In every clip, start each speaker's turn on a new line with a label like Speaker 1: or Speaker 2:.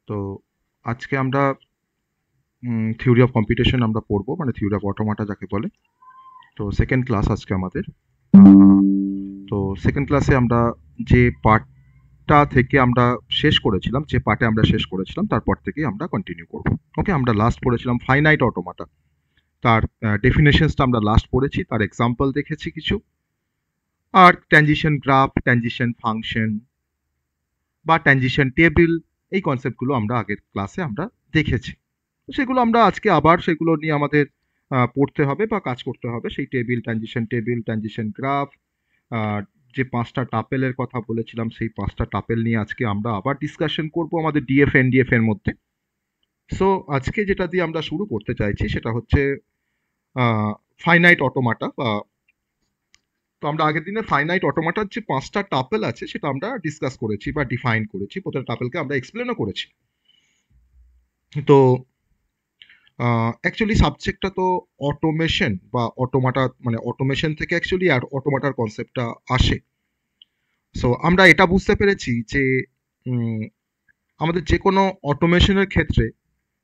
Speaker 1: তো আজকে আমরা থিওরি অফ কম্পিউটেশন আমরা পড়বো, মানে থিওরি অফ অটোমাটা যাকে বলে। তো সেকেন্ড ক্লাস আজকে আমাদের। আহ, তো সেকেন্ড ক্লাসে আমরা যে পার্টটা থেকে আমরা শেষ করেছিলাম, যে পার্টে আমরা শেষ করেছিলাম তারপর থেকেই আমরা কন্টিনিউ করব। ওকে, আমরা লাস্ট পড়েছিলাম ফাইনাইট অটোমাটা। তার ডেফিনেশনসটা আমরা লাস্ট পড়েছি, তার এক্সাম্পল দেখেছি কিছু। আর ট্রানজিশন গ্রাফ, ট্রানজিশন ফাংশন বা ট্রানজিশন টেবিল, এই কনসেপ্টগুলো আমরা আগের ক্লাসে আমরা দেখেছি। তো সেগুলো আমরা আজকে আবার সেগুলো নিয়ে আমাদের পড়তে হবে বা কাজ করতে হবে। সেই টেবিল, ট্রানজিশন গ্রাফ, যে 5টা টাপেলের কথা বলেছিলাম, সেই 5টা টাপেল নিয়ে আজকে আমরা আবার ডিসকাশন করব আমাদের ডিএফ এনডিএফ এর মধ্যে। সো আজকে যেটা দিয়ে আমরা শুরু করতে চাইছি সেটা হচ্ছে ফাইনাইট অটোমাটা বা তো আমরা আগের দিনে ফাইনাইট অটোমাটার যে 5টা টাপেল আছে সেটা আমরা ডিসকাস করেছি বা ডিফাইন করেছি, প্রত্যেকটা টাপেলকে আমরা এক্সপ্লেনও করেছি। তো অ্যাকচুয়ালি সাবজেক্টটা তো অটোমেশন বা অটোমাটা, মানে অটোমেশন থেকে অ্যাকচুয়ালি অটোমাটার কনসেপ্টটা আসে। সো আমরা এটা বুঝতে পেরেছি যে উম, আমাদের যে কোনো অটোমেশনের ক্ষেত্রে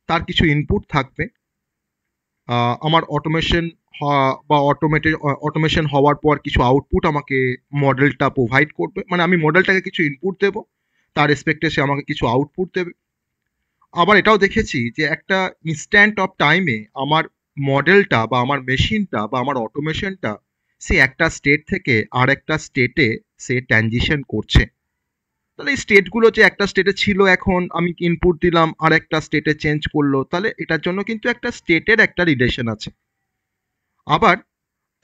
Speaker 1: তার কিছু ইনপুট থাকবে। আমার অটোমেশন বা অটোমেশন হওয়ার পর কিছু আউটপুট আমাকে মডেলটা প্রোভাইড করবে, মানে আমি মডেলটাকে কিছু ইনপুট দেব, তার রেসপেক্টে সে আমাকে কিছু আউটপুট দেবে। আবার এটাও দেখেছি যে একটা ইনস্ট্যান্ট অফ টাইমে আমার মডেলটা বা আমার মেশিনটা বা আমার অটোমেশনটা সে একটা স্টেট থেকে আর একটা স্টেটে সে ট্রানজিশন করছে। তাহলে এই স্টেটগুলো যে একটা স্টেটে ছিল, এখন আমি ইনপুট দিলাম আর একটা স্টেটে চেঞ্জ করলো, তাহলে এটার জন্য কিন্তু একটা স্টেটের একটা রিলেশন আছে। আবার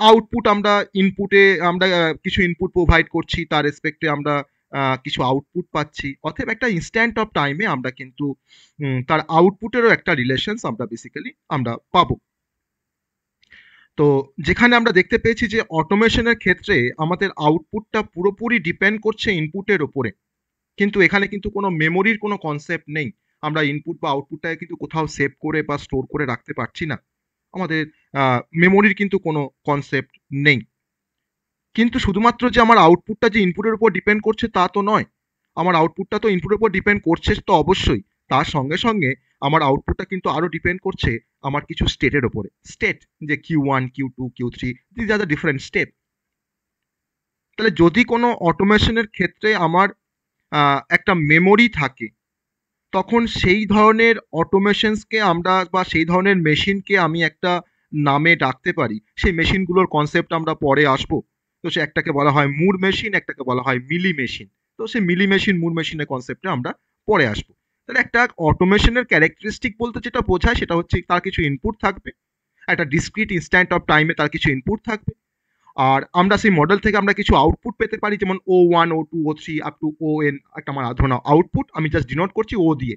Speaker 1: আউটপুট আমরা ইনপুটে আমরা কিছু ইনপুট প্রোভাইড করছি, তার রেসপেক্টে আমরা কিছু আউটপুট পাচ্ছি। অতএব একটা ইনস্ট্যান্ট অফ টাইমে আমরা কিন্তু তার আউটপুটেরও একটা রিলেশনস আমরা বেসিক্যালি আমরা পাবো। তো যেখানে আমরা দেখতে পেয়েছি যে অটোমেশনের ক্ষেত্রে আমাদের আউটপুটটা পুরোপুরি ডিপেন্ড করছে ইনপুটের ওপরে, কিন্তু এখানে কিন্তু কোনো মেমোরির কোনো কনসেপ্ট নেই। আমরা ইনপুট বা আউটপুটটাকে কিন্তু কোথাও সেভ করে বা স্টোর করে রাখতে পারছি না। আমাদের মেমোরির কিন্তু কোনো কনসেপ্ট নেই। কিন্তু শুধুমাত্র যে আমার আউটপুটটা যে ইনপুটের উপর ডিপেন্ড করছে তা তো নয়। আমার আউটপুটটা তো ইনপুটের উপর ডিপেন্ড করছে তো অবশ্যই। তার সঙ্গে সঙ্গে আমার আউটপুটটা কিন্তু আরও ডিপেন্ড করছে আমার কিছু স্টেটের ওপরে। স্টেট, যে Q1, Q2, Q3, these are the different step. তাহলে যদি কোনো অটোমেশনের ক্ষেত্রে আমার একটা মেমোরি থাকে, তখন সেই ধরনের অটোমেশনসকে আমরা বা সেই ধরনের মেশিনকে আমি একটা নামে ডাকতে পারি। সেই মেশিনগুলোর কনসেপ্ট আমরা পরে আসবো। তো সে একটাকে বলা হয় মুর মেশিন, একটাকে বলা হয় মিলি মেশিন। তো সেই মিলি মেশিন মুর মেশিনের কনসেপ্টে আমরা পরে আসবো। তাহলে একটা অটোমেশনের ক্যারেক্টারিস্টিক বলতে যেটা বোঝায় সেটা হচ্ছে তার কিছু ইনপুট থাকবে, একটা ডিসক্রিট ইনস্ট্যান্ট অফ টাইমে তার কিছু ইনপুট থাকবে। আর আমরা সেই মডেল থেকে আমরা কিছু আউটপুট পেতে পারি, যেমন O1, O2, O3 up to ON। একটা আমার ধরো আউটপুট আমি জাস্ট ডিনোট করছি ও দিয়ে।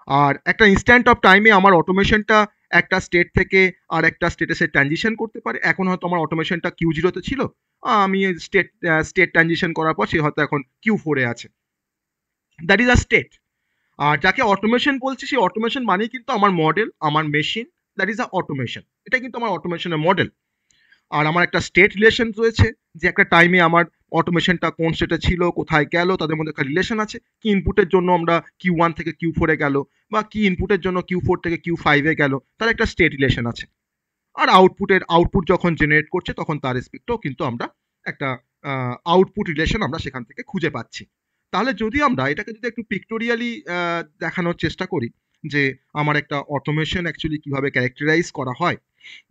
Speaker 1: আর একটা ইনস্ট্যান্ট অফ টাইমে আমার অটোমেশনটা একটা স্টেট থেকে আর একটা স্টেটে সে ট্রানজিশন করতে পারে। এখন হয়তো আমার অটোমেশনটা Q0-তে ছিল, আমি স্টেট স্টেট ট্রানজিশন করার পর সে হয়তো এখন Q4-এ আছে। That is a state. আর যাকে অটোমেশন বলছি সেই অটোমেশন মানেই কিন্তু আমার মডেল, আমার machine, that is a automation. এটা কিন্তু আমার অটোমেশনের মডেল। আর আমার একটা স্টেট রিলেশন রয়েছে, যে একটা টাইমে আমার অটোমেশনটা কোন স্টেটে ছিল, কোথায় গেল, তাদের মধ্যে একটা রিলেশন আছে। কি ইনপুটের জন্য আমরা Q1 থেকে Q4-এ গেল, বা কি ইনপুটের জন্য Q4 থেকে Q5-এ গেল, তার একটা স্টেট রিলেশন আছে। আর আউটপুট যখন জেনারেট করছে তখন তার রেসপেক্টেও কিন্তু আমরা একটা আউটপুট রিলেশন আমরা সেখান থেকে খুঁজে পাচ্ছি। তাহলে যদি আমরা এটাকে যদি একটু পিক্টোরিয়ালি দেখানোর চেষ্টা করি যে আমার একটা অটোমেশন অ্যাকচুয়ালি কিভাবে ক্যারেক্টারাইজ করা হয়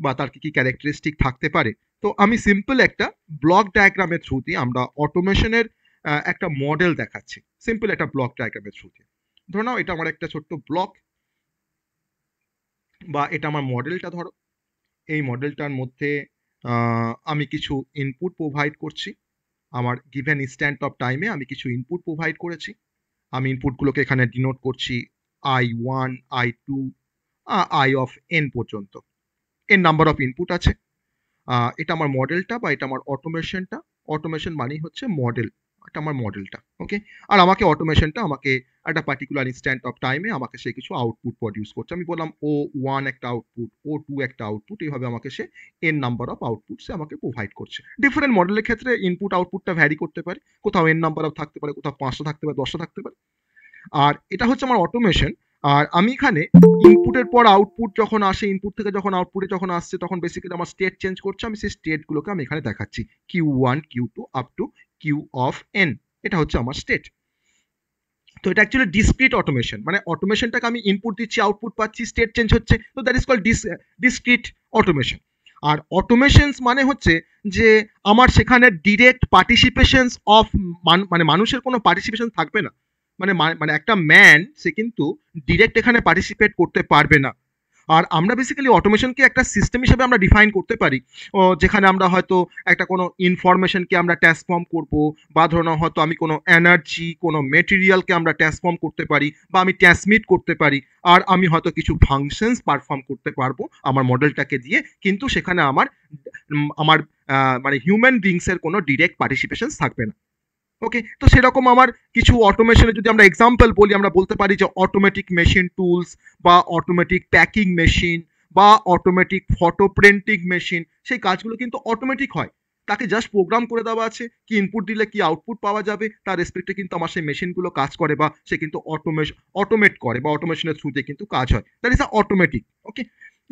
Speaker 1: বা তার কি কি ক্যারেক্টারিস্টিক থাকতে পারে, তো আমি সিম্পল একটা ব্লক ডায়াগ্রামের থ্রু দিয়ে আমরা অটোমেশনের একটা মডেল দেখাচ্ছি। সিম্পল একটা ব্লক ডায়াগ্রামের থ্রু দিয়ে ধরে নাও এটা আমার একটা ছোট্ট ব্লক, বা এটা আমার মডেলটা ধরো। এই মডেলটার মধ্যে আমি কিছু ইনপুট প্রোভাইড করছি। আমার গিভেন ইনস্ট্যান্ট অফ টাইমে আমি কিছু ইনপুট প্রোভাইড করেছি। আমি ইনপুটগুলোকে এখানে ডিনোট করছি I1, I2, I of n পর্যন্ত। n নাম্বার অফ ইনপুট আছে। এটা আমার মডেলটা বা এটা আমার অটোমেশনটা। অটোমেশন মানেই হচ্ছে মডেল। এটা আমার মডেলটা, ওকে। আর আমাকে অটোমেশনটা আমাকে একটা পার্টিকুলার ইনস্ট্যান্ট অফ টাইমে আমাকে সে কিছু আউটপুট প্রডিউস করছে। আমি বললাম O1 একটা আউটপুট, O2 একটা আউটপুট, এইভাবে আমাকে সে n নাম্বার অফ আউটপুট সে আমাকে প্রোভাইড করছে। ডিফারেন্ট মডেলের ক্ষেত্রে ইনপুট আউটপুটটা ভ্যারি করতে পারে, কোথাও n নাম্বার অফ থাকতে পারে, কোথাও 5টা থাকতে পারে, 10টা থাকতে পারে। আর এটা হচ্ছে আমার অটোমেশন। আর আমি এখানে ইনপুটের পর আউটপুট যখন আসে, ইনপুট থেকে যখন আউটপুটে যখন আসছে, তখন বেসিক্যালি আমার স্টেট চেঞ্জ করছে। আমি সেই স্টেটগুলোকে আমি এখানে দেখাচ্ছি, Q1 Q2 up to Q of n। এটা হচ্ছে আমার স্টেট। তো এটা অ্যাকচুয়ালি ডিসক্রিট অটোমেশন, মানে অটোমেশনটাকে আমি ইনপুট দিচ্ছি, আউটপুট পাচ্ছি, স্টেট চেঞ্জ হচ্ছে, তো that is called discrete automation. আর অটোমেশনস মানে হচ্ছে যে আমার সেখানে ডিরেক্ট পার্টিসিপেশনস অফ, মানে মানুষের কোনো পার্টিসিপেশন থাকবে না। মানে মানে একটা ম্যান সে কিন্তু ডিরেক্ট এখানে পার্টিসিপেট করতে পারবে না। আর আমরা বেসিক্যালি অটোমেশনকে একটা সিস্টেম হিসেবে আমরা ডিফাইন করতে পারি, যেখানে আমরা হয়তো একটা কোনো ইনফরমেশনকে আমরা ট্রান্সফর্ম করব, বা ধরুন হয়তো আমি কোনো এনার্জি, কোনো মেটেরিয়ালকে আমরা ট্রান্সফর্ম করতে পারি, বা আমি ট্রান্সমিট করতে পারি। আর আমি হয়তো কিছু ফাংশনস পারফর্ম করতে পারবো আমার মডেলটাকে দিয়ে, কিন্তু সেখানে আমার আমার মানে হিউম্যান বিংসের কোনো ডিরেক্ট পার্টিসিপেশন থাকবে না। ওকে, তো সেরকম আমার কিছু অটোমেশনের যদি আমরা এক্সাম্পল বলি, আমরা বলতে পারি যে অটোমেটিক মেশিন টুলস, বা অটোমেটিক প্যাকিং মেশিন, বা অটোমেটিক ফটো প্রিন্টিং মেশিন, সেই কাজগুলো কিন্তু অটোমেটিক হয়। তাকে জাস্ট প্রোগ্রাম করে দেওয়া আছে, কি ইনপুট দিলে কি আউটপুট পাওয়া যাবে, তার রেসপেক্টে কিন্তু আমার সেই মেশিনগুলো কাজ করে, বা সে কিন্তু অটোমেট করে, বা অটোমেশনের থ্রুতে কিন্তু কাজ হয়। That is a automatic. Okay,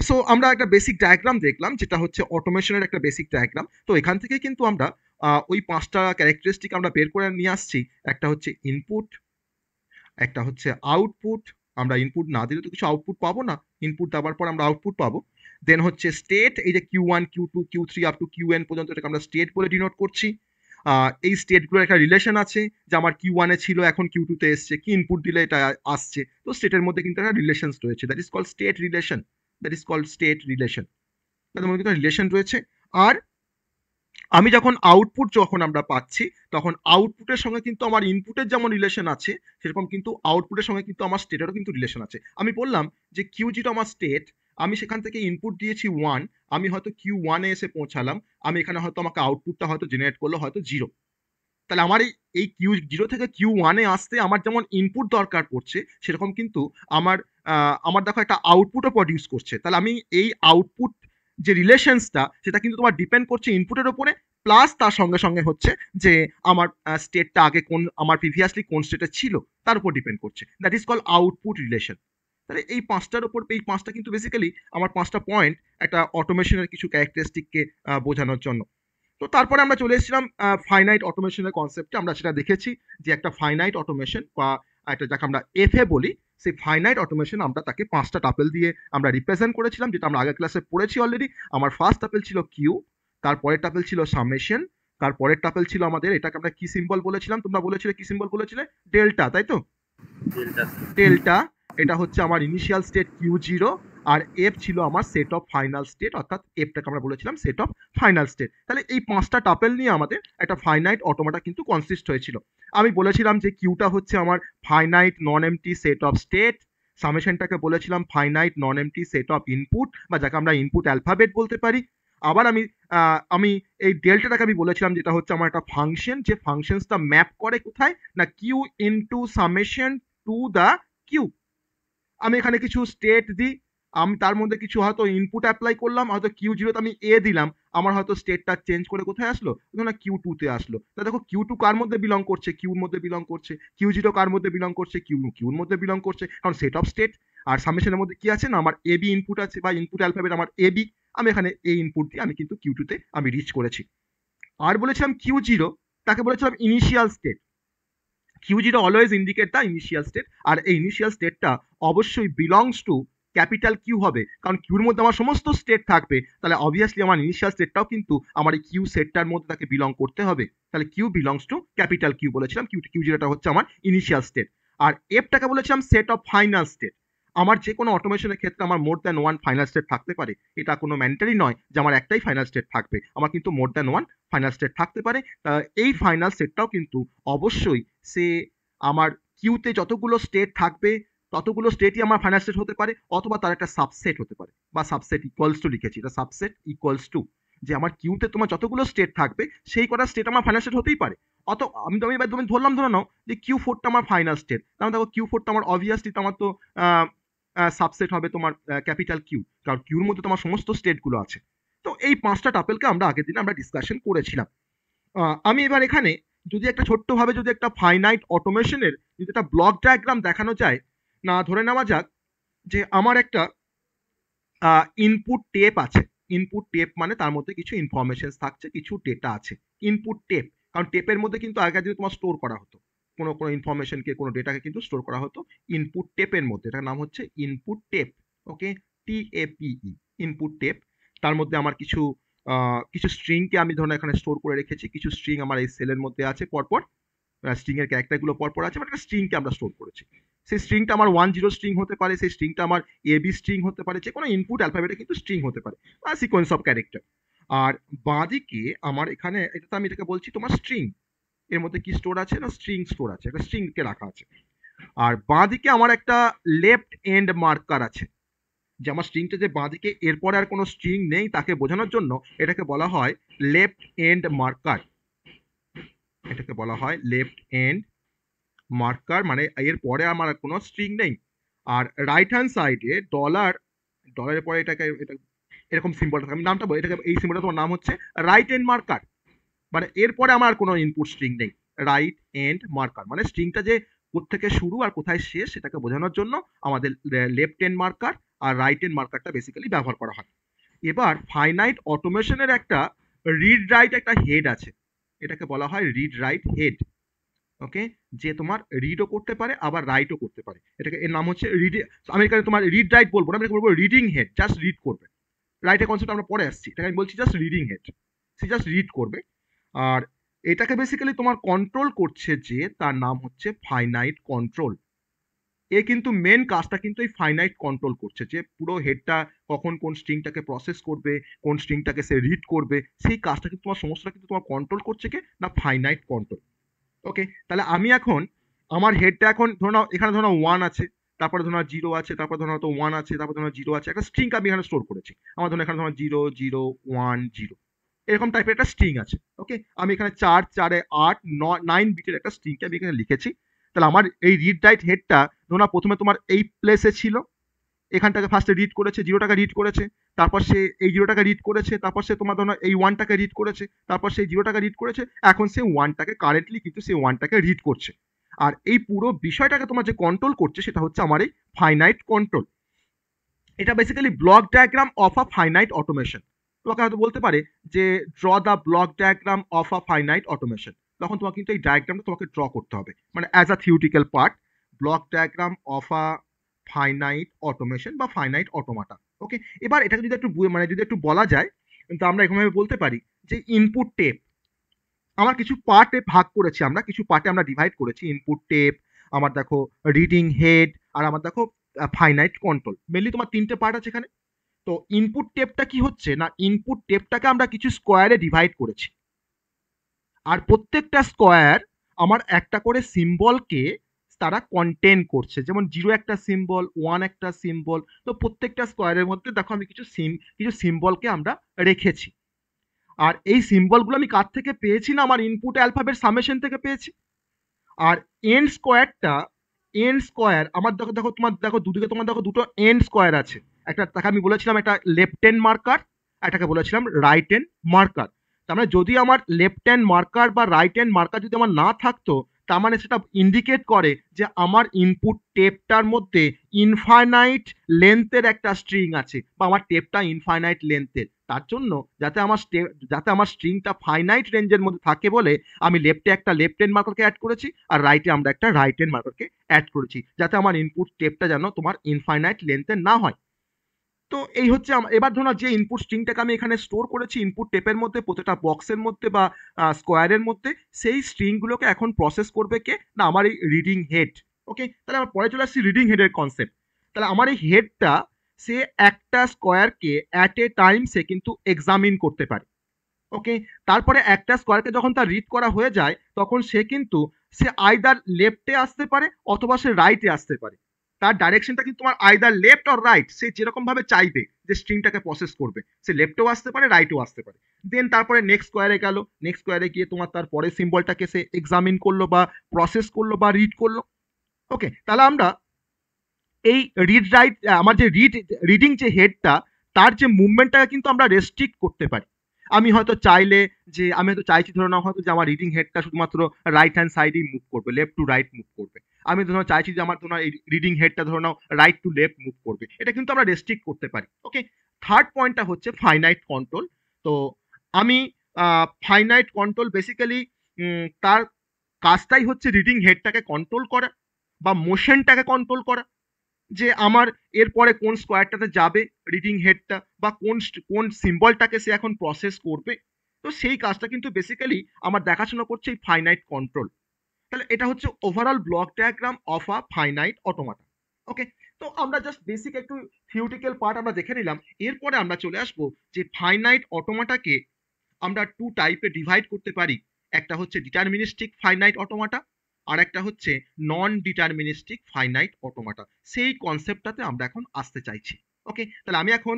Speaker 1: so আমরা একটা বেসিক ডায়াগ্রাম দেখলাম, যেটা হচ্ছে অটোমেশনের একটা বেসিক ডায়াগ্রাম। তো এখান থেকে কিন্তু আমরা ওই 5টা ক্যারেক্টারিস্টিক আমরা বের করে নিয়ে আসছি। একটা হচ্ছে ইনপুট, একটা হচ্ছে আউটপুট, আমরা ইনপুট না দিলে তো কিছু আউটপুট পাবো না, ইনপুট দেওয়ার পর আমরা আউটপুট পাবো। দেন হচ্ছে স্টেট, এই যে Q1 Q2 Q3 up to Qn পর্যন্ত, এটাকে আমরা স্টেট বলে ডিনোট করছি। এই স্টেটগুলোর একটা রিলেশন আছে, যে আমার Q1 এ ছিল, এখন Q2 তে এসছে, কি ইনপুট দিলে এটা আসছে, তো স্টেটের মধ্যে কিন্তু একটা রিলেশন রয়েছে, that is called state relation. That is called state relation, তাদের মধ্যে একটা রিলেশন রয়েছে। আর আমি যখন আউটপুট যখন আমরা পাচ্ছি, তখন আউটপুটের সঙ্গে কিন্তু আমার ইনপুটের যেমন রিলেশন আছে, সেরকম কিন্তু আউটপুটের সঙ্গে কিন্তু আমার স্টেটেরও কিন্তু রিলেশন আছে। আমি বললাম যে Q0 আমার স্টেট, আমি সেখান থেকে ইনপুট দিয়েছি 1, আমি হয়তো Q1 এ এসে পৌঁছালাম, আমি এখানে হয়তো আমাকে আউটপুটটা হয়তো জেনারেট করলো হয়তো 0। তাহলে আমার এই Q0 থেকে Q1 এ আসতে আমার যেমন ইনপুট দরকার পড়ছে, সেরকম কিন্তু আমার আমার দেখো একটা আউটপুটও প্রডিউস করছে। তাহলে আমি এই আউটপুট যে রিলেশনসটা, সেটা কিন্তু তোমার ডিপেন্ড করছে ইনপুটের উপরে, প্লাস তার সঙ্গে সঙ্গে হচ্ছে যে আমার স্টেটটা আগে কোন, আমার প্রিভিয়াসলি কোন স্টেটে ছিল, তার উপর ডিপেন্ড করছে। That is call output relation. তাহলে এই 5টার উপর, এই 5টা কিন্তু বেসিক্যালি আমার 5টা পয়েন্ট একটা অটোমেশনের কিছু ক্যারেক্টারিস্টিককে বোঝানোর জন্য। তো তারপরে আমরা চলে এসেছিলাম ফাইনাইট অটোমেশনের কনসেপ্টে। আমরা সেটা দেখেছি যে একটা ফাইনাইট অটোমেশন, বা একটা যাকে আমরা এফএ বলি, সেই ফাইনাইট অটোমেশন আমরা তাকে 5টা টাপেল দিয়ে আমরা রিপ্রেজেন্ট করেছিলাম, যেটা আমরা আগের ক্লাসে পড়েছি অলরেডি। আমার ফার্স্ট টাপেল ছিল কিউ, তারপরের টাপেল ছিল সামেশন, তারপরের টাপেল ছিল আমাদের, এটাকে আমরা কি সিম্বল বলেছিলাম, তোমরা বলেছিলে কি সিম্বল বলেছিলে, ডেল্টা, তাই তো?
Speaker 2: ডেল্টা।
Speaker 1: ডেল্টা, এটা হচ্ছে আমার ইনিশিয়াল স্টেট Q0। আর এফ ছিল আমার সেট অফ ফাইনাল স্টেট, অর্থাৎ এফটাকে আমরা বলেছিলাম সেট অফ ফাইনাল স্টেট। তাহলে এই 5টা টাপেল নিয়ে আমাদের একটা ফাইনাইট অটোমাটা কিন্তু কনসিস্ট হয়েছিল। আমি বলেছিলাম যে কিউটা হচ্ছে আমার finite non empty set of state, সামেশনটাকে বলেছিলাম finite non empty set of input, বা যাকে আমরা ইনপুট অ্যালফাবেট বলতে পারি। আবার আমি এই ডেল্টাটাকে আমি বলেছিলাম যেটা হচ্ছে আমার একটা ফাংশন, যে ফাংশনসটা ম্যাপ করে কোথায় না, Q into summation to the Q. আমি এখানে কিছু স্টেট দিই, আমি তার মধ্যে কিছু হয়তো ইনপুট অ্যাপ্লাই করলাম, হয়তো Q0 তে আমি এ দিলাম, আমার হয়তো স্টেটটা চেঞ্জ করে কোথায় আসলো না, Q2 তে আসলো। তা দেখো Q2 কার মধ্যে বিলং করছে, কিউর মধ্যে বিলং করছে। Q0 কার মধ্যে বিলং করছে, কিউর মধ্যে বিলং করছে, কারণ সেট অফ স্টেট। আর সামেশনের মধ্যে কি আছে না, আমার এবি ইনপুট আছে, বা ইনপুট অ্যালফাবেট আমার এবি, আমি এখানে এই ইনপুট দিয়ে আমি কিন্তু Q2 তে আমি রিচ করেছি। আর বলেছিলাম Q0, তাকে বলেছিলাম initial state. Q0 always indicate the initial state, আর এই ইনিশিয়াল স্টেটটা অবশ্যই বিলংস টু ক্যাপিটাল কিউ হবে, কারণ কিউর মধ্যে আমার সমস্ত স্টেট থাকবে, তাহলে অবভিয়াসলি আমার ইনিশিয়াল স্টেটটাও কিন্তু আমার এই কিউ সেটটার মধ্যে তাকে বিলং করতে হবে। তাহলে Q belongs to capital Q বলেছিলাম, Q0টা হচ্ছে আমার ইনিশিয়াল স্টেট। আর এফটাকে বলেছিলাম সেট অফ ফাইনাল স্টেট। আমার যে কোনো অটোমেশনের ক্ষেত্রে আমার মোর দ্যান ওয়ান ফাইনাল স্টেট থাকতে পারে, এটা কোনো ম্যান্ডেটরি নয় যে আমার একটাই ফাইনাল স্টেট থাকবে, আমার কিন্তু মোর দ্যান ওয়ান ফাইনাল স্টেট থাকতে পারে। এই ফাইনাল স্টেটটাও কিন্তু অবশ্যই সে আমার কিউতে যতগুলো স্টেট থাকবে, ততগুলো স্টেটই আমার ফাইনাল স্টেট হতে পারে, অথবা তার একটা সাবসেট হতে পারে, বা সাবসেট ইকুয়ালস টু লিখেছি, এটা সাবসেট ইকুয়ালস টু, যে আমার কিউতে তোমার যতগুলো স্টেট থাকবে, সেই কটা স্টেট আমার ফাইনাল স্টেট হতেই পারে। অত তুমি ধরলাম, ধরে নাও যে Q4টা আমার ফাইনাল স্টেট, তাহলে দেখো Q4টা আমার অবভিয়াসলি তোমার তো সাবসেট হবে তোমার ক্যাপিটাল কিউ, কারণ কিউর মধ্যে তোমার সমস্ত স্টেটগুলো আছে। তো এই 5টা টাপেলকে আমরা আগের দিনে আমরা ডিসকাশন করেছিলাম। আমি এবার এখানে যদি একটা ছোট্টভাবে যদি একটা ফাইনাইট অটোমেশনের যদি একটা ব্লক ডায়াগ্রাম দেখানো যায়, না ধরে নেওয়া যাক যে আমার একটা ইনপুট টেপ আছে। ইনপুট টেপ মানে তার মধ্যে কিছু ইনফরমেশন থাকছে, কিছু ডেটা আছে। ইনপুট টেপ, কারণ টেপের মধ্যে কিন্তু আগে যদি তোমার স্টোর করা হতো কোনো ইনফরমেশনকে, কোনো ডেটাকে কিন্তু স্টোর করা হতো ইনপুট টেপের মধ্যে। এটার নাম হচ্ছে ইনপুট টেপ। ওকে, TAPE, ইনপুট টেপ। তার মধ্যে আমার কিছু স্ট্রিংকে আমি ধরুন এখানে স্টোর করে রেখেছি। কিছু স্ট্রিং আমার এই সেলের মধ্যে আছে পরপর, স্ট্রিং এর ক্যারেক্টারগুলো পরপর আছে, বাট একটা স্ট্রিংকে আমরা স্টোর করেছি। সেই স্ট্রিংটা আমার 10 স্ট্রিং হতে পারে, সেই স্ট্রিংটা আমার এবি স্ট্রিং হতে পারে, যে কোনো ইনপুট অ্যালফাবেটে কিন্তু স্ট্রিং হতে পারে, বা সিকোয়েন্স অফ ক্যারেক্টার। আর বাঁদিকে আমার এখানে এটা তো আমি এটাকে বলছি তোমার স্ট্রিং। এর মধ্যে কি স্টোর আছে না স্ট্রিং স্টোর আছে, একটা স্ট্রিংকে রাখা আছে। আর বাঁদিকে আমার একটা লেফট এন্ড মার্কার আছে, যে আমার স্ট্রিংটা যে বাঁদিকে এরপরে আর কোনো স্ট্রিং নেই তাকে বোঝানোর জন্য এটাকে বলা হয় লেফট এন্ড মার্কার। এটাকে বলা হয় লেফট এন্ড মার্কার, মানে এর পরে আমার কোনো স্ট্রিং নেই। আর রাইট হ্যান্ড সাইডে ডলারের পরে এটা এরকম সিম্বলটা, আমি নামটা বলি, এটাকে এই সিম্বলটা তোমার নাম হচ্ছে রাইট এন্ড মার্কার, মানে এরপরে আমার কোনো ইনপুট স্ট্রিং নেই। রাইট এন্ড মার্কার মানে স্ট্রিংটা যে কোত্থেকে শুরু আর কোথায় শেষ সেটাকে বোঝানোর জন্য আমাদের লেফট এন্ড মার্কার আর রাইট এন্ড মার্কারটা বেসিক্যালি ব্যবহার করা হয়। এবার ফাইনাইট অটোমেশনের একটা রিড রাইট একটা হেড আছে, এটাকে বলা হয় রিড রাইট হেড। ওকে, যে তোমার রিডও করতে পারে আবার রাইটও করতে পারে। এটাকে এর নাম হচ্ছে আমি এখানে তোমার রিড রাইট বলবো না, আমি বলবো রিডিং হেড, জাস্ট রিড করবে। রাইটের কনসেপ্ট আমরা পরে আসছি, এটাকে আমি বলছি জাস্ট রিডিং হেড, সে জাস্ট রিড করবে। আর এটাকে বেসিক্যালি তোমার কন্ট্রোল করছে যে তার নাম হচ্ছে ফাইনাইট কন্ট্রোল। এ কিন্তু মেন কাজটা কিন্তু এই ফাইনাইট কন্ট্রোল করছে, যে পুরো হেডটা কখন কোন স্ট্রিংটাকে প্রসেস করবে, কোন স্ট্রিংটাকে সে রিড করবে, সেই কাজটা কিন্তু তোমার সমস্তটা কিন্তু তোমার কন্ট্রোল করছে কে না ফাইনাইট কন্ট্রোল। ওকে, তাহলে আমি এখন আমার হেডটা এখন ধরো নাও, এখানে ধরো 1 আছে, তারপরে ধরো 0 আছে, তারপরে ধরো হয়তো 1 আছে, তারপরে ধরো 0 আছে, একটা স্ট্রিং আমি এখানে স্টোর করেছি। আমার ধরো এখানে ধরো 0 0 1 0 এরকম টাইপের একটা স্ট্রিং আছে। ওকে, আমি এখানে 4 4 8 9 বিটের একটা স্ট্রিংকে আমি এখানে লিখেছি। তাহলে আমার এই রিড রাইট হেডটা ধরো না প্রথমে তোমার এই প্লেসে ছিল, এখানটাকে ফার্স্টে রিড করেছে, 0টাকে রিড করেছে, তারপর সে এই 0টাকে রিড করেছে, তারপর সে তোমার ধরো এই 1টাকে রিড করেছে, তারপর সেই 0টাকে রিড করেছে, এখন সে 1টাকে কারেন্টলি কিন্তু সেই 1টাকে রিড করছে। আর এই পুরো বিষয়টাকে তোমার যে কন্ট্রোল করছে সেটা হচ্ছে আমার এই ফাইনাইট কন্ট্রোল। এটা basically block diagram of a finite automation. তোমাকে হয়তো বলতে পারে যে draw the block diagram of a finite automation, তখন তোমাকে কিন্তু এই ডায়াগ্রামটা তোমাকে ড্র করতে হবে, মানে as a theoretical part, block diagram of a finite automation বা ফাইনাইট অটোমাটা। ওকে, এবার এটাকে যদি একটু যদি একটু বলা যায়, তো আমরা এরকমভাবে বলতে পারি যে ইনপুট টেপ আমার কিছু পার্টে ভাগ করেছি, আমরা কিছু পার্টে আমরা ডিভাইড করেছি। ইনপুট টেপ, আমার দেখো রিডিং হেড, আর আমার দেখো ফাইনাইট কন্ট্রোল। মেনলি তোমার 3টে পার্ট আছে এখানে। তো ইনপুট টেপটা কি হচ্ছে না, ইনপুট টেপটাকে আমরা কিছু স্কোয়ারে ডিভাইড করেছি, আর প্রত্যেকটা স্কোয়ার আমার একটা করে সিম্বলকে তারা কন্টেন করছে। যেমন 0 একটা সিম্বল, 1 একটা সিম্বল, তো প্রত্যেকটা স্কোয়ারের মধ্যে দেখো আমি কিছু সিম্বলকে আমরা রেখেছি। আর এই সিম্বলগুলো আমি কার থেকে পেয়েছি না, আমার ইনপুট অ্যালফাবেট সামেশন থেকে পেয়েছি। আর এন স্কোয়ার আমার দেখো দেখো তোমার দেখো দুদিকে তোমার দেখো দুটো এন স্কোয়ার আছে। একটা তাকে আমি বলেছিলাম একটা লেফট হ্যান্ড মার্কার, একটাকে বলেছিলাম রাইট হ্যান্ড মার্কার। তার মানে যদি আমার লেফট হ্যান্ড মার্কার বা রাইট হ্যান্ড মার্কার যদি আমার না থাকতো, তার মানে সেটা ইন্ডিকেট করে যে আমার ইনপুট টেপটার মধ্যে ইনফাইনাইট লেন্থের একটা স্ট্রিং আছে, বা আমার টেপটা ইনফাইনাইট লেন্থের। তার জন্য যাতে আমার স্ট্রিংটা ফাইনাইট রেঞ্জের মধ্যে থাকে বলে আমি লেফটে একটা লেফট হ্যান্ড মার্কারকে অ্যাড করেছি, আর রাইটে আমরা একটা রাইট হ্যান্ড মার্কারকে অ্যাড করেছি, যাতে আমার ইনপুট টেপটা যেন তোমার ইনফাইনাইট লেন্থের না হয়। তো এই হচ্ছে এবার ধরো যে ইনপুট স্ট্রিংটাকে আমি এখানে স্টোর করেছি ইনপুট টেপের মধ্যে, প্রত্যেকটা বক্সের মধ্যে বা স্কোয়ারের মধ্যে, সেই স্ট্রিংগুলোকে এখন প্রসেস করবে কে না আমার এই রিডিং হেড। ওকে, তাহলে আমরা পরে চলে আসছি রিডিং হেডের কনসেপ্ট। তাহলে আমার এই হেডটা সে একটা স্কোয়ারকে অ্যাট এ টাইম সে কিন্তু এক্সামিন করতে পারে। ওকে, তারপরে একটা স্কোয়ারকে যখন তার রিড করা হয়ে যায় তখন সে আইদার লেফটে আসতে পারে অথবা সে রাইটে আসতে পারে। তার ডাইরেকশনটা কিন্তু তোমার আইদার লেফট অর রাইট, সে যেরকম ভাবে চাইবে যে স্ট্রিংটাকে প্রসেস করবে, সে লেফটেও আসতে পারে রাইটেও আসতে পারে। দেন তারপরে নেক্সট স্কোয়ারে গেল, নেক্সট স্কোয়ারে গিয়ে তোমার তার পরের সিম্বলটাকে সে এক্সামিন করলো বা প্রসেস করলো বা রিড করলো। ওকে, তাহলে আমরা এই রিড রাইট আমার যে রিডিং যে হেডটা, তার যে মুভমেন্টটাকে কিন্তু আমরা রেস্ট্রিক্ট করতে পারি। আমি হয়তো চাইলে যে আমি হয়তো চাইছি ধরে নাও হয়তো যে আমার রিডিং হেডটা শুধুমাত্র রাইট হ্যান্ড সাইডেই মুভ করবে, লেফট টু রাইট মুভ করবে। আমি ধরো চাইছি যে আমার ধরো এই রিডিং হেডটা ধরে নাও রাইট টু লেফট মুভ করবে। এটা কিন্তু আমরা রেস্ট্রিক্ট করতে পারি। ওকে, থার্ড পয়েন্টটা হচ্ছে ফাইনাইট কন্ট্রোল। তো আমি ফাইনাইট কন্ট্রোল বেসিক্যালি তার কাজটাই হচ্ছে রিডিং হেডটাকে কন্ট্রোল করা বা মোশনটাকে কন্ট্রোল করা, যে আমার এরপরে কোন স্কোয়ারটাতে যাবে রিডিং হেডটা, বা কোন সিম্বলটাকে সে এখন প্রসেস করবে। তো সেই কাজটা কিন্তু বেসিক্যালি আমার দেখাশোনা করছে এই ফাইনাইট কন্ট্রোল। তাহলে এটা হচ্ছে overall block diagram of a finite automata. Okay, তো আমরা জাস্ট বেসিক একটু থিওরিটিক্যাল পার্ট আমরা দেখে নিলাম। এরপরে আমরা চলে আসবো যে ফাইনাইট অটোমাটাকে আমরা টু টাইপে ডিভাইড করতে পারি। একটা হচ্ছে ডিটারমিনিস্টিক ফাইনাইট অটোমাটা, আর একটা হচ্ছে নন ডিটারমিনিস্টিক ফাইনাইট অটোমাটা। সেই কনসেপ্টটাতে আমরা এখন আসতে চাইছি। ওকে, তাহলে আমি এখন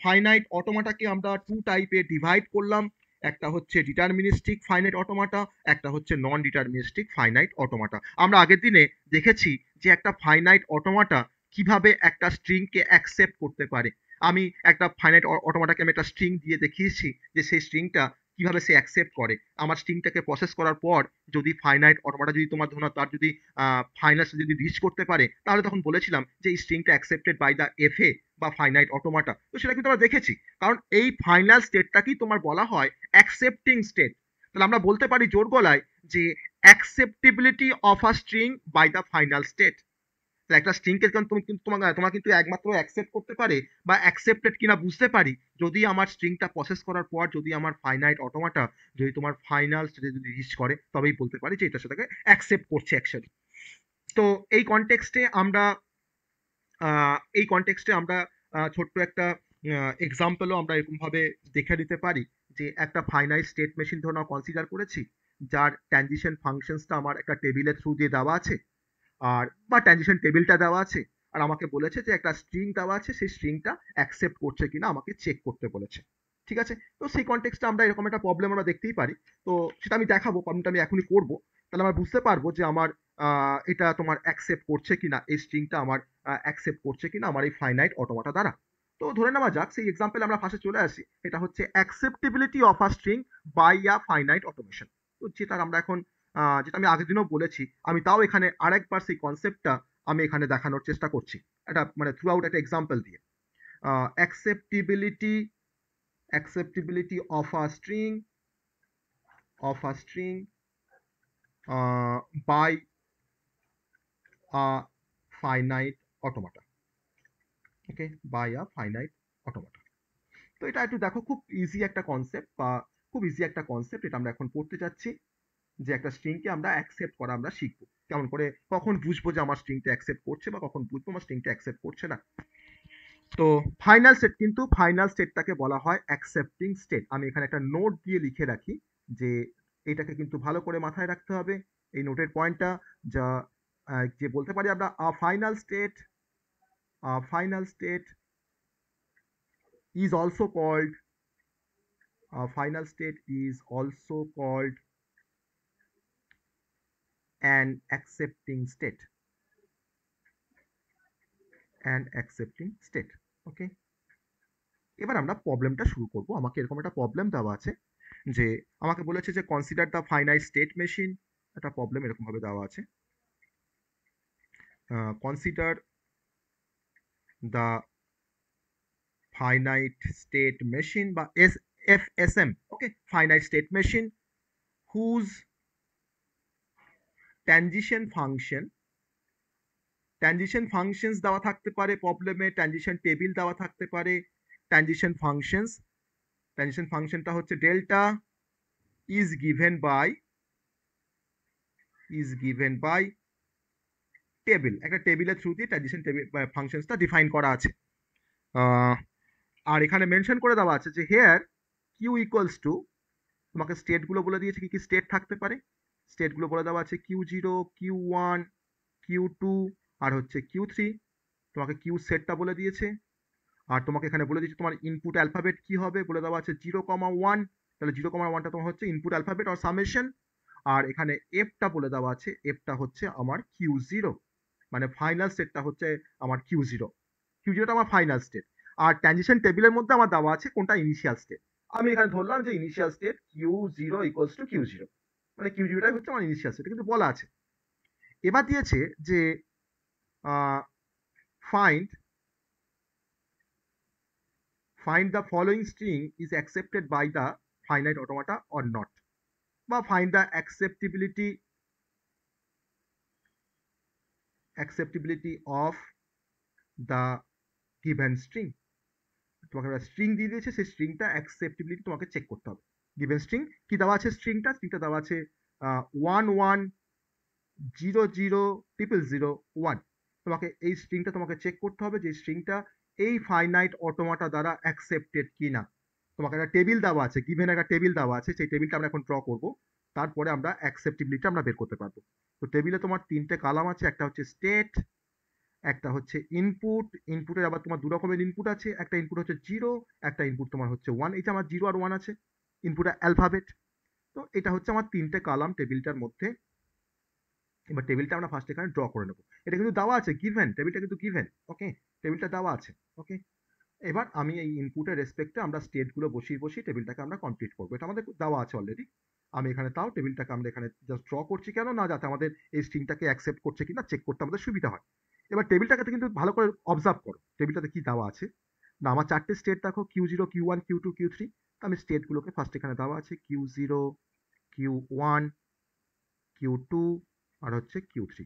Speaker 1: ফাইনাইট অটোমাটাকে আমরা টু টাইপে ডিভাইড করলাম। একটা হচ্ছে ডিটারমিনিস্টিক ফাইনাইট অটোমাটা, একটা হচ্ছে নন ডিটারমিনিস্টিক ফাইনাইট অটোমাটা। আমরা আগের দিনে দেখেছি যে একটা ফাইনাইট অটোমাটা কিভাবে একটা স্ট্রিংকে অ্যাকসেপ্ট করতে পারে। আমি একটা ফাইনাইট অটোমাটাকে আমি একটা স্ট্রিং দিয়ে দেখিয়েছি যে সেই স্ট্রিংটা কিভাবে সে অ্যাকসেপ্ট করে। আমার স্ট্রিংটাকে প্রসেস করার পর যদি ফাইনাইট অটোমাটা যদি তোমার ধরো তার যদি ফাইনাল যদি রিচ করতে পারে, তাহলে তখন বলেছিলাম যে এই স্ট্রিংটা অ্যাকসেপ্টেড বাই দ্য এফএ বা ফাইনাইট অটোমাটা। তো সেটা কিন্তু আমরা দেখেছি, কারণ এই ফাইনাল স্টেটটাকেই তোমার বলা হয় অ্যাকসেপ্টিং স্টেট। তাহলে আমরা বলতে পারি জোর গলায় যে acceptability of a string by the final state. একটা স্ট্রিংকে তুমি কিন্তু তোমার কিন্তু একমাত্র অ্যাকসেপ্ট করতে পারে বা অ্যাকসেপ্টেড কিনা বুঝতে পারি যদি আমার স্ট্রিংটা প্রসেস করার পর যদি আমার ফাইনাইট অটোমাটা যদি তোমার ফাইনাল স্টেজে যদি রিচ করে, তবেই বলতে পারি যে এটা সেটাকে অ্যাকসেপ্ট করছে অ্যাকচুয়ালি। তো এই কনটেক্সটে আমরা ছোট্ট একটা এক্সাম্পলও আমরা এরকম ভাবে দেখে দিতে পারি যে একটা ফাইনাইট স্টেট মেশিন ধরুন কনসিডার করেছি, যার ট্রানজিশন ফাংশনসটা আমার একটা টেবিলের থ্রু দিয়ে দেওয়া আছে, আর বা ট্রানজিশন টেবিলটা দেওয়া আছে, আর আমাকে বলেছে যে একটা স্ট্রিং দেওয়া আছে, সেই স্ট্রিংটা অ্যাকসেপ্ট করছে কিনা আমাকে চেক করতে বলেছে। ঠিক আছে, তো সেই কনটেক্সটে আমরা এরকম একটা প্রবলেম আমরা দেখতেই পারি। তো সেটা আমি দেখাবো, প্রবলেমটা আমি এখনই করব। তাহলে আমরা বুঝতে পারবো যে আমার এটা তোমার অ্যাকসেপ্ট করছে কিনা, এই স্ট্রিংটা আমার অ্যাকসেপ্ট করছে কিনা আমার এই ফাইনাইট অটোমাটা দ্বারা। তো ধরে নেওয়া যাক সেই এক্সাম্পল আমরা ফার্স্টে চলে আসি। এটা হচ্ছে acceptability of a string by a finite automation. তো যেটা আমরা এখন যেটা আমি আগের দিনও বলেছি, আমি তাও এখানে আরেকবার সেই কনসেপ্টটা আমি এখানে দেখানোর চেষ্টা করছি, এটা মানে থ্রু আউট একটা এক্সাম্পল দিয়ে। Acceptability acceptability of a string by a finite automata. Okay, by a finite automata. তো এটা একটু দেখো, খুব ইজি একটা কনসেপ্ট, বা খুব ইজি একটা কনসেপ্ট এটা আমরা এখন পড়তে যাচ্ছি, যে একটা স্ট্রিংকে আমরা অ্যাকসেপ্ট করা আমরা শিখবো কেমন করে, কখন বুঝবো যে আমার স্ট্রিংটা অ্যাকসেপ্ট করছে বা কখন বুঝবো আমার স্ট্রিংটা অ্যাকসেপ্ট করছে না। তো ফাইনাল স্টেট, কিন্তু ফাইনাল স্টেটটাকে বলা হয় অ্যাকসেপ্টিং স্টেট। আমি এখানে একটা নোট দিয়ে লিখে রাখি যে এটাকে কিন্তু ভালো করে মাথায় রাখতে হবে, এই নোটের পয়েন্টটা, যা যে বলতে পারি আমরা final state is also called final state is also called an accepting state, ওকে। এবার আমরা প্রবলেমটা শুরু করব। আমাকে এরকম একটা প্রবলেম দেওয়া আছে, যে আমাকে বলেছে যে consider the finite state machine. একটা প্রবলেম এরকম ভাবে দেওয়া আছে, consider the finite state machine বা FSM, okay, finite state machine whose transition functions দেওয়া থাকতে পারে প্রবলেমে, ট্রানজিশন টেবিল দেওয়া থাকতে পারে। ট্রানজিশন ফাংশনটা হচ্ছে delta is given by table, একটা টেবিলের থ্রু দিয়ে ট্রানজিশন টেবিল ফাংশনসটা ডিফাইন করা আছে। আর এখানে মেনশন করে দেওয়া আছে যে হেয়ার কিউ ইকুয়ালস টু, তোমাকে স্টেটগুলো বলে দিয়েছে কি কি স্টেট থাকতে পারে। স্টেটগুলো বলে দেওয়া আছে Q0, Q1, Q2 আর হচ্ছে Q3। তোমাকে কিউ সেটটা বলে দিয়েছে, আর তোমাকে এখানে বলে দিয়েছে তোমার ইনপুট অ্যালফাবেট কি হবে, বলে দেওয়া আছে 0,1। তাহলে 0,1টা তোমার হচ্ছে ইনপুট অ্যালফাবেট অর সামেশন। আর এখানে এফটা বলে দেওয়া আছে, এফটা হচ্ছে আমার Q0, মানে ফাইনাল স্টেটটা হচ্ছে আমার Q0। Q0টা আমার ফাইনাল স্টেট। আর ট্রানজিশন টেবিলের মধ্যে আমার দেওয়া আছে কোনটা ইনিশিয়াল স্টেট। আমি এখানে ধরলাম যে initial state Q0 equals to Q0, মানে Q0টাই হচ্ছে আমার ইনিশিয়াল স্টেট, কিন্তু বলা আছে। এবার দিয়েছে যে find the following string is accepted by the finite automata or not, বা find the acceptability of the given string। তোমাকে একটা স্ট্রিং দিয়ে দিয়েছে, সেই স্ট্রিংটা অ্যাকসেপ্টেবিলিটি তোমাকে চেক করতে হবে। গিভেন স্ট্রিং কি দেওয়া আছে, স্ট্রিংটা দেওয়া আছে 1100000001। তোমাকে এই স্ট্রিংটা তোমাকে চেক করতে হবে যে স্ট্রিংটা এই ফাইনাইট অটোমাটা দ্বারা অ্যাকসেপ্টেড কিনা। তোমাকে একটা টেবিল দেওয়া আছে, গিভেন একটা টেবিল দেওয়া আছে, সেই টেবিলটা আমরা এখন ড্র করব, তারপরে আমরা অ্যাকসেপ্টেবিলিটি আমরা বের করতে পারবো। তো টেবিলে তোমার তিনটে কলাম আছে, একটা হচ্ছে স্টেট, একটা হচ্ছে ইনপুট, ইনপুটের আবার তোমার দু রকমের ইনপুট আছে, একটা ইনপুট হচ্ছে 0, একটা ইনপুট তোমার হচ্ছে 1। এই যে আমার 0 আর 1 আছে, ইনপুট অ্যালফাবেট। তো এটা হচ্ছে আমার তিনটে কলাম টেবিলটার মধ্যে। এবার টেবিলটা আমরা ফার্স্ট এখানে ড্র করে নেব। এটা কিন্তু দেওয়া আছে গিভেন, টেবিলটা কিন্তু গিভেন, ওকে, টেবিলটা দেওয়া আছে, ওকে। এবার আমি এই ইনপুটের রেসপেক্টে আমরা স্টেটগুলো বসিয়ে টেবিলটাকে আমরা কমপ্লিট করবো। এটা আমাদের দেওয়া আছে অলরেডি। আমি এখানে তাও টেবিলটাকে আমরা এখানে জাস্ট ড্র করছি, কেন না, যাতে আমাদের এই স্ট্রিংটাকে অ্যাকসেপ্ট করছে কিনা চেক করতে আমাদের সুবিধা হয়। এবার টেবিলটাকে কিন্তু ভালো করে অবজার্ভ করো, টেবিলটাতে কি দেওয়া আছে। না, আমার চারটে স্টেট দেখো, Q0, Q1, Q2, Q3। আমি স্টেটগুলোকে ফার্স্ট এখানে দেওয়া আছে Q0, Q1, Q2 আর হচ্ছে Q3।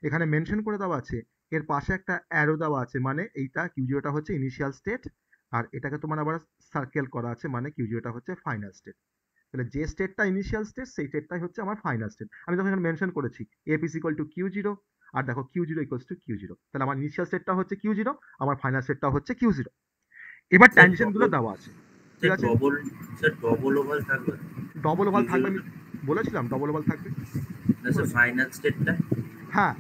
Speaker 1: এখানে মেনশন করে দেওয়া আছে, এর পাশে একটা অ্যারো দেওয়া আছে, মানে এইটা Q0টা হচ্ছে ইনিশিয়াল স্টেট, আর এটাকে তোমার আবার সার্কেল করা আছে, মানে Q0টা হচ্ছে ফাইনাল স্টেট। তাহলে যে স্টেটটা ইনিশিয়াল স্টেট সেই স্টেটটাই হচ্ছে আমার ফাইনাল স্টেট। আমি তখন এখানে মেনশন করেছি F is equal to Q0, আর দেখো Q0 equals to Q0। তাহলে আমার ইনিশিয়াল স্টেটটা হচ্ছে Q0, আমার ফাইনাল স্টেটটা হচ্ছে Q0। এবার
Speaker 2: স্যার
Speaker 1: ট্যানজেশন গুলো
Speaker 2: ডবল
Speaker 1: দেওয়া আছে, ঠিক
Speaker 2: স্যার
Speaker 1: আছে।
Speaker 2: ডবল স্যার ডবল ওভাল থাকবে
Speaker 1: ডবল ওভাল থাকবে, আমি
Speaker 2: Q0টা?
Speaker 1: বলেছিলাম ডবল ওভাল থাকবে,
Speaker 2: না স্যার,
Speaker 1: বলেছিলাম।
Speaker 2: ফাইনাল স্টেটটা?
Speaker 1: হ্যাঁ,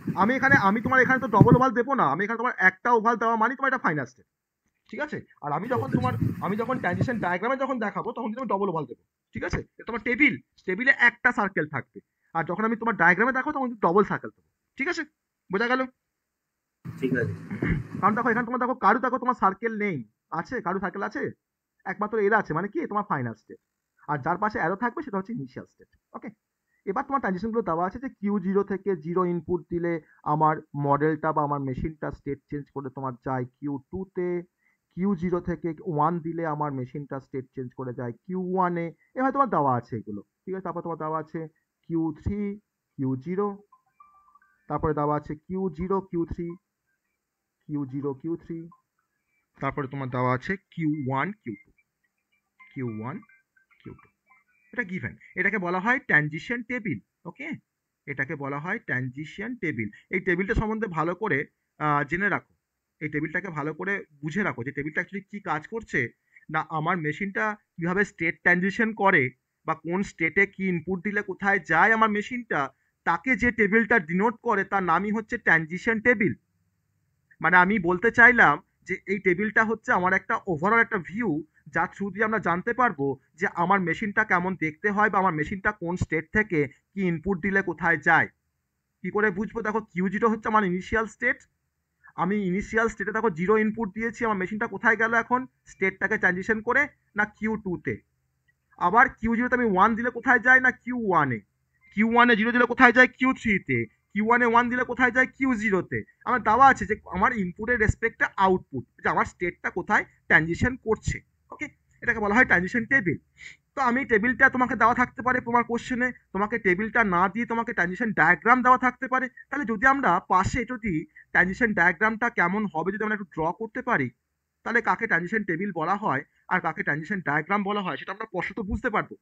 Speaker 1: আমি তোমার এখানে তো ডবল ওভাল দেবো না, আমি এখানে তোমার একটা ওভাল দেওয়া মানে তোমার এটা ফাইনাল স্টেট, ঠিক আছে। আর
Speaker 2: ওকে স্যার।
Speaker 1: আমি যখন ট্রানজিশন ডায়াগ্রামে যখন দেখাবো তখন কিন্তু আমি ডবল ওভাল দেবো, ঠিক আছে। এটা তোমার টেবিলে একটা সার্কেল থাকবে, আর যখন আমি তোমার ডায়াগ্রামে দেখাবো তখন কিন্তু ডবল সার্কেল দেবো, ঠিক আছে, বোঝা গেল।
Speaker 2: ঠিক আছে।
Speaker 1: কারণ দেখো এখানে তোমার দেখো তোমার সার্কেল নেই, আছে কারু সার্কেল আছে, একমাত্র এরা আছে, মানে কি তোমার ফাইনাল স্টেট। আর যার পাশে অ্যারো থাকবে সেটা হচ্ছে ইনিশিয়াল স্টেট, ওকে। এবার তোমার ট্রানজিশন গুলো দেওয়া আছে যে Q0 থেকে 0 ইনপুট দিলে আমার মডেলটা বা আমার মেশিনটা স্টেট চেঞ্জ করে তোমার যায় Q2 তে, Q0 থেকে 1 দিলে আমার মেশিনটা স্টেট চেঞ্জ করে যায় Q1 এ। এভাবে তোমার দেওয়া আছে এগুলো, ঠিক আছে। তারপর তোমার দেওয়া আছে Q3, Q0, তারপরে দেওয়া আছে Q0, Q3, Q0, Q3, তারপরে তোমার দেওয়া আছে Q1, Q2, Q1, Q2। এটা গিভেন, এটাকে বলা হয় ট্রানজিশন টেবিল, ওকে। এটাকে বলা হয় ট্রানজিশন টেবিল। এই টেবিলটা সম্বন্ধে ভালো করে জেনে রাখো, এই টেবিলটাকে ভালো করে বুঝে রাখো যে টেবিলটা অ্যাকচুয়ালি কি কাজ করছে, না আমার মেশিনটা কিভাবে স্টেট ট্রানজিশন করে, বা কোন স্টেটে কি ইনপুট দিলে কোথায় যায় আমার মেশিনটা, তাকে যে টেবিলটা ডিনোট করে তার নামই হচ্ছে ট্রানজিশন টেবিল। মানে আমি বলতে চাইলাম যে এই টেবিলটা হচ্ছে আমার একটা ওভারঅল একটা ভিউ, যার থ্রু দিয়ে আমরা জানতে পারবো যে আমার মেশিনটা কেমন দেখতে হয়, বা আমার মেশিনটা কোন স্টেট থেকে কি ইনপুট দিলে কোথায় যায়। কি করে বুঝবো, দেখো Q0 হচ্ছে আমার ইনিশিয়াল স্টেট, আমি ইনিশিয়াল স্টেটে দেখো 0 ইনপুট দিয়েছি, আমার মেশিনটা কোথায় গেল এখন, স্টেটটাকে ট্রানজিশন করে, না Q2 তে। আবার Q0 তে আমি 1 দিলে কোথায় যায়, না Q1 এ। Q1 এ 0 দিলে কোথায় যায়, Q3 তে। Q1 এ 1 দিলে কোথায় যায়, Q0 তে। আমার দেওয়া আছে যে আমার ইনপুটের রেসপেক্টে আউটপুট, যে আমার স্টেটটা কোথায় ট্রানজিশন করছে, ওকে। এটাকে বলা হয় ট্রানজিশন টেবিল। তো আমি টেবিলটা তোমাকে দেওয়া থাকতে পারে তোমার কোশ্চেনে, তোমাকে টেবিলটা না দিয়ে তোমাকে ট্রানজিশন ডায়াগ্রাম দেওয়া থাকতে পারে। তাহলে যদি আমরা পাশে যদি ট্রানজিশন ডায়াগ্রামটা কেমন হবে যদি আমরা একটু ড্র করতে পারি, তাহলে কাকে ট্রানজিশন টেবিল বলা হয় আর কাকে ট্রানজিশন ডায়াগ্রাম বলা হয় সেটা আমরা স্পষ্ট বুঝতে পারবো।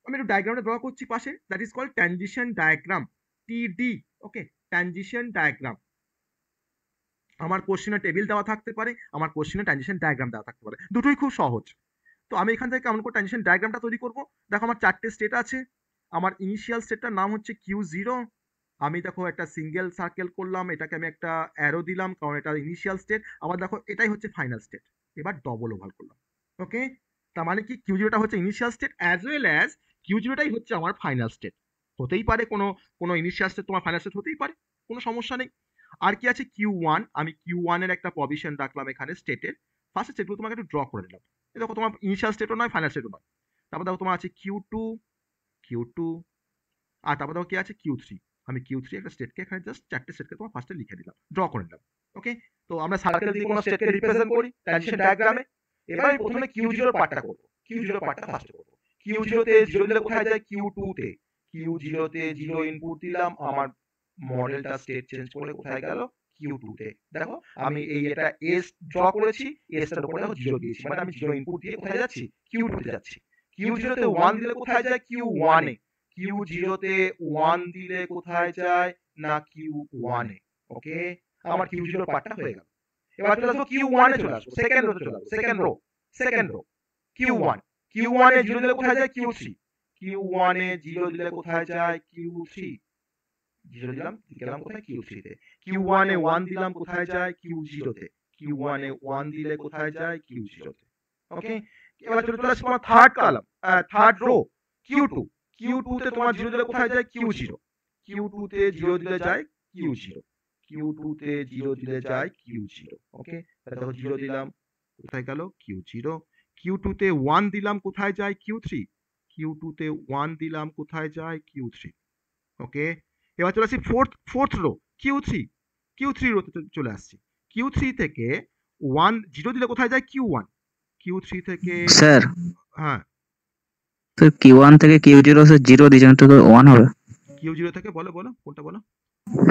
Speaker 1: আমি একটু ডায়াগ্রামটা ড্র করছি পাশে, that is called transition diagram, TD, okay. Transition diagram, আমার কোশ্চেনে টেবিল দেওয়া থাকতে পারে, আমার কোশ্চেনে ট্রানজিশন ডায়াগ্রাম দেওয়া থাকতে পারে, দুটোই খুব সহজ। তো আমি এখান থেকে কেমন করে ট্রানজিশন ডায়াগ্রামটা তৈরি করব, দেখো আমার চারটে স্টেট আছে। আমার ইনিশিয়াল স্টেটটার নাম হচ্ছে Q0। আমি দেখো একটা সিঙ্গেল সার্কেল করলাম, এটাকে আমি একটা অ্যারো দিলাম কারণ এটা ইনিশিয়াল স্টেট। আবার দেখো এটাই হচ্ছে ফাইনাল স্টেট। এবার ডবল ওভাল করলাম, ওকে। তার মানে কি Q0টা হচ্ছে initial state as well as Q0টাই হচ্ছে আমার ফাইনাল স্টেট। হতেই পারে কোনো ইনিশিয়াল স্টেট তোমার ফাইনাল স্টেট হতেই পারে, কোনো সমস্যা নেই। আর কি আছে Q1, আমি Q1 এর একটা পজিশন রাখলাম এখানে স্টেটের। ফার্স্ট স্টেটগুলো তোমাকে একটু ড্র করে দিলাম। এই দেখো তোমার ইনিশিয়াল স্টেটও নয়, ফাইনাল স্টেটও নয়। তারপর দেখো তোমার আছে Q2, আর তারপর দেখো কি আছে Q3। আমি Q3 একটা স্টেটকে এখানে জাস্ট 4টে স্টেটকে তোমার ফার্স্টে লিখে দিলাম, ড্র করে নিলাম। ওকে, তো আমরা সার্কেল দিয়ে কোনো স্টেটকে রিপ্রেজেন্ট করি ট্রানজিশন ডায়াগ্রামে। এবার আমি প্রথমে Q0 এর পার্টটা করব, Q0 পার্টটা ফার্স্টে করব। Q0 তে 0 দিলে কোথায় যায়? Q2 তে। Q0 তে 0 ইনপুট দিলাম, আমার মডেলটা স্টেট চেঞ্জ করে কোথায় গেল? Q2 তে। দেখো আমি এটা S ড্র করেছি, S টার উপরে দেখো 0 দিয়েছি, মানে আমি 0 ইনপুট দিয়ে কোথায় যাচ্ছি? Q2 তে যাচ্ছি। Q0 তে 1 দিলে কোথায় যায়? Q1 এ। Q0 তে 1 দিলে কোথায় যায়? না Q1 এ। ওকে, আমার Q0 পার্টটা হয়ে গেল। এবার চলে আসবো Q1 এ চলে আসবো, সেকেন্ড রোতে চলে আসবো, সেকেন্ড রো Q1 এ 0 দিলে কোথায় যায়? Q3। Q1 এ 0 দিলে কোথায় যায়? Q3। 0 দিলাম, গেলাম কোথায়? Q3 তে। Q1 এ 1 দিলাম, কোথায় যায়? Q0 তে। Q1 এ 1 দিলে কোথায় যায়? Q0 তে। ওকে, এবার চলে আসছে তোমার third column, third rho Q2 তে তোমার 0 দিলে কোথায় যায়? Q0। Q2 তে 0 দিলে যায় Q0। Q2 তে 0 দিলে যায় Q0। ওকে, তাহলে দেখো 0 দিলাম, কোথায় গেল? Q0। Q2 তে 1 দিলাম, কোথায় যায়? Q3। Q2 তে 1 দিলাম, কোথায় যায়? Q3। ওকে, এবার চলে আসছি ফোর্থ রো Q3 রোতে চলে আসছি। Q3 থেকে 1 0 দিলে কোথায় যায়? Q1। Q3 থেকে
Speaker 3: স্যার,
Speaker 1: হ্যাঁ,
Speaker 3: তো Q1 থেকে Q0 সে 0 দিয়েছেন, তো 1 হবে।
Speaker 1: Q0 থেকে বলো কোনটা বলো?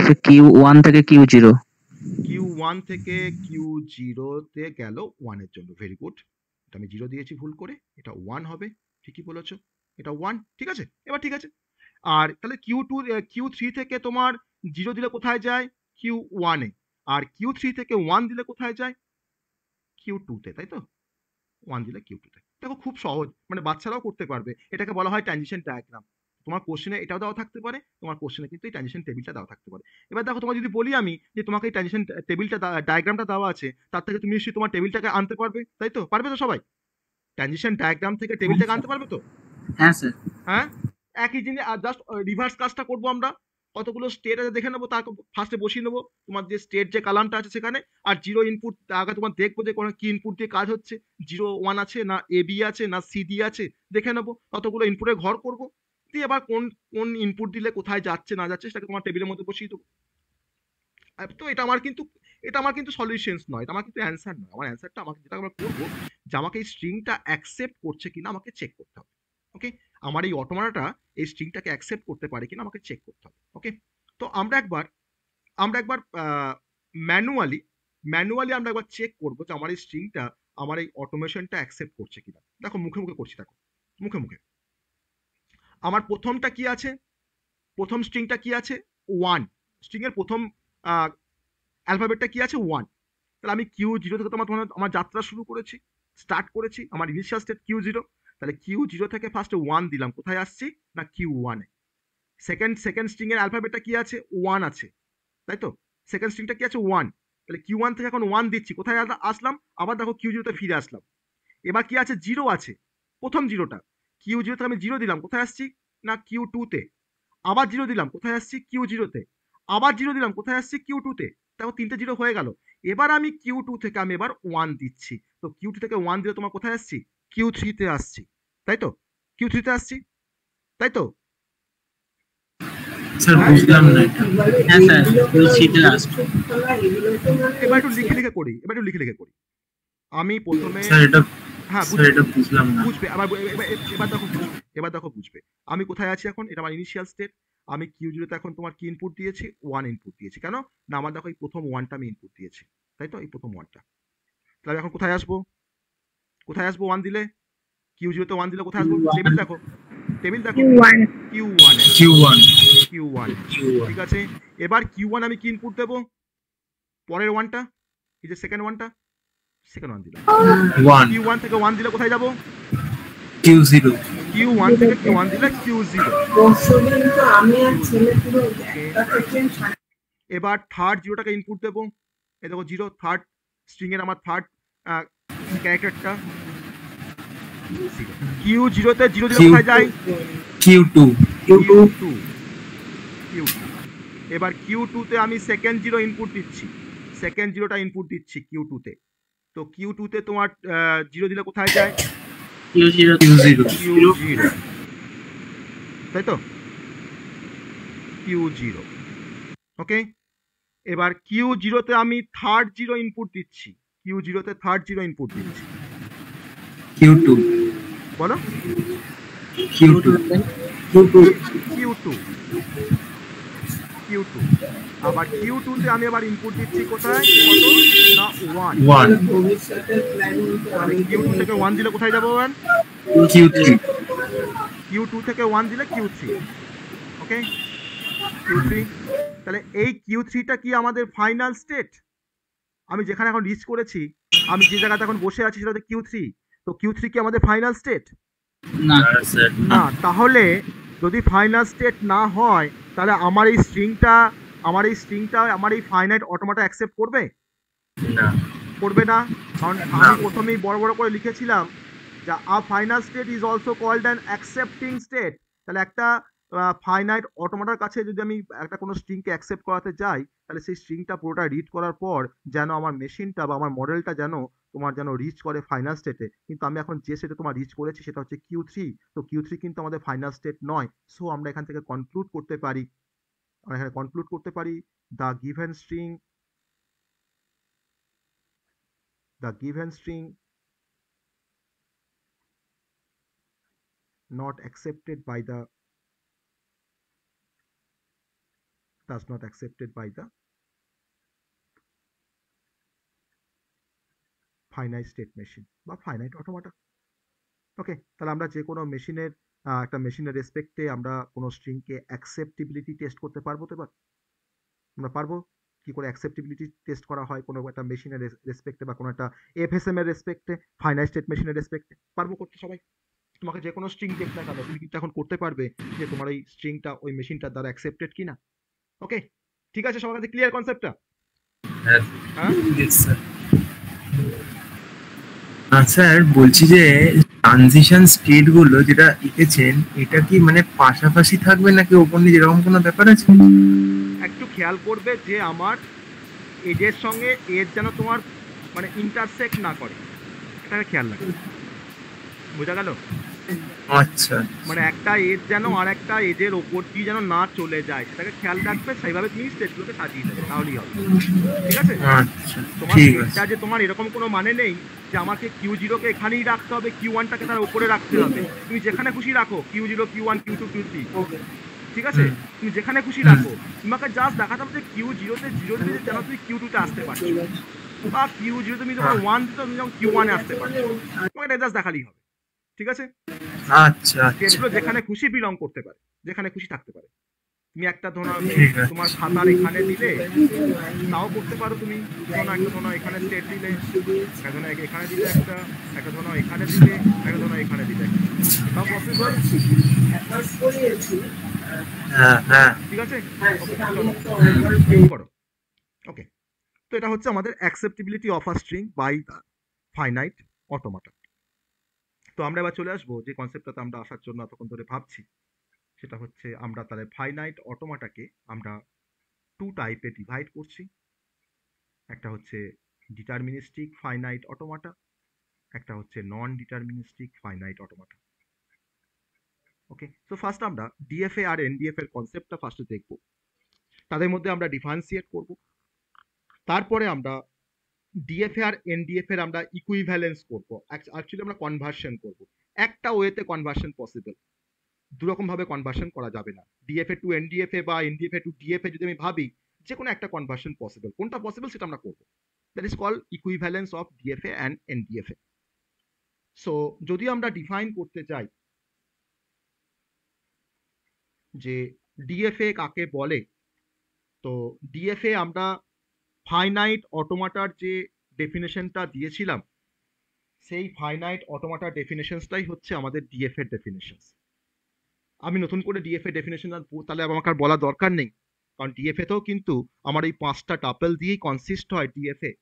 Speaker 3: সে Q1 থেকে Q0।
Speaker 1: Q1 থেকে Q0 তে গেল 1 এর জন্য। ভেরি গুড, এটা আমি 0 দিয়েছি ভুল করে, এটা 1 হবে। ঠিকই বলেছো, এটা 1। ঠিক আছে, এবার ঠিক আছে। আর তাহলে Q3 থেকে তোমার 0 দিলে কোথায় যায়? Q1 এ। আর Q3 থেকে 1 দিলে কোথায় যায়? Q2 তে, তাই তো? 1 দিলে Q2 তে। দেখো খুব সহজ, মানে বাচ্চারাও করতে পারবে। এটাকে বলা হয় ট্রানজিশন ডায়াগ্রাম। তোমার কোশ্চেনে এটাও দেওয়া থাকতে পারে, তোমার কোশ্চেনে কিন্তু এই ট্রানজিশন টেবিলটা দেওয়া থাকতে পারে। এবার দেখো তোমার যদি বলি আমি যে তোমাকে এই ট্রানজিশন টেবিলটা ডায়াগ্রামটা দেওয়া আছে, তার থেকে তুমি নিশ্চয়ই তোমার টেবিলটাকে আনতে পারবে, তাই তো? পারবে তো সবাই? ট্রানজিশন ডায়াগ্রাম থেকে টেবিলটাকে আনতে পারবে তো?
Speaker 3: হ্যাঁ স্যার।
Speaker 1: হ্যাঁ, একই জিনিস, আর জাস্ট রিভার্স কাজটা করবো আমরা। কতগুলো স্টেট আছে দেখে নেবো, তার ফার্স্টে বসিয়ে নেবো তোমার যে স্টেট যে কালামটা আছে সেখানে। আর 0 ইনপুট আগে তোমার দেখবো যে কোনো কি ইনপুট দিয়ে কাজ হচ্ছে, 0 1 আছে না এ বি আছে না সি ডি আছে, দেখে নেবো। ততগুলো ইনপুটের ঘর করবো, দিয়ে এবার কোন কোন ইনপুট দিলে কোথায় যাচ্ছে না যাচ্ছে সেটাকে তোমার টেবিলের মধ্যে বসিয়ে দেবো। তো এটা আমার কিন্তু সলিউশনস নয়, এটা আমার কিন্তু অ্যান্সার নয়। আমার অ্যান্সারটা আমাকে যেটা আমরা করবো, যে আমাকে এই স্ট্রিংটা অ্যাকসেপ্ট করছে কিনা আমাকে চেক করতে হবে। ওকে, আমার এই অটোমাটাটা এই স্ট্রিংটাকে অ্যাকসেপ্ট করতে পারে কিনা আমাকে চেক করতে হবে। ওকে, তো আমরা একবার ম্যানুয়ালি আমরা একবার চেক করবো যে আমার এই স্ট্রিংটা, আমার এই অটোমেশনটা অ্যাকসেপ্ট করছে কিনা। দেখো মুখে মুখে করছি, দেখো মুখে আমার প্রথমটা কি আছে, প্রথম স্ট্রিংটা কি আছে? 1। স্ট্রিং এর প্রথম অ্যালফাবেটটা কি আছে? 1। তাহলে আমি Q0 থেকে আমার যাত্রা শুরু করেছি, স্টার্ট করেছি, আমার ইনিশিয়াল স্টেট Q0। তাহলে Q0 থেকে ফার্স্টে 1 দিলাম, কোথায় আসছি? না Q1 এ। সেকেন্ড স্ট্রিং এর অ্যালফাবেটটা কি আছে? 1 আছে, তাই তো? সেকেন্ড স্ট্রিংটা কি আছে? 1। তাহলে Q1 থেকে এখন 1 দিচ্ছি, কোথায় আসলাম? আবার দেখো Q0 তে ফিরে আসলাম। এবার কি আছে? 0 আছে, প্রথম 0টা। Q0 থেকে আমি 0 দিলাম, কোথায় আসছি? না Q2 তে। আবার 0 দিলাম, কোথায় আসছি? Q0 তে। আবার 0 দিলাম, কোথায় আসছি? Q2 তে। দেখো 3টে 0 হয়ে গেল। এবার আমি Q2 থেকে আমি এবার 1 দিচ্ছি। তো Q2 থেকে 1 দিলে তোমার কোথায় আসছি? Q3 তে আসছি, তাই তো? Q3 তে আসছি, তাই তো?
Speaker 3: স্যার
Speaker 1: হ্যাঁ,
Speaker 3: বুঝলাম না এটা। হ্যাঁ স্যার, Q3 লাস্ট।
Speaker 1: এবার একটু লিখে করি। আমি প্রথমে
Speaker 3: স্যার এটা
Speaker 1: হ্যাঁ
Speaker 3: স্যার
Speaker 1: বুঝবে,
Speaker 3: এটা বুঝলাম না।
Speaker 1: বুঝবে আবার এবার দেখো বুঝবে আমি কোথায় আছি এখন। এটা আমার ইনিশিয়াল স্টেট। আমি Q0 তে এখন তোমার কি ইনপুট দিয়েছি? 1 ইনপুট দিয়েছি। কেন না? আমার দেখো এই প্রথম 1টা আমি ইনপুট দিয়েছি, তাই তো? এই প্রথম 1টা। তাহলে এখন কোথায় আসবো? 1 দিলে? Q0 তে 1 দিলে কোথায় আসবো? টেবিল দেখো,
Speaker 4: Q1
Speaker 1: Q1 এ।
Speaker 3: Q1
Speaker 1: Q1 এ,
Speaker 3: Q1
Speaker 1: ঠিক আছে। এবার Q1 আমি কি ইনপুট দেবো? পরের 1টা, এই যে সেকেন্ড 1 দিলাম।
Speaker 3: 1
Speaker 1: Q1 থেকে 1 দিলে কোথায় যাবো?
Speaker 3: Q0
Speaker 1: Q1 থেকে Q1 দিলে Q0। এবার থার্ড 0টাকে ইনপুট দেবো। এই দেখো 0, থার্ড স্ট্রিং এর আমার থার্ড ক্যারেক্টারটা 0। Q0 তে 0 দিলে কোথায় যায়?
Speaker 3: Q2
Speaker 1: Q2। এবার Q2 তে আমি সেকেন্ড 0 ইনপুট দিচ্ছি, সেকেন্ড 0টা ইনপুট দিচ্ছি Q2 তে। তো Q2 তে তোমার 0 দিলে কোথায় যায়?
Speaker 4: Q0
Speaker 1: Q0, তাই তো? Q0, ওকে। এবার Q0 তে আমি থার্ড জিরো ইনপুট দিচ্ছি, Q0 তে থার্ড জিরো ইনপুট দিচ্ছি,
Speaker 4: Q2
Speaker 1: বলো।
Speaker 4: Q2
Speaker 1: Q2, Q2, আবার Q2 তে আমি আবার ইনপুট দিচ্ছি কোথায়, কত না 1,
Speaker 4: 1
Speaker 1: তাহলে Q2 থেকে 1 দিলে কোথায় যাবো?
Speaker 4: Q3
Speaker 1: Q2 থেকে 1 দিলে Q3, ওকে, Q3। তাহলে এই Q3টা কি আমাদের ফাইনাল স্টেট? আমি যেখানে এখন রিচ করেছি, আমি যে জায়গাতে এখন বসে আছি সেটা হচ্ছে Q3, তো Q3 কি আমাদের ফাইনাল স্টেট?
Speaker 4: না
Speaker 2: স্যার
Speaker 1: না। তাহলে যদি ফাইনাল স্টেট না হয়, তাহলে আমার এই স্ট্রিংটা আমার এই ফাইনাইট অটোমাটা অ্যাকসেপ্ট করবে?
Speaker 2: না।
Speaker 1: করবে না, কারণ আমি প্রথমেই বড় বড় করে লিখেছিলাম যে a final state is also called an accepting state. তাহলে একটা ফাইনাইট অটোমাটার কাছে যদি আমি একটা কোনো স্ট্রিংকে অ্যাকসেপ্ট করাতে যাই, তাহলে সেই স্ট্রিংটা পুরোটা রিড করার পর যেন আমার মেশিনটা বা আমার মডেলটা যেন তোমার যেন রিচ করে ফাইনাল স্টেটে। কিন্তু আমি এখন যে স্টেটে তোমার রিচ করেছি সেটা হচ্ছে Q3, তো Q3 কিন্তু আমাদের ফাইনাল স্টেট নয়। সো আমরা এখান থেকে কনক্লুড করতে পারি, the given string not accepted by the does not accepted by the finite state machine বা finite automata, ওকে। তাহলে আমরা যে কোনো মেশিনের একটা মেশিনের রেসপেক্টে আমরা কোনো স্ট্রিংকে অ্যাকসেপ্টেবিলিটি টেস্ট করতে পারবো তো? এবার আমরা পারবো কি করে অ্যাকসেপ্টেবিলিটি টেস্ট করা হয় কোনো একটা মেশিনের রেসপেক্টে বা কোনো একটা এফএসএম এর রেসপেক্টে, ফাইনাইট স্টেট মেশিনের রেসপেক্টে পারবো করতে সবাই। তোমাকে যে কোনো স্ট্রিং দেখ না কেন, তুমি কিন্তু এখন করতে পারবে যে তোমার এই স্ট্রিংটা ওই মেশিনটার দ্বারা অ্যাকসেপ্টেড কিনা, ওকে। ঠিক আছে, সবার কাছে ক্লিয়ার কনসেপ্টটা?
Speaker 2: হ্যাঁ
Speaker 1: হ্যাঁ,
Speaker 4: স্যার বলছি যে ট্রানজিশন স্টেট গুলো যেটা লিখেছেন এটা কি মানে পাশাপাশি থাকবে নাকি ওপর নিচে এরকম কোনো ব্যাপার আছে?
Speaker 1: একটু খেয়াল করবে যে আমার এজের সঙ্গে এজ যেন তোমার মানে ইন্টারসেক্ট না করে, এটাকে খেয়াল রাখবে, বোঝা গেল?
Speaker 4: আচ্ছা
Speaker 1: মানে একটা এজ যেন আর একটা এজের ওপর দিয়ে যেন না চলে যায়, সেটাকে খেয়াল রাখবে। সেইভাবে তুমি স্টেটগুলোকে সাজিয়ে দেবে, তাহলেই হবে। ঠিক আছে?
Speaker 4: আচ্ছা
Speaker 1: তোমার
Speaker 4: ঠিক
Speaker 1: স্টেটটা
Speaker 4: আছে
Speaker 1: যে তোমার এরকম কোনো মানে নেই যে আমাকে Q0 কে এখানেই রাখতে হবে, Q1টাকে তার উপরে রাখতে হবে। তুমি যেখানে খুশি রাখো, Q0, Q1, Q2, Q3, ঠিক আছে? তুমি যেখানে খুশি রাখো, তোমাকে জাস্ট দেখাতে হবে যে Q0 তে 0 দিলে যেন তুমি Q2 তে আসতে পারছো, বা Q0 তুমি তোমার 1 দিতে তুমি যেমন Q1 এ আসতে পারছো, তোমাকে এটা জাস্ট দেখালেই হবে। ঠিক আছে?
Speaker 4: আচ্ছা আচ্ছা
Speaker 1: স্টেটগুলো যেখানে খুশি বিলং করতে পারে, যেখানে খুশি থাকতে পারে। তুমি একটা ধরো
Speaker 4: ঠিক আছে
Speaker 1: তোমার খাতার এখানে দিলে তাও করতে পারো, তুমি ধরো একটা ধরো এখানে স্টেট দিলে, একটা ধরো এখানে দিলে, একটা ধরো এখানে দিলে, একটা ধরো এখানে দিলে, এটাও পসিবল।
Speaker 4: হ্যাঁ হ্যাঁ
Speaker 1: ঠিক আছে, ওকে, চলো শুরু করো। ওকে, তো এটা হচ্ছে আমাদের acceptability of a string by the finite automata. তো আমরা এবার চলে আসবো যে কনসেপ্টটাতে আমরা আসার জন্য এতক্ষণ ধরে ভাবছি, সেটা হচ্ছে আমরা তাহলে ফাইনাইট অটোমাটাকে আমরা টু টাইপে ডিভাইড করছি। একটা হচ্ছে ডিটারমিনিস্টিক ফাইনাইট অটোমাটা, একটা হচ্ছে নন ডিটারমিনিস্টিক ফাইনাইট অটোমাটা। ওকে, তো ফার্স্ট আমরা ডিএফএ আর এনডিএফ এর কনসেপ্টটা ফার্স্টে দেখব, তাদের মধ্যে আমরা ডিফারেন্সিয়েট করব, তারপরে আমরা ডিএফএ আর এনডিএফ এর আমরা ইকুইভ্যালেন্স করব, অ্যাকচুয়ালি আমরা কনভার্সন করব। একটা ওয়েতে কনভার্সন পসিবল, দুরকম ভাবে কনভার্সন করা যাবে না। ডিএফএ টু এনডিএফএ বা এনডিএফএ টু ডিএফএ যদি আমি ভাবি, যে কোনো একটা কনভার্সন পসিবল, কোনটা পসিবল সেটা আমরা করব। That is called equivalence of DFA and NDFA. So যদি আমরা ডিফাইন করতে চাই যে ডিএফএ কাকে বলে, তো ডিএফএ আমরা ফাইনাইট অটোমাটার যে ডেফিনেশনটা দিয়েছিলাম, সেই ফাইনাইট অটোমাটার ডেফিনেশনসটাই হচ্ছে আমাদের ডিএফএ ডেফিনেশন। আমি নতুন করে ডিএফএ ডেফিনেশন তাহলে আমাকে আর বলা দরকার নেই, কারণ ডিএফএ তেও কিন্তু আমার এই 5টা টাপেল দিয়েই কনসিস্ট হয় ডিএফএ।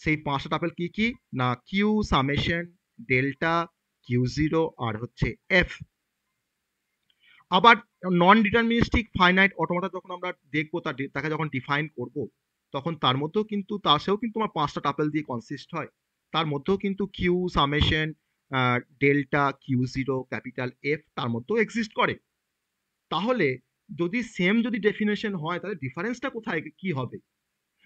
Speaker 1: সেই 5টা টাপেল কি কি না, কিউ সামেশন ডেল্টা Q0 আর হচ্ছে এফ। আবার নন ডিটারমিনিস্টিক ফাইনাইট অটোমাটা যখন আমরা দেখবো, তাকে যখন ডিফাইন করব, তখন তার মধ্যেও কিন্তু আমার 5টা টাপেল দিয়ে কনসিস্ট হয়। তার মধ্যেও কিন্তু Q summation delta Q zero capital F তার মধ্যেও এক্সিস্ট করে। তাহলে যদি সেম যদি ডেফিনেশন হয় তাহলে ডিফারেন্সটা কোথায় কি হবে?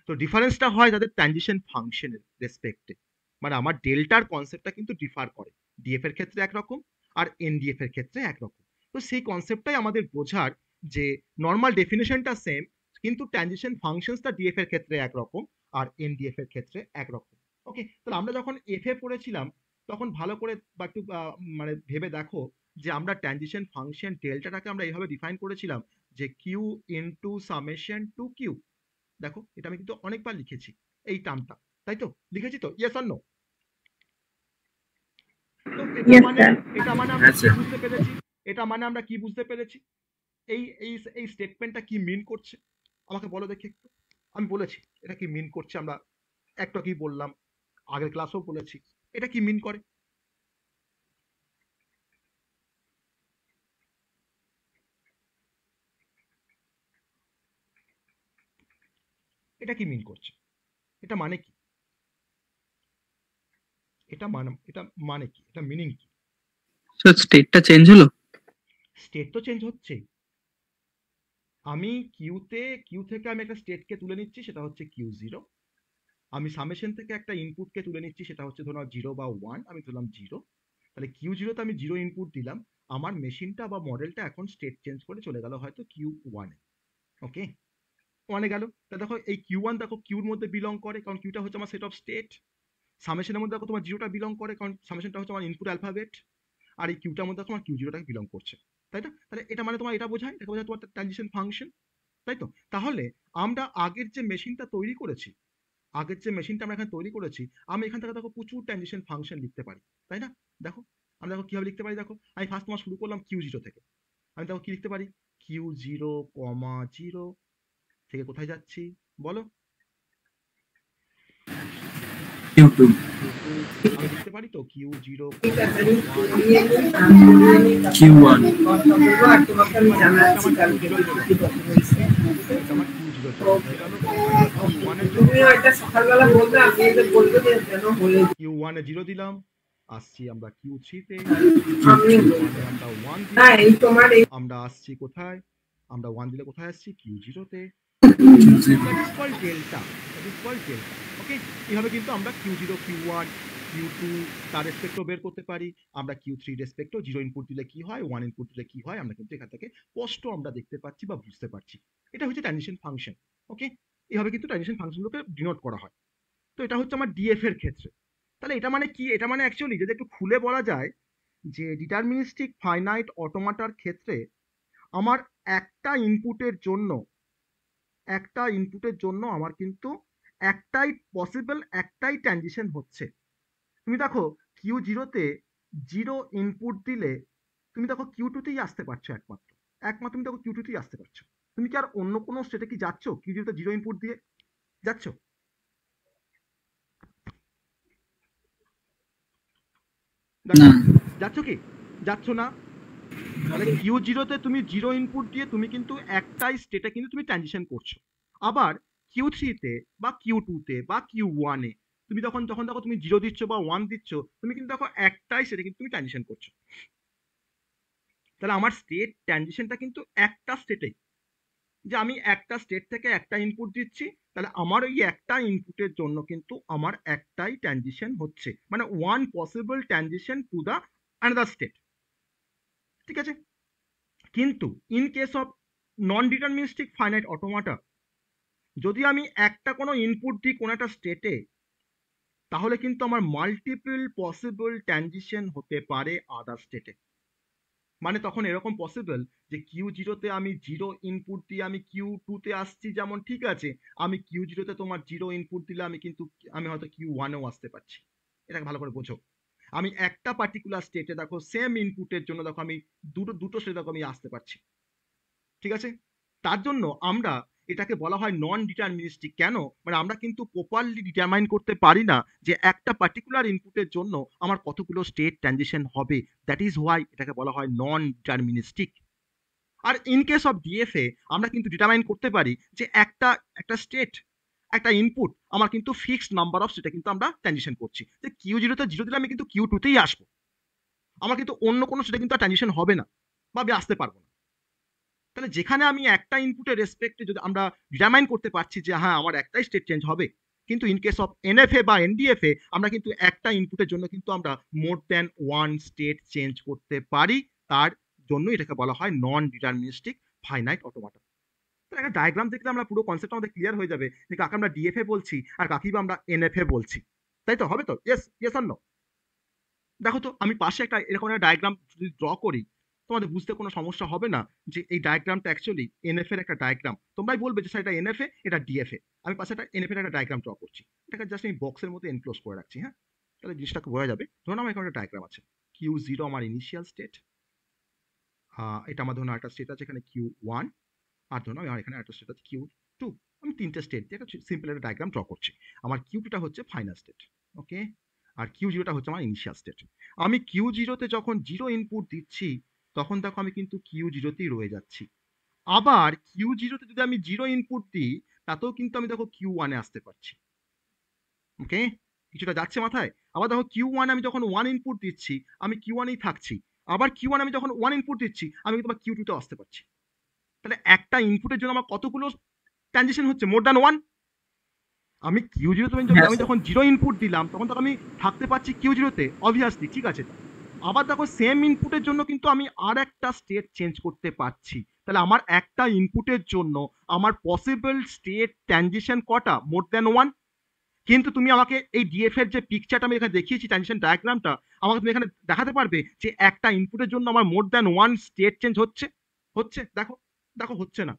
Speaker 1: তো ডিফারেন্সটা হয় তাদের ট্রানজিশন ফাংশনের রেসপেক্টে। মানে আমার ডেল্টার কনসেপ্টটা কিন্তু ডিফার করে, ডিএফ এর ক্ষেত্রে একরকম আর এনডিএফ এর ক্ষেত্রে একরকম। তো সেই কনসেপ্টটাই আমাদের বোঝার যে নর্মাল ডেফিনেশনটা সেম, কিন্তু ট্রানজিশন ফাংশনসটা ডিএফ এর ক্ষেত্রে একরকম আর এনডিএফ এর ক্ষেত্রে একরকম। ওকে, তাহলে আমরা যখন এফ এ পড়েছিলাম তখন ভালো করে বা একটু মানে ভেবে দেখো যে আমরা ট্রানজিশন ফাংশন ডেল্টাটাকে আমরা এইভাবে ডিফাইন করেছিলাম যে Q into summation to Q. দেখো এটা আমি কিন্তু অনেকবার লিখেছি এই টার্মটা, তাই তো? লিখেছি তো? Yes or no? তো
Speaker 5: Yes, sir.
Speaker 1: এটা মানে আমরা
Speaker 4: হ্যাঁ
Speaker 1: কি
Speaker 4: স্যার।
Speaker 1: বুঝতে পেরেছি? এটা মানে আমরা কি বুঝতে পেরেছি? এই এই এই স্টেটমেন্টটা কি মিন করছে আমাকে বলো দেখি একটু। আমি বলেছি এটা কি মিন করছে, আমরা একটা কি বললাম, আগের ক্লাসেও বলেছি এটা কি মিন করে। এটা কি মিন করছে? এটা মানে কি? এটা মানে কি? এটা মিনিং কি?
Speaker 3: স্যার স্টেটটা চেঞ্জ হলো।
Speaker 1: স্টেট তো চেঞ্জ হচ্ছেই। আমি কিউ থেকে আমি একটা স্টেটকে তুলে নিচ্ছি, সেটা হচ্ছে কিউ জিরো। আমি সামেশন থেকে একটা ইনপুটকে তুলে নিচ্ছি, সেটা হচ্ছে ধরুন জিরো বা ওয়ান, আমি ধরলাম জিরো। তাহলে কিউ জিরোতে আমি জিরো ইনপুট দিলাম, আমার মেশিনটা বা মডেলটা এখন স্টেট চেঞ্জ করে চলে গেল হয়তো কিউ ওয়ানে। ওকে, ওয়ানে গেল। তা দেখো এই কিউ ওয়ান দেখো কিউর মধ্যে বিলং করে, কারণ কিউটা হচ্ছে আমার সেট অফ স্টেট। সামেশনের মধ্যে দেখো তোমার জিরোটা বিলং করে, কারণ সামেশনটা হচ্ছে আমার ইনপুট অ্যালফাবেট। আর এই কিউটার মধ্যে দেখো আমার কিউ জিরোটাকে বিলং করছে, তাই না? তাহলে এটা মানে তোমার এটা বোঝায়, এটা বোঝায় তোমার ট্রানজিশন ফাংশন, তাই তো? তাহলে আমরা আগের যে মেশিনটা তৈরি করেছি, আমরা এখানে তৈরি করেছি, আমি এখান থেকে দেখো প্রচুর ট্রানজিশন ফাংশন লিখতে পারি, তাই না? দেখো আমরা দেখো কিভাবে লিখতে পারি। দেখো আমি ফার্স্ট তোমার শুরু করলাম কিউ জিরো থেকে। আমি দেখো কি লিখতে পারি, কিউ জিরো কমা জিরো থেকে কোথায় যাচ্ছি বলো?
Speaker 4: ইউটিউব।
Speaker 1: আমি লিখতে পারি তো Q zero
Speaker 4: Q one.
Speaker 1: Q ওয়ানে জিরো দিলাম, আসছি আমরা কিউ থ্রিতে, আমরা ওয়ান আমরা আসছি কোথায়? আমরা ওয়ান দিলে কোথায় আসছি? কিউ জিরোতে। Delta, okay. এইভাবে কিন্তু আমরা Q zero, Q one, Q two তার রেসপেক্টও বের করতে পারি। আমরা কিউ থ্রি রেসপেক্টও জিরো ইনপুট দিলে কি হয়, ওয়ান ইনপুট দিলে কি হয়, আমরা কিন্তু এখান থেকে স্পষ্ট আমরা দেখতে পাচ্ছি বা বুঝতে পারছি। এটা হচ্ছে ট্রানজিশন ফাংশন। ওকে, এইভাবে কিন্তু ট্রানজিশন ফাংশনগুলোকে ডিনোট করা হয়। তো এটা হচ্ছে আমার ডিএফ এর ক্ষেত্রে। তাহলে এটা মানে কি? এটা মানে অ্যাকচুয়ালি যদি একটু খুলে বলা যায় যে ডিটারমিনিস্টিক ফাইনাইট অটোমাটার ক্ষেত্রে আমার একটা ইনপুটের জন্য আমার কিন্তু একটাই পসিবল, একটাই ট্রানজিশন হচ্ছে। তুমি দেখো কিউ জিরোতে জিরো ইনপুট দিলে তুমি দেখো কিউ টুতেই আসতে পারছো, একমাত্র তুমি দেখো কিউ টুতেই আসতে পারছো। তুমি কি আর অন্য কোনো স্টেটে কি যাচ্ছ কিউ জিরোতে জিরো ইনপুট দিয়ে? যাচ্ছ?
Speaker 3: না।
Speaker 1: যাচ্ছ কি? যাচ্ছ না। তাহলে কিউ জিরোতে তুমি জিরো ইনপুট দিয়ে তুমি কিন্তু একটাই স্টেটে কিন্তু তুমি ট্রানজিশন করছো। আবার কিউ থ্রিতে বা কিউ টুতে বা কিউ ওয়ানে তুমি যখন দেখো তুমি জিরো দিচ্ছ বা ওয়ান দিচ্ছ, তুমি কিন্তু দেখো একটাই স্টেটে কিন্তু তুমি ট্রানজিশন করছো। তাহলে আমার স্টেট ট্রানজিশনটা কিন্তু একটা স্টেটেই, যে আমি একটা স্টেট থেকে একটা ইনপুট দিচ্ছি, তাহলে আমার ওই একটা ইনপুটের জন্য কিন্তু আমার একটাই ট্রানজিশন হচ্ছে, মানে one possible transition to the another state. ঠিক আছে? কিন্তু in case of non deterministic finite automata, যদি আমি একটা কোনো ইনপুট দিই কোনো একটা স্টেটে, তাহলে কিন্তু আমার মাল্টিপল পসিবল ট্রানজিশন হতে পারে আদার স্টেটে। মানে তখন এরকম পসিবল যে কিউ জিরোতে আমি জিরো ইনপুট দিয়ে আমি কিউ টুতে আসছি, যেমন ঠিক আছে আমি কিউ জিরোতে তোমার জিরো ইনপুট দিলে আমি হয়তো কিউ ওয়ানেও আসতে পারছি। এটাকে ভালো করে বোঝো। আমি একটা পার্টিকুলার স্টেটে দেখো সেম ইনপুটের জন্য দেখো আমি দুটো স্টেটে দেখো আমি আসতে পারছি। ঠিক আছে? তার জন্য আমরা এটাকে বলা হয় নন ডিটারমিনিস্টিক। কেন? মানে আমরা কিন্তু প্রপারলি ডিটারমাইন করতে পারি না যে একটা পার্টিকুলার ইনপুটের জন্য আমার কতগুলো স্টেট ট্রানজিশন হবে। দ্যাট ইজ হোয়াই এটাকে বলা হয় নন ডিটারমিনিস্টিক। আর ইন কেস অফ ডিএফএ আমরা কিন্তু ডিটারমাইন করতে পারি যে একটা স্টেট, একটা ইনপুট আমার কিন্তু ফিক্সড নাম্বার অফ স্টেটে কিন্তু আমরা ট্রানজিশন করছি। যে কিউ জিরোতে জিরো দিলে আমি কিন্তু কিউ টুতেই আসবো। আমার কিন্তু অন্য কোনো স্টেটে কিন্তু ট্রানজিশন হবে না বা আমি আসতে পারবো না। তাহলে যেখানে আমি একটা ইনপুটের রেসপেক্টে যদি আমরা ডিটারমাইন করতে পারছি যে হ্যাঁ আমার একটাই স্টেট চেঞ্জ হবে, কিন্তু ইন কেস অফ এনএফএ বা এনডিএফএ আমরা কিন্তু একটা ইনপুটের জন্য কিন্তু আমরা more than one state change করতে পারি। তার জন্য এটাকে বলা হয় নন ডিটারমিনিস্টিক ফাইনাইট অটোমাটা। তো একটা ডায়াগ্রাম দেখলে আমরা পুরো কনসেপ্ট আমাদের ক্লিয়ার হয়ে যাবে যে কাকে আমরা ডিএফএ বলছি আর কাকে বা আমরা এনএফএ বলছি। তাই তো? হবে তো? Yes yes or no? দেখো তো আমি পাশে একটা এরকম একটা ডায়াগ্রাম যদি ড্র করি, তোমাদের বুঝতে কোনো সমস্যা হবে না যে এই ডায়াগ্রামটা অ্যাকচুয়ালি এনএফ এর একটা ডায়াগ্রাম। তোমরাই বলবে যে স্যার এটা এনএফএ, এটা ডিএফএ। আমি পাশে একটা এনএফ এর একটা ডায়াগ্রাম ড্র করছি। এটাকে জাস্ট আমি বক্সের মধ্যে এনক্লোজ করে রাখছি, হ্যাঁ? তাহলে জিনিসটাকে বোঝা যাবে। ধরুন আমার এখানে একটা ডায়াগ্রাম আছে। Q0 আমার ইনিশিয়াল স্টেট। এটা আমার ধরুন আরেকটা স্টেট আছে এখানে Q1, আর ধরুন আমার এখানে একটা স্টেট আছে Q2। আমি তিনটে স্টেট দিয়ে একটা সিম্পল একটা ডায়াগ্রাম ড্র করছি। আমার Q2 টা হচ্ছে ফাইনাল স্টেট, ওকে? আর Q0 টা হচ্ছে আমার ইনিশিয়াল স্টেট। আমি Q0 তে যখন 0 ইনপুট দিচ্ছি, তখন দেখো আমি কিন্তু Q0 তেই রয়ে যাচ্ছি। আবার Q0 তে যদি আমি 0 ইনপুট দিই, তাতেও কিন্তু আমি দেখো Q1 এ আসতে পারছি। ওকে? কিছুটা যাচ্ছে মাথায়? আবার দেখো Q1 আমি যখন 1 ইনপুট দিচ্ছি, আমি Q1 এই থাকছি। আবার Q1 আমি যখন 1 ইনপুট দিচ্ছি, আমি কিন্তু আবার Q2 তেও আসতে পারছি। তাহলে একটা ইনপুটের জন্য আমার কতগুলো ট্রানজিশন হচ্ছে? More than 1। আমি Q0 তে
Speaker 2: হ্যাঁ
Speaker 1: আমি
Speaker 2: স্যার।
Speaker 1: যখন 0 ইনপুট দিলাম, তখন তো আমি থাকতে পারছি Q0 তে, অবভিয়াসলি, ঠিক আছে? আবার দেখো সেম ইনপুটের জন্য কিন্তু আমি আরেকটা স্টেট চেঞ্জ করতে পারছি। তাহলে আমার একটা ইনপুটের জন্য আমার পসিবল স্টেট ট্রানজিশন কটা? More than 1। কিন্তু তুমি আমাকে এই ডিএফ এর যে পিকচারটা আমি এখানে দেখিয়েছি, ট্রানজিশন ডায়াগ্রামটা, আমাকে তুমি এখানে দেখাতে পারবে যে একটা ইনপুটের জন্য আমার মোর দ্যান 1 স্টেট চেঞ্জ হচ্ছে? হচ্ছে? দেখো, দেখো হচ্ছে না।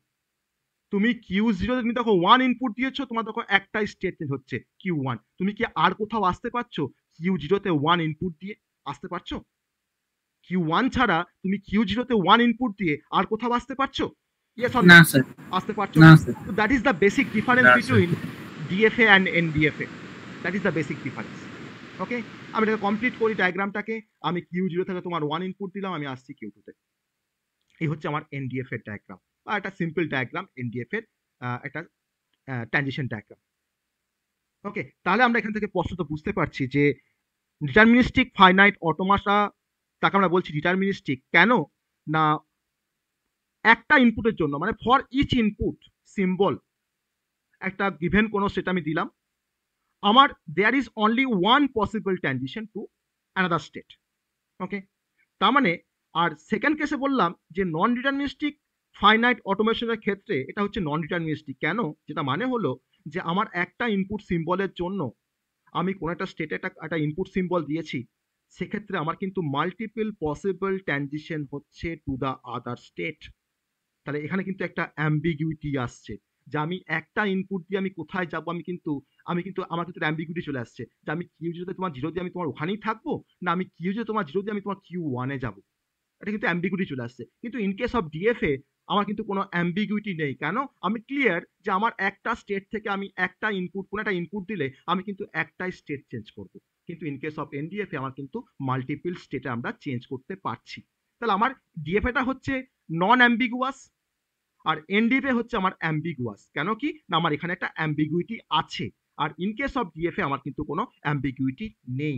Speaker 1: তুমি Q0 তে তুমি দেখো 1 ইনপুট দিয়েছো, তোমার দেখো একটাই স্টেট চেঞ্জ হচ্ছে, Q1। তুমি কি আর কোথাও আসতে পারছো Q0 তে 1 ইনপুট দিয়ে? আসতে পারছো? Q1 ছাড়া তুমি Q0 তে 1 ইনপুট দিয়ে আর কোথাও আসতে পারছো? Yes or no?
Speaker 2: না স্যার।
Speaker 1: আসতে পারছো
Speaker 2: না
Speaker 1: না।
Speaker 2: স্যার।
Speaker 1: তো that is the basic difference
Speaker 2: না sir.
Speaker 1: Between DFA and NDFA. That is the basic difference. Okay? আমি এটাকে কমপ্লিট করি ডায়াগ্রামটাকে। আমি Q0 থেকে তোমার 1 ইনপুট দিলাম, আমি আসছি Q2 তে। এই হচ্ছে আমার এনডিএফ এর ডায়াগ্রাম, বা একটা সিম্পল ডায়াগ্রাম এনডিএফ এর, একটা ট্রানজিশন ডায়াগ্রাম। ওকে? তাহলে আমরা এখান থেকে স্পষ্টত বুঝতে পারছি যে ডিটারমিনিস্টিক ফাইনাইট অটোমাটা, তাকে আমরা বলছি ডিটারমিনিস্টিক কেন? না, একটা ইনপুটের জন্য, মানে ফর ইচ ইনপুট সিম্বল, একটা গিভেন কোনো সেট আমি দিলাম, আমার there is only one possible transition to another state. Okay? তার মানে, আর সেকেন্ড কেসে বললাম যে নন ডিটারমিনিস্টিক ফাইনাইট অটোমেশনের ক্ষেত্রে এটা হচ্ছে নন ডিটারমিনিস্টিক কেন? যেটা মানে হলো যে আমার একটা ইনপুট সিম্বলের জন্য আমি কোনো একটা স্টেটে একটা ইনপুট সিম্বল দিয়েছি, সেক্ষেত্রে আমার কিন্তু মাল্টিপল পসিবল ট্রানজিশন হচ্ছে টু দ্য আদার স্টেট। তাহলে এখানে কিন্তু একটা অ্যাম্বিগুইটি আসছে যে আমি একটা ইনপুট দিয়ে আমি কোথায় যাব, আমি কিন্তু আমার কিন্তু অ্যাম্বিগুইটি চলে আসছে যে আমি Q0 তে তোমার 0 দিয়ে আমি তোমার ওখানেই থাকবো, না আমি Q0 তোমার 0 দিয়ে আমি তোমার Q1 এ যাব। এটা কিন্তু অ্যাম্বিগুইটি চলে আসছে। কিন্তু ইন কেস অফ ডিএফএ আমার কিন্তু কোনো অ্যাম্বিগুইটি নেই। কেন? আমি ক্লিয়ার যে আমার একটা স্টেট থেকে আমি একটা ইনপুট, কোনো একটা ইনপুট দিলে আমি কিন্তু একটাই স্টেট চেঞ্জ করব। কিন্তু ইন কেস অফ এনডিএফএ আমার কিন্তু মাল্টিপল স্টেটে আমরা চেঞ্জ করতে পারছি। তাহলে আমার ডিএফএটা হচ্ছে নন অ্যাম্বিগুয়াস, আর এনডিএফএ হচ্ছে আমার অ্যাম্বিগুয়াস। কেন কি? না আমার এখানে একটা অ্যাম্বিগুইটি আছে। আর ইন কেস অফ ডিএফএ আমার কিন্তু কোনো অ্যাম্বিগুইটি নেই।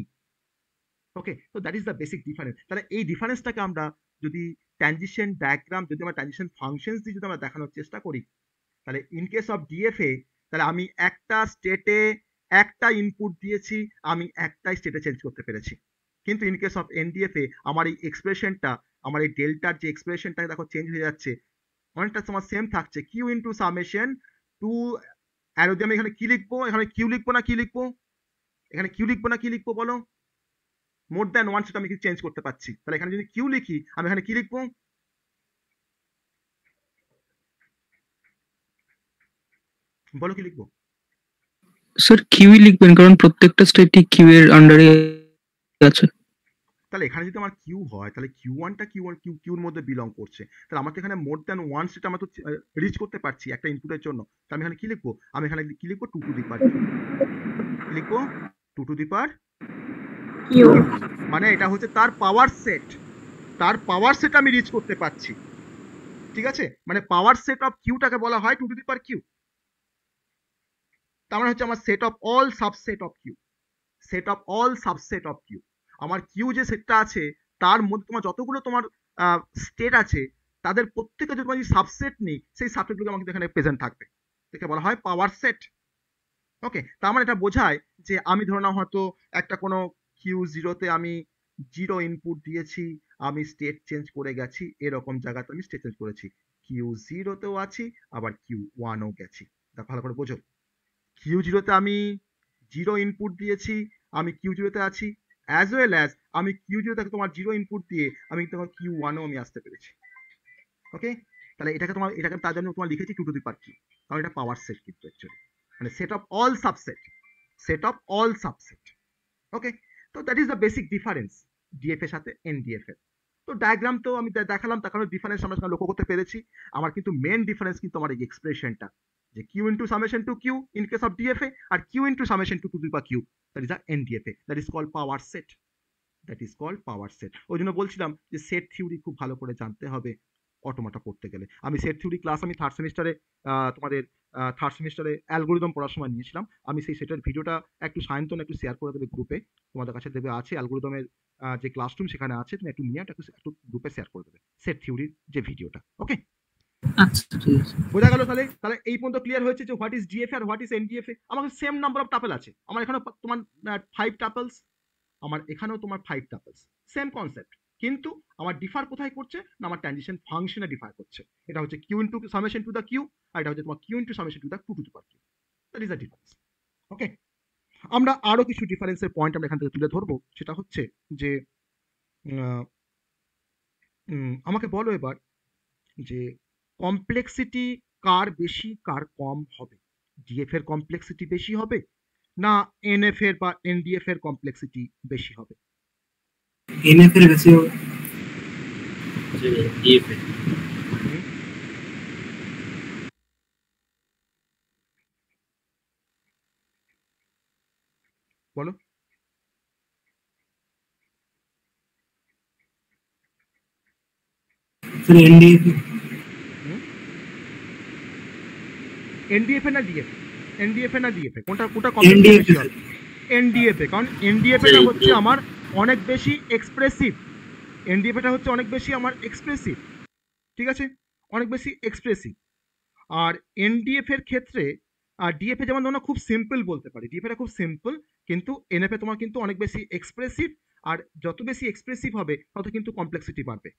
Speaker 1: ওকে? তো that is the basic difference. তাহলে এই ডিফারেন্সটাকে আমরা যদি ট্রানজিশন ডায়াগ্রাম, যদি আমরা ট্রানজিশন ফাংশনস দিয়ে যদি আমরা দেখানোর চেষ্টা করি, তাহলে ইন কেস অফ ডিএফএ তাহলে আমি একটা স্টেটে একটা ইনপুট দিয়েছি, আমি একটাই স্টেটে চেঞ্জ করতে পেরেছি। কিন্তু ইন কেস অফ এনডিএফএ আমার এই এক্সপ্রেশনটা, আমার এই ডেল্টার যে এক্সপ্রেশনটা দেখো চেঞ্জ হয়ে যাচ্ছে, অনেকটা তোমার সেম থাকছে, Q into summation to, arrow দিয়ে আমি এখানে কি লিখবো? এখানে কিউ লিখবো না কি লিখবো? এখানে কিউ লিখবো না কি লিখবো বলো? মোর দ্যান ওয়ান সেটা আমি কি চেঞ্জ করতে পারছি। তাহলে এখানে যদি কিউ লিখি, আমি এখানে কি লিখবো? বলো কি লিখবো?
Speaker 3: স্যার কিউই লিখবেন, কারণ প্রত্যেকটা স্টেটই কিউ এর আন্ডারে আছে।
Speaker 1: তাহলে এখানে যদি আমার কিউ হয়, তাহলে কিউ1টা কিউর মধ্যে বিলং করছে। তাহলে আমাকে এখানে মোর দ্যান ওয়ান সেটা আমরা তো রিচ করতে পারছি একটা ইনপুটের জন্য। তাহলে আমি এখানে কি লিখবো? আমি এখানে কি লিখবো? 2 টু দি পাওয়ার কিউ। কি লিখবো? 2 টু দি পাওয়ার কিউ। মানে এটা হচ্ছে তার পাওয়ার সেট। তার পাওয়ার সেট আমি রিচ করতে পারছি। ঠিক আছে? মানে পাওয়ার সেট অফ কিউটাকে বলা হয় 2 টু দি পাওয়ার কিউ। তার মানে হচ্ছে আমার set of all subset of Q. Set of all subset of Q. আমার কিউ যে সেটটা আছে তার মধ্যে তোমার যতগুলো তোমার স্টেট আছে তাদের প্রত্যেকে যদি তোমার সাবসেট নেই, সেই সাবসেটগুলো আমাকে এখানে প্রেজেন্ট থাকবে, এটাকে বলা হয় পাওয়ার সেট। ওকে, তার মানে এটা বোঝায় যে আমি ধরে নাও হয়তো একটা কোনো Q0-তে আমি 0 ইনপুট দিয়েছি, আমি স্টেট চেঞ্জ করে গেছি, এরকম জায়গাতে আমি স্টেট চেঞ্জ করেছি। Q0-তেও আছি, আবার Q1-ও গেছি। এটা ভালো করে বোঝো। Q0-তে আমি 0 ইনপুট দিয়েছি, আমি Q0-তে আছি, অ্যাজ ওয়েল অ্যাজ আমি Q0 থেকে তোমার 0 ইনপুট দিয়ে আমি তোমার Q1-ও আমি আসতে পেরেছি। ওকে, তাহলে এটাকে তার জন্য তোমার লিখেছি 2 টু দি পাওয়ার Q, কারণ এটা পাওয়ার সেট কিন্তু অ্যাকচুয়ালি, মানে set of all subset, set of all subset. Okay, তো that is the basic difference DF এর সাথে এনডিএফ এর। তো ডায়াগ্রাম তো আমি দেখালাম, তার কারণে ডিফারেন্স আমরা সেখানে লক্ষ্য করতে পেরেছি। আমার কিন্তু মেন ডিফারেন্স কিন্তু আমার এই এক্সপ্রেশনটা, যে Q into summation to Q in case of DFA, আর Q into summation to two the power Q, that is the NDFA, that is called power set, that is called power set. ওই জন্য বলছিলাম যে set theory খুব ভালো করে জানতে হবে অটোমাটা পড়তে গেলে। আমি সেট থিওরি ক্লাস আমি থার্ড সেমিস্টারে তোমাদের থার্ড সেমিস্টারে অ্যালগোরিদম পড়ার সময় নিয়েছিলাম। আমি সেই সেটের ভিডিওটা একটু সায়ন্তন একটু শেয়ার করে দেবে গ্রুপে, তোমাদের কাছে দেবে আছে অ্যালগোরিদমের যে ক্লাসরুম সেখানে আছে, তুমি একটু নিয়ে একটু গ্রুপে শেয়ার করে দেবে সেট থিওরির যে ভিডিওটা। ওকে,
Speaker 3: আচ্ছা ঠিক আছে।
Speaker 1: বোঝা গেল? তাহলে তাহলে এই পর্যন্ত ক্লিয়ার হয়েছে যে হোয়াট ইজ ডিএফএ আর হোয়াট ইজ এনডিএফএ। আমাকে সেম নাম্বার অফ টাপেল আছে, আমার এখানে তোমার 5 টাপেলস, আমার এখানেও তোমার 5 টাপেলস, সেম কনসেপ্ট, কিন্তু আমার ডিফার কোথায় করছে না, আমার ট্রানজিশন ফাংশনে ডিফার করছে। এটা হচ্ছে Q into summation to the Q, আর এটা হচ্ছে তোমার Q into summation to the two the power Q, that is the difference. Okay, আমরা আরো কিছু ডিফারেন্সের পয়েন্ট আমরা এখান থেকে তুলে ধরবো, সেটা হচ্ছে যে আমাকে বলো এবার যে কমপ্লেক্সিটি কার বেশি কার কম হবে, ডিএফ এর কমপ্লেক্সিটি বেশি হবে না এনএফ এর বা এনডিএফ এর কমপ্লেক্সিটি বেশি হবে?
Speaker 4: এনএফ এর বেশি হবে।
Speaker 2: ডিএফএ।
Speaker 1: বলো।
Speaker 4: Sir NDF.
Speaker 1: এনডিএফ এ না ডিএফ, এনডিএফ এ না ডিএফ এ, কোনটা কোনটা কমপ্লেক্সিটি বেশি হবে? এনডিএফ এ, কারণ এনডিএফ এটা হচ্ছে আমার অনেক বেশি এক্সপ্রেসিভ, এনডিএফ এটা হচ্ছে অনেক বেশি আমার এক্সপ্রেসিভ, ঠিক আছে, অনেক বেশি এক্সপ্রেসিভ। আর এনডিএফ এর ক্ষেত্রে ডিএফ এ যেমন ধরো খুব সিম্পল বলতে পারি, ডিএফ এটা খুব সিম্পল, কিন্তু এনএফ এ তোমার কিন্তু অনেক বেশি এক্সপ্রেসিভ, আর যত বেশি এক্সপ্রেসিভ হবে তত কিন্তু কমপ্লেক্সিটি বাড়বে,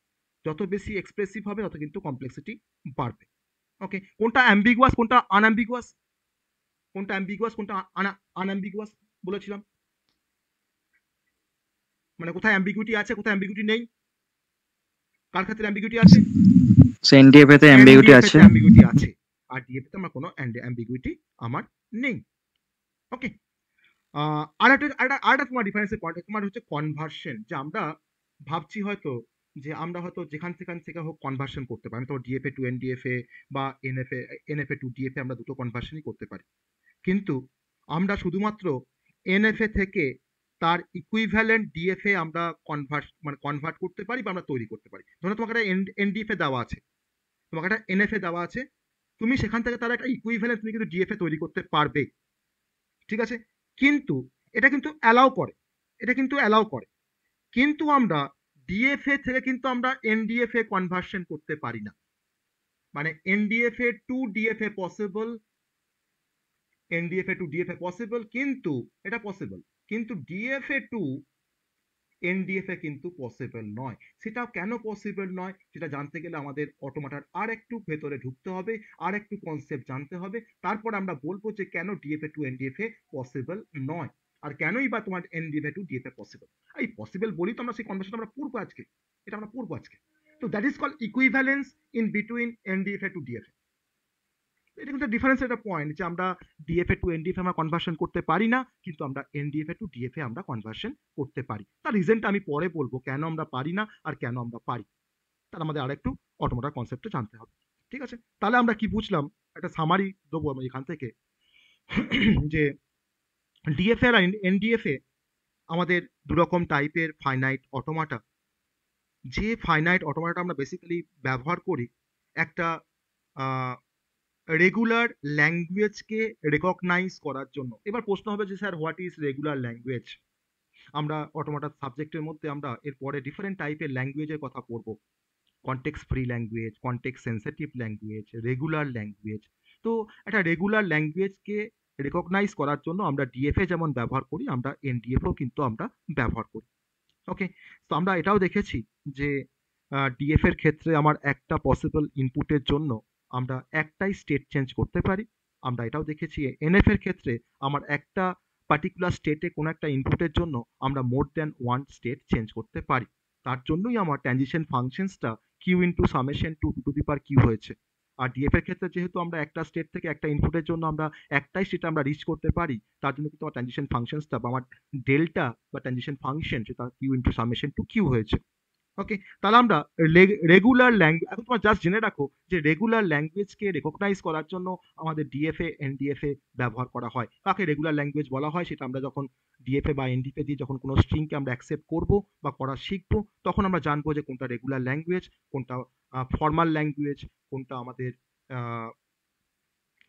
Speaker 1: যত বেশি এক্সপ্রেসিভ হবে তত কিন্তু কমপ্লেক্সিটি বাড়বে। ওকে, কোনটা অ্যাম্বিগুয়াস কোনটা আনঅ্যাম্বিগুয়াস, কোনটা অ্যাম্বিগুয়াস কোনটা আনঅ্যাম্বিগুয়াস বলেছিলাম, মানে কোথায় অ্যাম্বিগুইটি আছে কোথায় অ্যাম্বিগুইটি নেই, কার ক্ষেত্রে অ্যাম্বিগুইটি আছে?
Speaker 3: এনডিএফএ তে অ্যাম্বিগুইটি আছে,
Speaker 1: অ্যাম্বিগুইটি আছে, আর ডিএফ তে আমার কোনো অ্যাম্বিগুইটি আমার নেই। ওকে, আরেকটা তোমার ডিফারেন্সের পয়েন্ট তোমার হচ্ছে কনভার্সন, যে আমরা ভাবছি হয়তো যে আমরা হয়তো যেখান থেকে হোক কনভার্সন করতে পারি, তো ডিএফএ টু এনডিএফএ বা এনএফএ টু ডিএফএ আমরা দুটো কনভার্সনই করতে পারি, কিন্তু আমরা শুধুমাত্র এনএফএ থেকে তার ইকুইভ্যালেন্ট ডিএফএ আমরা কনভার্ট করতে পারি বা আমরা তৈরি করতে পারি। ধরো তোমাকে একটা এনডিএফএ দেওয়া আছে, তোমাকে একটা এনএফএ দেওয়া আছে, তুমি সেখান থেকে তার একটা ইকুইভ্যালেন্ট তুমি কিন্তু ডিএফএ তৈরি করতে পারবে, ঠিক আছে, কিন্তু এটা কিন্তু অ্যালাউ করে, এটা কিন্তু অ্যালাউ করে, কিন্তু আমরা ডিএফএ থেকে কিন্তু আমরা এনডিএফএ কনভার্সন করতে পারি না, মানে NDFA to DFA possible, NDFA to DFA possible, কিন্তু এটা পসিবল, কিন্তু ডিএফএ টু এনডিএফএ কিন্তু পসিবল নয়। সেটা কেন পসিবল নয় সেটা জানতে গেলে আমাদের অটোমাটার আর একটু ভেতরে ঢুকতে হবে, আর একটু কনসেপ্ট জানতে হবে, তারপর আমরা বলবো যে কেন ডিএফএ টু এনডিএফএ পসিবল নয়, আর কেনই বা তোমার এনডিএফএ টু ডিএফএ পসিবল। এই পসিবল বলি তো আমরা সেই কনভার্সন আমরা পড়বো আজকে, এটা আমরা পড়বো আজকে। তো that is called equivalence in between NDFA to DFA. এটা কিন্তু ডিফারেন্স একটা পয়েন্ট, যে আমরা ডিএফএ টু এনডিএফএ আমরা কনভার্সন করতে পারি না, কিন্তু আমরা এনডিএফএ টু ডিএফএ আমরা কনভার্সন করতে পারি। তার রিজনটা আমি পরে বলবো কেন আমরা পারি না আর কেন আমরা পারি, তার আমাদের আরেকটু অটোমোটার কনসেপ্টে জানতে হবে, ঠিক আছে। তাহলে আমরা কি বুঝলাম, একটা সামারি দেবো আমি এখান থেকে, যে ডিএফএ আর এনডিএফএ আমাদের দুরকম টাইপের ফাইনাইট অটোমাটা, যে ফাইনাইট অটোমাটা আমরা বেসিক্যালি ব্যবহার করি একটা রেগুলার ল্যাঙ্গুয়েজকে রেকগনাইজ করার জন্য। এবার প্রশ্ন হবে যে sir what is regular language, আমরা অটোমাটা সাবজেক্টের মধ্যে আমরা এরপরে ডিফারেন্ট টাইপের ল্যাঙ্গুয়েজের কথা পড়বো। Context free language, context sensitive language, regular language. তো একটা রেগুলার ল্যাঙ্গুয়েজকে রেকগনাইজ করার জন্য আমরা ডিএফএ যেমন ব্যবহার করি, আমরা এনডিএফও কিন্তু আমরা ব্যবহার করি। ওকে, তো আমরা এটাও দেখেছি যে ডিএফ এর ক্ষেত্রে আমার একটা পসিবল ইনপুটের জন্য আমরা একটাই স্টেট চেঞ্জ করতে পারি। আমরা এটাও দেখেছি এনএফ এর ক্ষেত্রে আমার একটা পার্টিকুলার স্টেটে কোনো একটা ইনপুটের জন্য আমরা more than one state change করতে পারি। তার জন্যই আমার ট্রানজিশন ফাংশনসটা Q into summation to two the power Q হয়েছে। আর ডিএফ এর ক্ষেত্রে যেহেতু আমরা একটা স্টেট থেকে একটা ইনপুটের জন্য আমরা একটাই স্টেট আমরা রিচ করতে পারি, তার জন্য কিন্তু আমার ট্রানজিশন ফাংশনসটা বা আমার ডেল্টা বা ট্রানজিশন ফাংশন সেটা Q into summation to Q হয়েছে। ওকে, তাহলে আমরা রেগুলার ল্যাঙ্গুয়েজ, এখন তোমরা জাস্ট জেনে রাখো যে রেগুলার ল্যাঙ্গুয়েজকে রেকগনাইজ করার জন্য আমাদের ডিএফএ এনডিএফএ ব্যবহার করা হয়। কাকে রেগুলার ল্যাঙ্গুয়েজ বলা হয় সেটা আমরা যখন ডিএফএ বা এনডিএফএ দিয়ে যখন কোনো স্ট্রিংকে আমরা অ্যাকসেপ্ট করব বা করা শিখবো, তখন আমরা জানবো যে কোনটা রেগুলার ল্যাঙ্গুয়েজ, কোনটা ফর্মাল ল্যাঙ্গুয়েজ, কোনটা আমাদের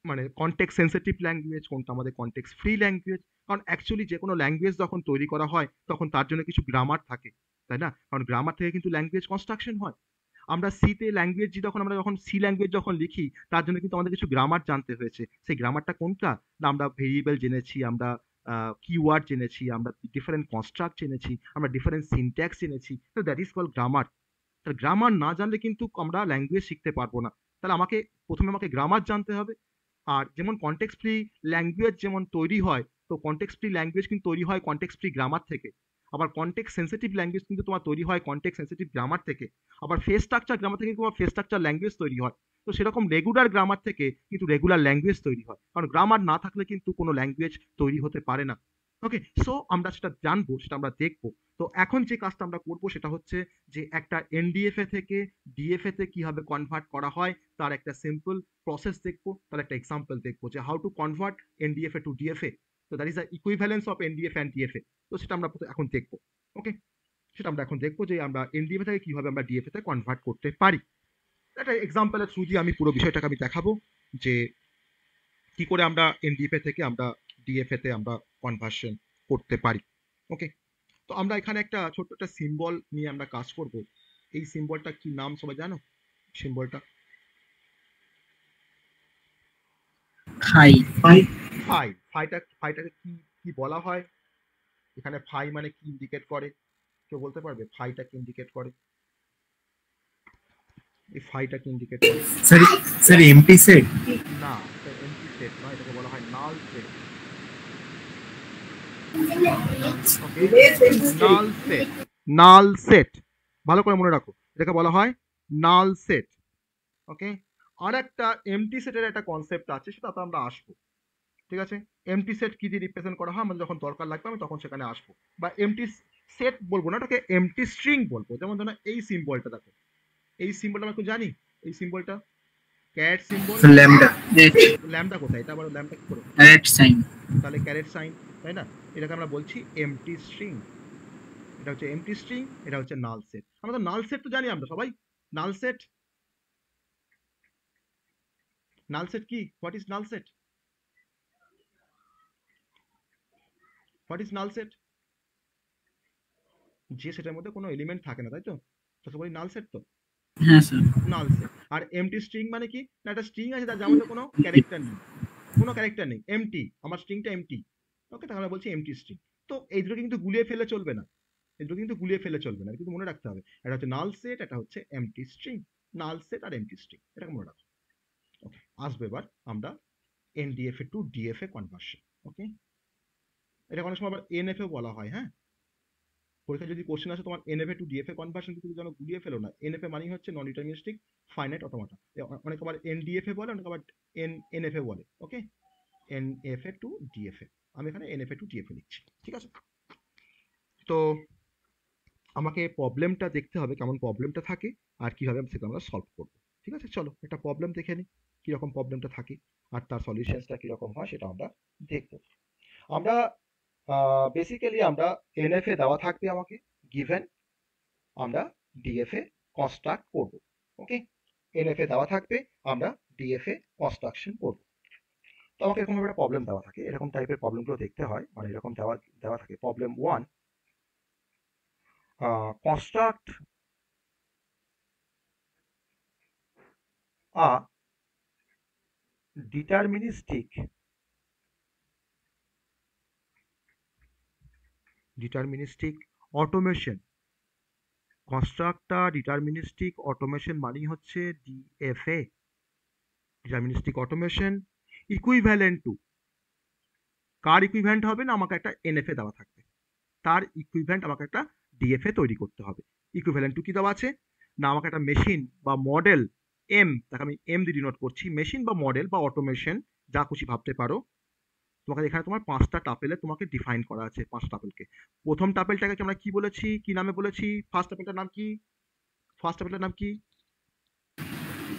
Speaker 1: মানে কনটেক্সট সেনসিটিভ ল্যাঙ্গুয়েজ, কোনটা আমাদের কনটেক্সট ফ্রি ল্যাঙ্গুয়েজ। কারণ অ্যাকচুয়ালি যে কোনো ল্যাঙ্গুয়েজ যখন তৈরি করা হয় তখন তার জন্য কিছু গ্রামার থাকে, তাই না? কারণ গ্রামার থেকে কিন্তু ল্যাঙ্গুয়েজ কনস্ট্রাকশন হয়। আমরা সিতে ল্যাঙ্গুয়েজ যখন সি ল্যাঙ্গুয়েজ যখন লিখি, তার জন্য কিন্তু আমাদের কিছু গ্রামার জানতে হয়েছে। সেই গ্রামারটা কোনটা? না, আমরা ভেরিয়েবল জেনেছি, আমরা কিওয়ার্ড জেনেছি, আমরা ডিফারেন্ট কনস্ট্রাক্ট জেনেছি, আমরা ডিফারেন্ট সিনট্যাক্স জেনেছি। তো দ্যাট ইজ কল্ড গ্রামার। তাহলে গ্রামার না জানলে কিন্তু আমরা ল্যাঙ্গুয়েজ শিখতে পারবো না। তাহলে প্রথমে আমাকে গ্রামার জানতে হবে। আর যেমন কনটেক্সট ফ্রি ল্যাঙ্গুয়েজ যেমন তৈরি হয়, তো কনটেক্সট ফ্রি ল্যাঙ্গুয়েজ কিন্তু তৈরি হয় কনটেক্সট ফ্রি গ্রামার থেকে। আবার কনটেক্সট সেনসিটিভ ল্যাঙ্গুয়েজ কিন্তু তোমার তৈরি হয় কনটেক্সট সেনসিটিভ গ্রামার থেকে। আবার ফেস স্ট্রাকচার গ্রামার থেকে তোমার ফেস স্ট্রাকচার ল্যাঙ্গুয়েজ তৈরি হয়। তো সেরকম রেগুলার গ্রামার থেকে কিন্তু রেগুলার ল্যাঙ্গুয়েজ তৈরি হয়, কারণ গ্রামার না থাকলে কিন্তু কোনো ল্যাঙ্গুয়েজ তৈরি হতে পারে না। ওকে, সো আমরা সেটা জানবো, সেটা আমরা দেখবো। তো এখন যে কাজটা আমরা করবো সেটা হচ্ছে যে একটা এনডিএফএ থেকে ডিএফএ তে কিভাবে কনভার্ট করা হয় তার একটা সিম্পল প্রসেস দেখবো, তার একটা এক্সাম্পল দেখবো যে how to convert NDFA to DFA. তো that is the equivalence of NDFA and DFA. তো সেটা আমরা এখন দেখবো। ওকে, সেটা আমরা এখন দেখবো যে আমরা এনডিএফএ থেকে কিভাবে আমরা ডিএফএ তে কনভার্ট করতে পারি। একটা এক্সাম্পলের থ্রু দিয়ে আমি পুরো বিষয়টাকে আমি দেখাবো যে কি করে আমরা এনডিএফএ থেকে আমরা ডিএফএ তে আমরা কনভার্সন করতে পারি। ওকে, তো আমরা এখানে একটা ছোট্ট একটা সিম্বল নিয়ে আমরা কাজ করব। এই সিম্বলটা কি নাম সবাই জানো? সিম্বলটা
Speaker 3: ফাই।
Speaker 1: ফাইটাকে কি কি বলা হয়? এখানে ফাই মানে কি ইন্ডিকেট করে? কেউ বলতে পারবে ফাইটা কি ইন্ডিকেট করে? এই ফাইটা কি ইন্ডিকেট করে?
Speaker 4: স্যার স্যার এমটি সেট
Speaker 1: না, এটা এমটি সেট নয়, এটাকে বলা হয় নাল সেট। নাল সেট, ভালো করে মনে রাখো, এটাকে বলা হয় নাল সেট। ওকে, আর একটা এমটি সেটের একটা কনসেপ্ট আছে, সেটা তো আমরা আসবো। ঠিক আছে, এমটি সেট কি দিয়ে রিপ্রেজেন্ট করা হয় আমাদের যখন দরকার লাগবে আমি তখন সেখানে আসবো। বা এমটি সেট বলবো না, ওটাকে এমটি স্ট্রিং বলবো। যেমন ধরো এই সিম্বলটা দেখো, এই সিম্বলটা আমরা একটু জানি, এই সিম্বলটা ক্যারেট সিম্বল।
Speaker 3: ল্যামডা।
Speaker 1: ল্যামডা কোথায়? এটা আবার ল্যামডা কি করে?
Speaker 3: Caret sign.
Speaker 1: তাহলে ক্যারেট সাইন, তাই না? এটাকে আমরা বলছি এমটি স্ট্রিং। এটা হচ্ছে এমটি স্ট্রিং, এটা হচ্ছে নাল সেট। আমরা তো নাল সেট তো জানি আমরা সবাই। নাল সেট, নাল সেট কি? What is null set? What is null set? যে সেটার মধ্যে কোনো এলিমেন্ট থাকে না, তাই তো? তো সবাই নাল সেট তো।
Speaker 3: হ্যাঁ স্যার।
Speaker 1: Null set. আর এমটি স্ট্রিং মানে কি? না, একটা স্ট্রিং আছে যার মধ্যে কোনো ক্যারেক্টার নেই, কোনো ক্যারেক্টার নেই, এমটি। আমার স্ট্রিংটা এমটি। ওকে, তাহলে আমরা বলছি এমটি স্ট্রিং। তো এই দুটো কিন্তু গুলিয়ে ফেলে চলবে না, এই দুটো কিন্তু গুলিয়ে ফেলে চলবে না, কিন্তু মনে রাখতে হবে এটা হচ্ছে নাল সেট, এটা হচ্ছে এমটি স্ট্রিং। নাল সেট আর এমটি স্ট্রিং, এটাকে মনে রাখো। ওকে, আসবে এবার আমরা এনডিএফএ টু ডিএফএ কনভার্সন। ওকে, এটা অনেক সময় আবার এনএফএ বলা হয়। হ্যাঁ, পরীক্ষা যদি কোশ্চেন আসে তোমার এনএফএ টু ডিএফএ কনভার্সন, কিন্তু যেন গুলিয়ে ফেলো না। এনএফএ মানে হচ্ছে নন ডিটারমিনিস্টিক ফাইনাইট অটোমাটা। অনেক আবার এনডিএফএ বলে, অনেক আবার এনএফএ বলে। ওকে, এনএফএ টু ডিএফএ, আমি এখানে এনএফএ টু ডিএফএ লিখছি। ঠিক আছে, তো আমাকে প্রবলেমটা দেখতে হবে কেমন প্রবলেমটা থাকে আর কিভাবে সেটা আমরা সলভ করব। ঠিক আছে, চলো একটা প্রবলেম দেখে নিই কিরকম প্রবলেমটা থাকে আর তার সলিউশনসটা কিরকম হয় সেটা আমরা দেখব। আমরা বেসিক্যালি আমরা এনএফএ দেওয়া থাকবে আমাকে গিভেন, আমরা ডিএফএ কনস্ট্রাক্ট করব। ওকে, এনএফএ দেওয়া থাকবে, আমরা ডিএফএ কনস্ট্রাকশন করব। তো আমাকে এরকম একটা প্রবলেম দেওয়া থাকে, এরকম টাইপের প্রবলেমগুলো দেখতে হয়। মানে এরকম দেওয়া দেওয়া থাকে problem 1 construct a deterministic automation. construct a deterministic automation মানেই হচ্ছে DFA, deterministic automation equivalent to, car equivalent হবে না, আমাকে একটা এনএফএ দেওয়া থাকবে, তার ইকুইভ্যালেন্ট আমাকে একটা ডিএফএ তৈরি করতে হবে। ইকুইভ্যালেন্ট টু কি দেওয়া আছে না, আমাকে একটা মেশিন বা মডেল এম, তাকে আমি এম দিয়ে ডিনোট করছি, মেশিন বা মডেল বা অটোমেশন যা খুশি ভাবতে পারো। তোমাকে এখানে তোমার 5টা টাপেলে তোমাকে ডিফাইন করা আছে, 5 টাপেলকে। প্রথম টাপেলটাকে আমরা কি বলেছি, কি নামে বলেছি, ফার্স্ট টাপেলটার নাম কি, ফার্স্ট টাপেলটার নাম কি,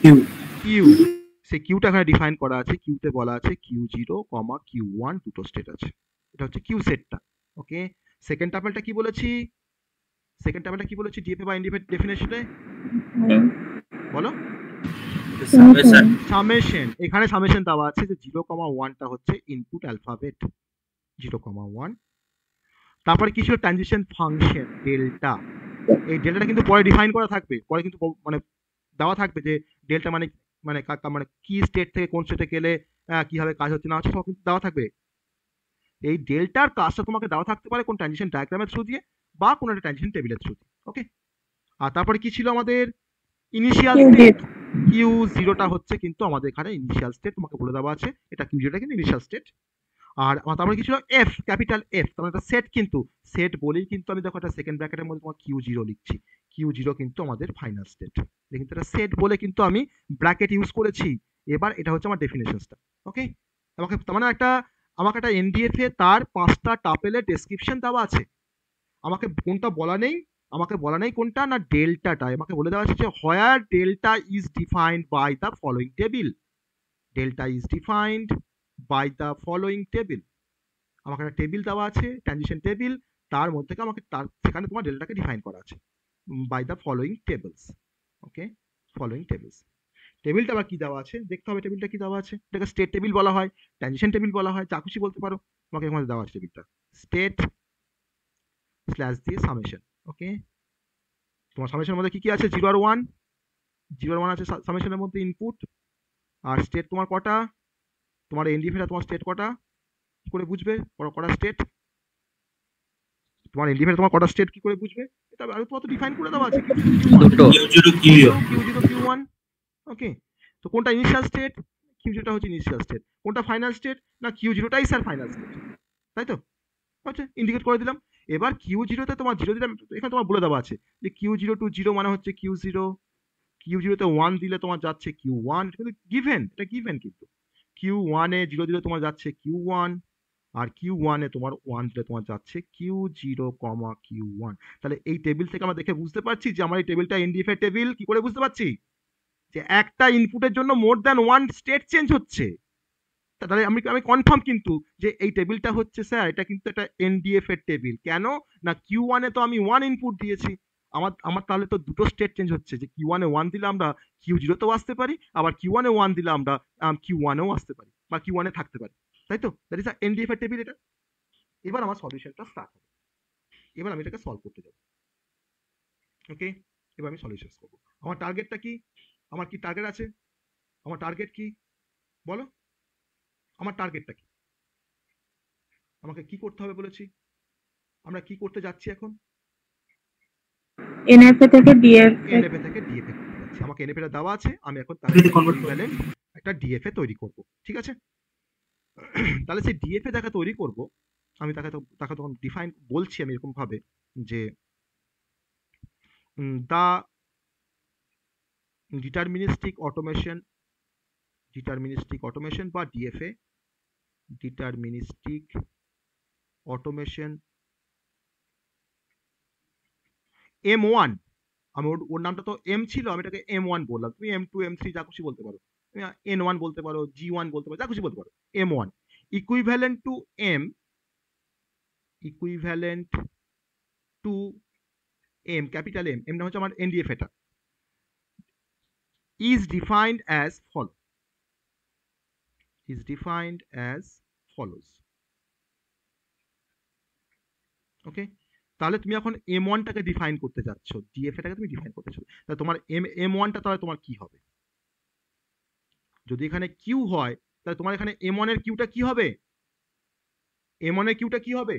Speaker 4: কিউ।
Speaker 1: কিউ। সেই কিউটা এখানে ডিফাইন করা আছে, কিউতে বলা আছে Q zero comma Q one, দুটো স্টেট আছে, এটা হচ্ছে কিউ সেটটা। ওকে, সেকেন্ড টাপেলটা কি বলেছি, সেকেন্ড টাপেলটা কি বলেছি ডিএফএ বা এনডিএফএ ডেফিনেশনে, বলো। সামেশন, এখানে সামেশন দেওয়া আছে যে 0,1টা হচ্ছে ইনপুট অ্যালফাবেট, 0,1। তারপরে কি ছিল, ট্রানজিশন ফাংশন ডেল্টা। এই ডেল্টাটা কিন্তু পরে ডিফাইন করা থাকবে, পরে কিন্তু মানে দেওয়া থাকবে যে ডেল্টা মানে মানে মানে কি স্টেট থেকে কোন স্টেটে গেলে কিভাবে কাজ হচ্ছে না হচ্ছে সব কিন্তু দেওয়া থাকবে। এই ডেল্টার কাজটা তোমাকে দেওয়া থাকতে পারে কোন ট্রানজিশন ডায়াগ্রামের থ্রু দিয়ে বা কোন একটা ট্রানজিশন টেবিলের থ্রু দিয়ে। ওকে, আর তারপরে কি ছিল আমাদের ইনিশিয়াল স্টেট, কিউ জিরোটা হচ্ছে কিন্তু আমাদের এখানে ইনিশিয়াল স্টেট, তোমাকে বলে দেওয়া আছে এটা কিউ জিরোটা কিন্তু ইনিশিয়াল স্টেট। আর তারপরে কি ছিল এফ, ক্যাপিটাল এফ, তার একটা সেট, কিন্তু সেট বলেই কিন্তু আমি দেখো একটা সেকেন্ড ব্র্যাকেটের মধ্যে তোমার কিউ জিরো লিখছি, কিউ জিরো কিন্তু আমাদের ফাইনাল স্টেট, কিন্তু এটা সেট বলে কিন্তু আমি ব্র্যাকেট ইউজ করেছি। এবার এটা হচ্ছে আমার ডেফিনেশনসটা। ওকে, আমাকে তার মানে আমাকে একটা এনডিএফএ তার 5টা টাপেলের ডেসক্রিপশন দেওয়া আছে, আমাকে কোনটা বলা নেই, আমাকে বলা নেই কোনটা না ডেল্টাটা, আমাকে বলে দেওয়া আছে যে where delta is defined by the following table, delta is defined by the following table. আমাকে একটা টেবিল দেওয়া আছে, ট্রানজিশন টেবিল, তার মধ্যে থেকে আমাকে সেখানে তোমার ডেল্টাকে ডিফাইন করা আছে by the following tables. Okay, following tables, টেবিলটা আবার কি দেওয়া আছে দেখতে হবে, টেবিলটা কি দেওয়া আছে, এটাকে স্টেট টেবিল বলা হয়, ট্রানজিশন টেবিল বলা হয়, যা খুশি বলতে পারো, তোমাকে এখানে দেওয়া আছে টেবিলটা স্টেট স্ল্যাশ দিয়ে সামেশন। ওকে, তোমার সামেশনের মধ্যে কি কি আছে, 0 আর 1, 0 আর 1 আছে সামেশনের মধ্যে ইনপুট, আর স্টেট তোমার কটা, তোমার এনডিএফএটা তোমার স্টেট কটা, কি করে বুঝবে কটা স্টেট, তোমার এনডিএফএ তোমার কটা স্টেট কি করে বুঝবে, এটা আর তোমার তো ডিফাইন করে দেওয়া আছে, কিউ জিরো কিউ ওয়ান। ওকে, তো কোনটা ইনিশিয়াল স্টেট, কিউ জিরোটা হচ্ছে ইনিশিয়াল স্টেট, কোনটা ফাইনাল স্টেট না কিউ জিরোটাই স্যার ফাইনাল স্টেট, তাই তো, আচ্ছা ইন্ডিকেট করে দিলাম। এবার কিউ জিরোতে তোমার জিরো দিলাম, এখানে তোমার বলে দেওয়া আছে যে কিউ জিরো টু জিরো মানে হচ্ছে কিউ জিরো, কিউ জিরোতে 1 দিলে তোমার যাচ্ছে কিউ ওয়ান, এটা কিন্তু গিভেন, এটা গিভেন, কিন্তু কিউ ওয়ানে 0 দিলে তোমার যাচ্ছে কিউ ওয়ান, আর কিউ ওয়ানে তোমার 1 দিলে তোমার যাচ্ছে Q zero comma Q one. তাহলে এই টেবিল থেকে আমরা দেখে বুঝতে পারছি যে আমার এই টেবিলটা এনডিএফ এর টেবিল, কি করে বুঝতে পারছি, যে একটা ইনপুটের জন্য মোর দ্যান 1 স্টেট চেঞ্জ হচ্ছে, তাহলে আমি আমি কনফার্ম কিন্তু যে এই টেবিলটা হচ্ছে স্যার, এটা কিন্তু একটা এনডিএফ এর টেবিল। কেন না কিউ ওয়ানে তো আমি 1 ইনপুট দিয়েছি, আমার আমার তাহলে তো দুটো স্টেট চেঞ্জ হচ্ছে, যে কিউ ওয়ানে 1 দিলে আমরা কিউ জিরোতেও আসতে পারি, আবার কিউ ওয়ানে 1 দিলে আমরা কিউ ওয়ানেও আসতে পারি বা কিউ ওয়ানে থাকতে পারি, তাই তো, দ্যাট ইজ এনডিএফ এর টেবিল এটা। এবার আমার সলিউশনটা স্টার্ট হবে, এবার আমি এটাকে সলভ করতে যাব। ওকে, এবার আমি সলিউশন করব। আমার টার্গেটটা কি, আমার কি টার্গেট আছে, আমার টার্গেট কি বলো, আমার টার্গেটটা কি, আমাকে কি করতে হবে বলেছি, আমরা কি করতে যাচ্ছি এখন,
Speaker 5: এনএফএ থেকে ডিএফএ,
Speaker 1: এনএফএ থেকে ডিএফএ করতে যাচ্ছি, আমাকে এনএফএ দেওয়া আছে, আমি এখন তার ইকুইভ্যালেন্ট একটা ডিএফএ তৈরি করব, ঠিক আছে। তাহলে সেই ডিএফএ যাকে তৈরি করব, আমি তাকে তখন ডিফাইন বলছি আমি এরকম ভাবে যে দা ডিটারমিনিস্টিক অটোমেশন বা ডিএফএ, ডিটারমিনিস্টিক অটোমেশন M1, আমি ওর নামটা তো এম ছিল, আমি এটাকে M1 বললাম, তুমি M2 M3 যা খুশি বলতে পারো, তুমি N1 বলতে পারো, G1 বলতে পারো, যা খুশি বলতে পারো, M1 equivalent to M, equivalent to M, capital M, এমটা হচ্ছে আমার এনডিএফ, এটা is defined as follows, ওকে। তাহলে তুমি এখন M1 টাকে ডিফাইন করতে যাচ্ছ, ডিএফএ টাকে তুমি ডিফাইন করতে চাচ্ছ, তাহলে তোমার M1 টা তাহলে তোমার কি হবে? যদি এখানে কিউ হয় তাহলে তোমার এখানে M1 এর কিউটা কি হবে? M1 এর কিউটা কি হবে?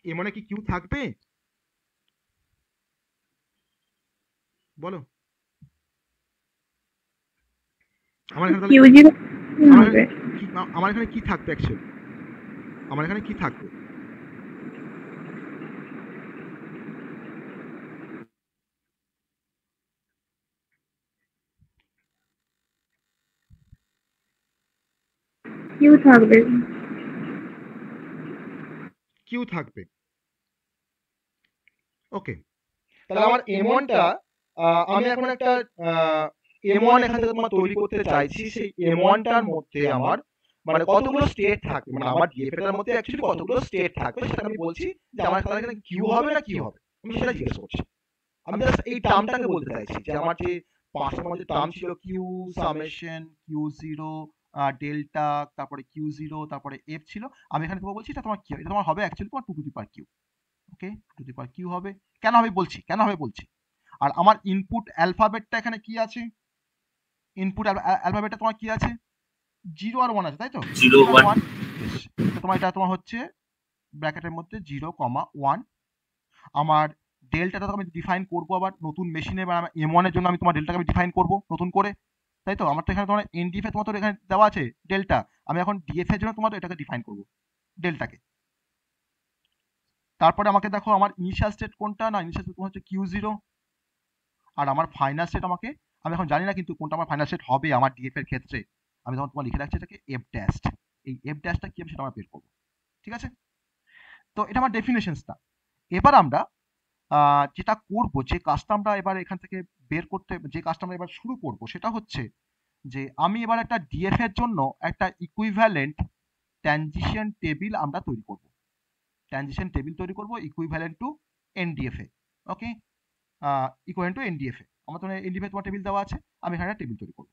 Speaker 1: M1 এ কি কিউ থাকবে? বলো। আমার এখানে তাহলে
Speaker 5: Q0 হবে।
Speaker 1: আমার এখানে কি থাকবে অ্যাকচুয়ালি? আমার এখানে কি থাকবে?
Speaker 5: Q থাকবে।
Speaker 1: কিউ থাকবে। ওকে, তাহলে আমার M1 টা আমি এখন একটা M1 এখান থেকে তোমার তৈরি করতে চাইছি। সেই M1 টার মধ্যে আমার মানে কতগুলো স্টেট থাকবে, মানে আমার ডিএফএ টার মধ্যে অ্যাকচুয়ালি কতগুলো স্টেট থাকবে সেটা আমি বলছি যে আমার তাহলে এখানে কিউ হবে না কি হবে, আমি সেটা জিজ্ঞেস করছি। আমি জাস্ট এই টার্মটাকে বলতে চাইছি যে আমার যে পাঁচটার মধ্যে টার্ম ছিল Q summation, Q zero, delta, তারপরে কিউ জিরো, তারপরে এফ ছিল, আমি এখানে তোমাকে বলছি এটা তোমার কি হবে, এটা তোমার হবে অ্যাকচুয়ালি তোমার two two the power Q. Okay, to the power Q হবে। কেন হবে বলছি, কেন হবে বলছি। আর আমার ইনপুট অ্যালফাবেটটা এখানে কি আছে? ইনপুট অ্যালফাবেটটা তোমার কি আছে? 0 আর 1 আছে, তাই তো?
Speaker 2: 0 1
Speaker 1: তো তোমার এটা তোমার হচ্ছে ব্র্যাকেটের মধ্যে 0, 1। আমার ডেল্টাটা তো আমি ডিফাইন করবো আবার নতুন মেশিনে, বা M1 এর জন্য আমি তোমার ডেল্টাকে আমি ডিফাইন করবো নতুন করে, তাই তো? আমার তো এখানে তোমার এনডিএফ তোমার তো এখানে দেওয়া আছে ডেল্টা, আমি এখন ডিএফ এর জন্য তোমার এটাকে ডিফাইন করবো ডেল্টাকে। তারপরে আমাকে দেখো আমার ইনিশিয়াল স্টেট কোনটা, না ইনিশিয়াল স্টেট হচ্ছে Q0, আর আমার ফাইনাল স্টেট আমাকে, আমি এখন জানি না কিন্তু কোনটা আমার ফাইনাল স্টেট হবে আমার ডিএফ এর ক্ষেত্রে, আমি তখন তোমার লিখে রাখছি এটাকে এফ ড্যাশ। এই এফ ড্যাশটা কি হবে সেটা আমরা বের করবো, ঠিক আছে? তো এটা আমার ডেফিনেশনসটা। এবার আমরা যেটা করব, যে কাজটা আমরা এবার এখান থেকে বের করতে, যে কাজটা আমরা এবার শুরু করব সেটা হচ্ছে যে আমি এবার একটা ডিএফ এর জন্য একটা ইকুইভ্যালেন্ট ট্রানজিশন টেবিল আমরা তৈরি করব। ট্রানজিশন টেবিল তৈরি করব equivalent to NDFA. Okay, equivalent to NDFA. আমার তো এনডিএফএ তোমার টেবিল দেওয়া আছে, আমি এখানে একটা টেবিল তৈরি করব।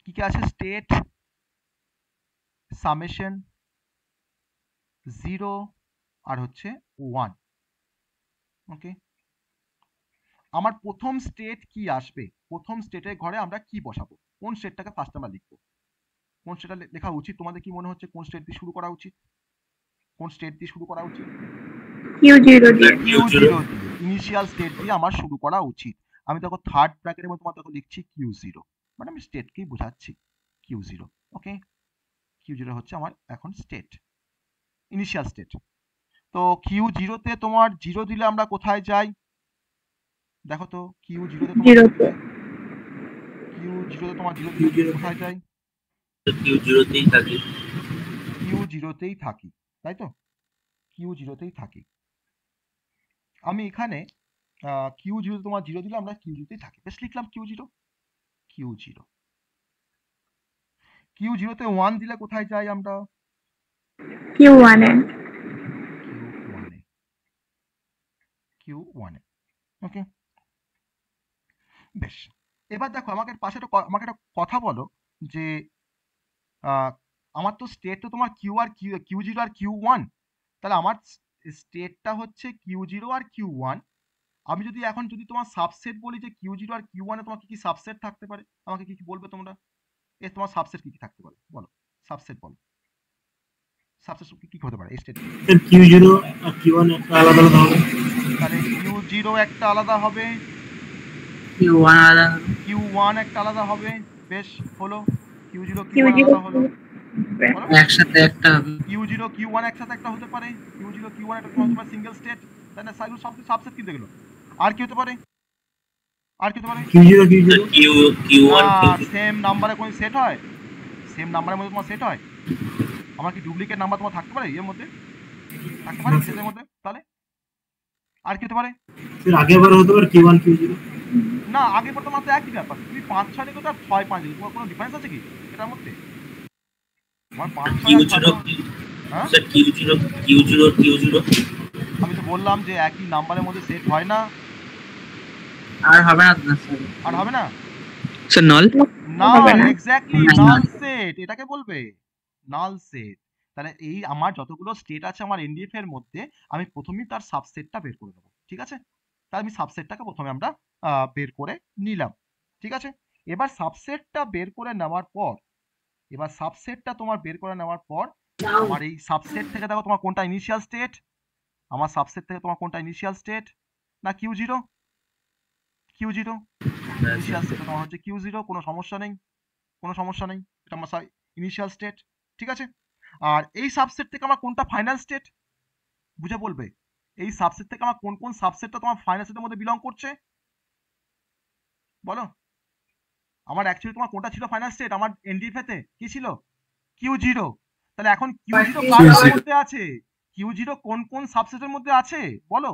Speaker 1: কি কি আছে? স্টেট, সামেশন, 0 আর হচ্ছে 1। ওকে, আমার প্রথম স্টেট কি আসবে, প্রথম স্টেটের ঘরে আমরা কি বসাবো, কোন স্টেটটাকে ফার্স্ট আমরা লিখবো, কোন স্টেটটা লেখা উচিত? তোমাদের কি মনে হচ্ছে কোন স্টেট দিয়ে শুরু করা উচিত? কোন স্টেট দিয়ে শুরু করা উচিত?
Speaker 5: Q0 দিয়ে।
Speaker 1: Q0 দিয়ে, ইনিশিয়াল স্টেট দিয়ে আমার শুরু করা উচিত। আমি দেখো থার্ড ব্র্যাকেটের মধ্যে তোমার দেখো লিখছি Q0, মানে আমি স্টেটকেই বোঝাচ্ছি Q0। ওকে, Q0 হচ্ছে আমার এখন স্টেট, ইনিশিয়াল স্টেট। তো Q0 তে তোমার 0 দিলে আমরা কোথায় যাই? দেখো তো Q0 তে তোমার 0 দিলে, Q0 তে তোমার 0 দিলে কোথায় যাই?
Speaker 2: Q0 তেই থাকি।
Speaker 1: Q0 তেই থাকি, তাই তো? Q0 তেই থাকি। আমি এখানে Q0 তোমার 0 দিলে আমরা Q0 তেই থাকি, বেশ লিখলাম Q0। Q0 তে 1 দিলে কোথায় যাই আমরা?
Speaker 5: Q1 এ।
Speaker 1: Q1 এ। ওকে, বেশ। এবার দেখো আমাকে পাশে আমাকে একটা কথা বলো যে আমার তো স্টেট তো তোমার Q0 আর Q1, তাহলে আমার স্টেটটা হচ্ছে Q0 আর Q1। আমি যদি এখন যদি তোমার সাবসেট বলি যে Q0 আর Q1 এ তোমার কি কি সাবসেট থাকতে পারে, আমাকে কি কি বলবে তোমরা? তোমার সাবসেট কি কি থাকতে পারে বলো, সাবসেট বলো, সাবসেট কি কি হতে পারে এই স্টেট?
Speaker 4: Q0 আর Q1 একটা আলাদা আলাদা হবে।
Speaker 1: তাহলে Q0 একটা আলাদা হবে, Q1 একটা আলাদা হবে, বেশ হলো। Q0 Q1 আলাদা হলো,
Speaker 3: একসাথে একটা হবে।
Speaker 1: Q0 Q1 একসাথে একটা হতে পারে, Q0 Q1 একটা হতে পারে সিঙ্গেল স্টেট, তাই না? সাবসেট কি দেখলো? আর কি হতে পারে? আর কি হতে পারে?
Speaker 4: Q0
Speaker 2: Q1
Speaker 1: সেম নাম্বারে কোন সেট হয়? সেম নাম্বারের মধ্যে তোমার সেট হয়? আমার কি ডুপ্লিকেট নাম্বার তোমার থাকতে পারে এর মধ্যে? থাকতে পারে সেটের মধ্যে? তাহলে আর কি হতে পারে?
Speaker 4: স্যার আগেরবার হতে পারে Q1 Q0।
Speaker 1: না, আগের বার তোমার তো একই ব্যাপার, তুমি 5 6 লিখো আর 6 5 লিখো, তোমার কোনো ডিফারেন্স আছে কি এটার মধ্যে? তোমার 5 6 আর 6, হ্যাঁ
Speaker 2: স্যার Q0
Speaker 1: আমি তো বললাম যে একই নাম্বারের মধ্যে সেট হয় না।
Speaker 3: আর হবে না স্যার,
Speaker 1: আর হবে না
Speaker 3: স্যার নল
Speaker 1: না,
Speaker 5: হবে না।
Speaker 1: এক্স্যাক্টলি
Speaker 3: না।
Speaker 1: নাল সেট এটাকে বলবে, নাল সেট। তাহলে এই আমার যতগুলো স্টেট আছে আমার এনডিএফ এর মধ্যে আমি প্রথমেই তার সাবসেটটা বের করে নেবো, ঠিক আছে? তাহলে আমি সাবসেটটাকে প্রথমে আমরা বের করে নিলাম, ঠিক আছে? এবার সাবসেটটা বের করে নেওয়ার পর আমার এই সাবসেট থেকে দেখো তোমার কোনটা ইনিশিয়াল স্টেট, আমার সাবসেট থেকে তোমার কোনটা ইনিশিয়াল স্টেট না কিউ জিরো, ইনিশিয়াল স্টেট তোমার হচ্ছে কিউ জিরো, কোনো সমস্যা নেই, এটা আমার ইনিশিয়াল স্টেট, ঠিক আছে? আর এই সাবসেট থেকে আমার কোনটা ফাইনাল স্টেট বুঝে বলবে, এই সাবসেট থেকে আমার কোন সাবসেটটা তোমার ফাইনাল স্টেটের মধ্যে বিলং করছে বলো? আমার অ্যাকচুয়ালি তোমার কোনটা ছিল ফাইনাল স্টেট আমার এনডিএফ এতে, কি ছিল? Q zero. তাহলে এখন কিউ জিরো কার মধ্যে আছে, কিউ জিরো কোন সাবসেটের মধ্যে আছে বলো?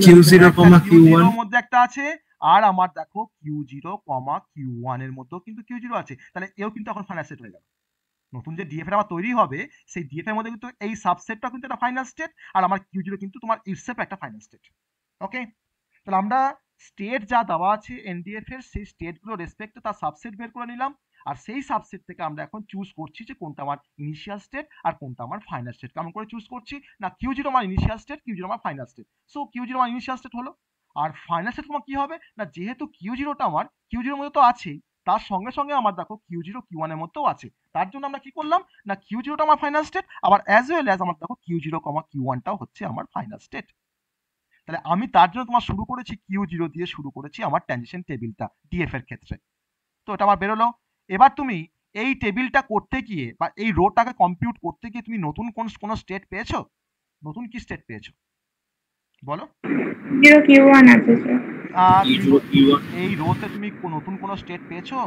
Speaker 4: Q0, Q1
Speaker 1: এর মধ্যে একটা আছে, আর আমার দেখো Q0, Q1 এর মধ্যেও কিন্তু Q0 আছে, তাহলে এও কিন্তু এখন ফাইনাল স্টেট হয়ে গেল। নতুন যে ডিএফ আমার তৈরি হবে সেই ডিএফ এর মধ্যে কিন্তু এই সাবসেটটা কিন্তু একটা ফাইনাল স্টেট, আর আমার Q0 কিন্তু তোমার ইটসেলফ একটা ফাইনাল স্টেট। ওকে, তাহলে আমরা স্টেট যা দেওয়া আছে এনডিএফ এর সেই স্টেটগুলো রেসপেক্টে তার সাবসেট বের করে নিলাম, আর সেই সাবসেট থেকে আমরা এখন চুজ করছি যে কোনটা আমার ইনিশিয়াল স্টেট আর কোনটা আমার ফাইনাল স্টেট। কেমন করে চুজ করছি না Q0 আমার ইনিশিয়াল স্টেট, Q0 আমার ফাইনাল স্টেট, সো Q0 আমার ইনিশিয়াল স্টেট হলো। আর ফাইনাল স্টেট তোমার কি হবে না, যেহেতু Q0টা আমার Q0 এর মধ্যে তো আছেই, তার সঙ্গে সঙ্গে আমার দেখো Q0 Q1 এর মধ্যেও আছে, তার জন্য আমরা কি করলাম না Q0টা আমার ফাইনাল স্টেট, আবার অ্যাজ ওয়েল অ্যাজ আমার দেখো Q0, Q1টাও হচ্ছে আমার ফাইনাল স্টেট। তাহলে আমি তার জন্য তোমার শুরু করেছি Q0 দিয়ে শুরু করেছি আমার ট্রানজিশন টেবিলটা ডিএফ এর ক্ষেত্রে। তো এটা আমার বেরোলো। এবার তুমি এই টেবিলটা করতে গিয়ে বা এই রোটাকে কম্পিউট করতে গিয়ে তুমি নতুন কোন স্টেট পেয়েছো? নতুন কি স্টেট পেয়েছো বলো?
Speaker 5: 0 Q1 আছে স্যার।
Speaker 1: এই রোতে তুমি নতুন কোন স্টেট পেয়েছো?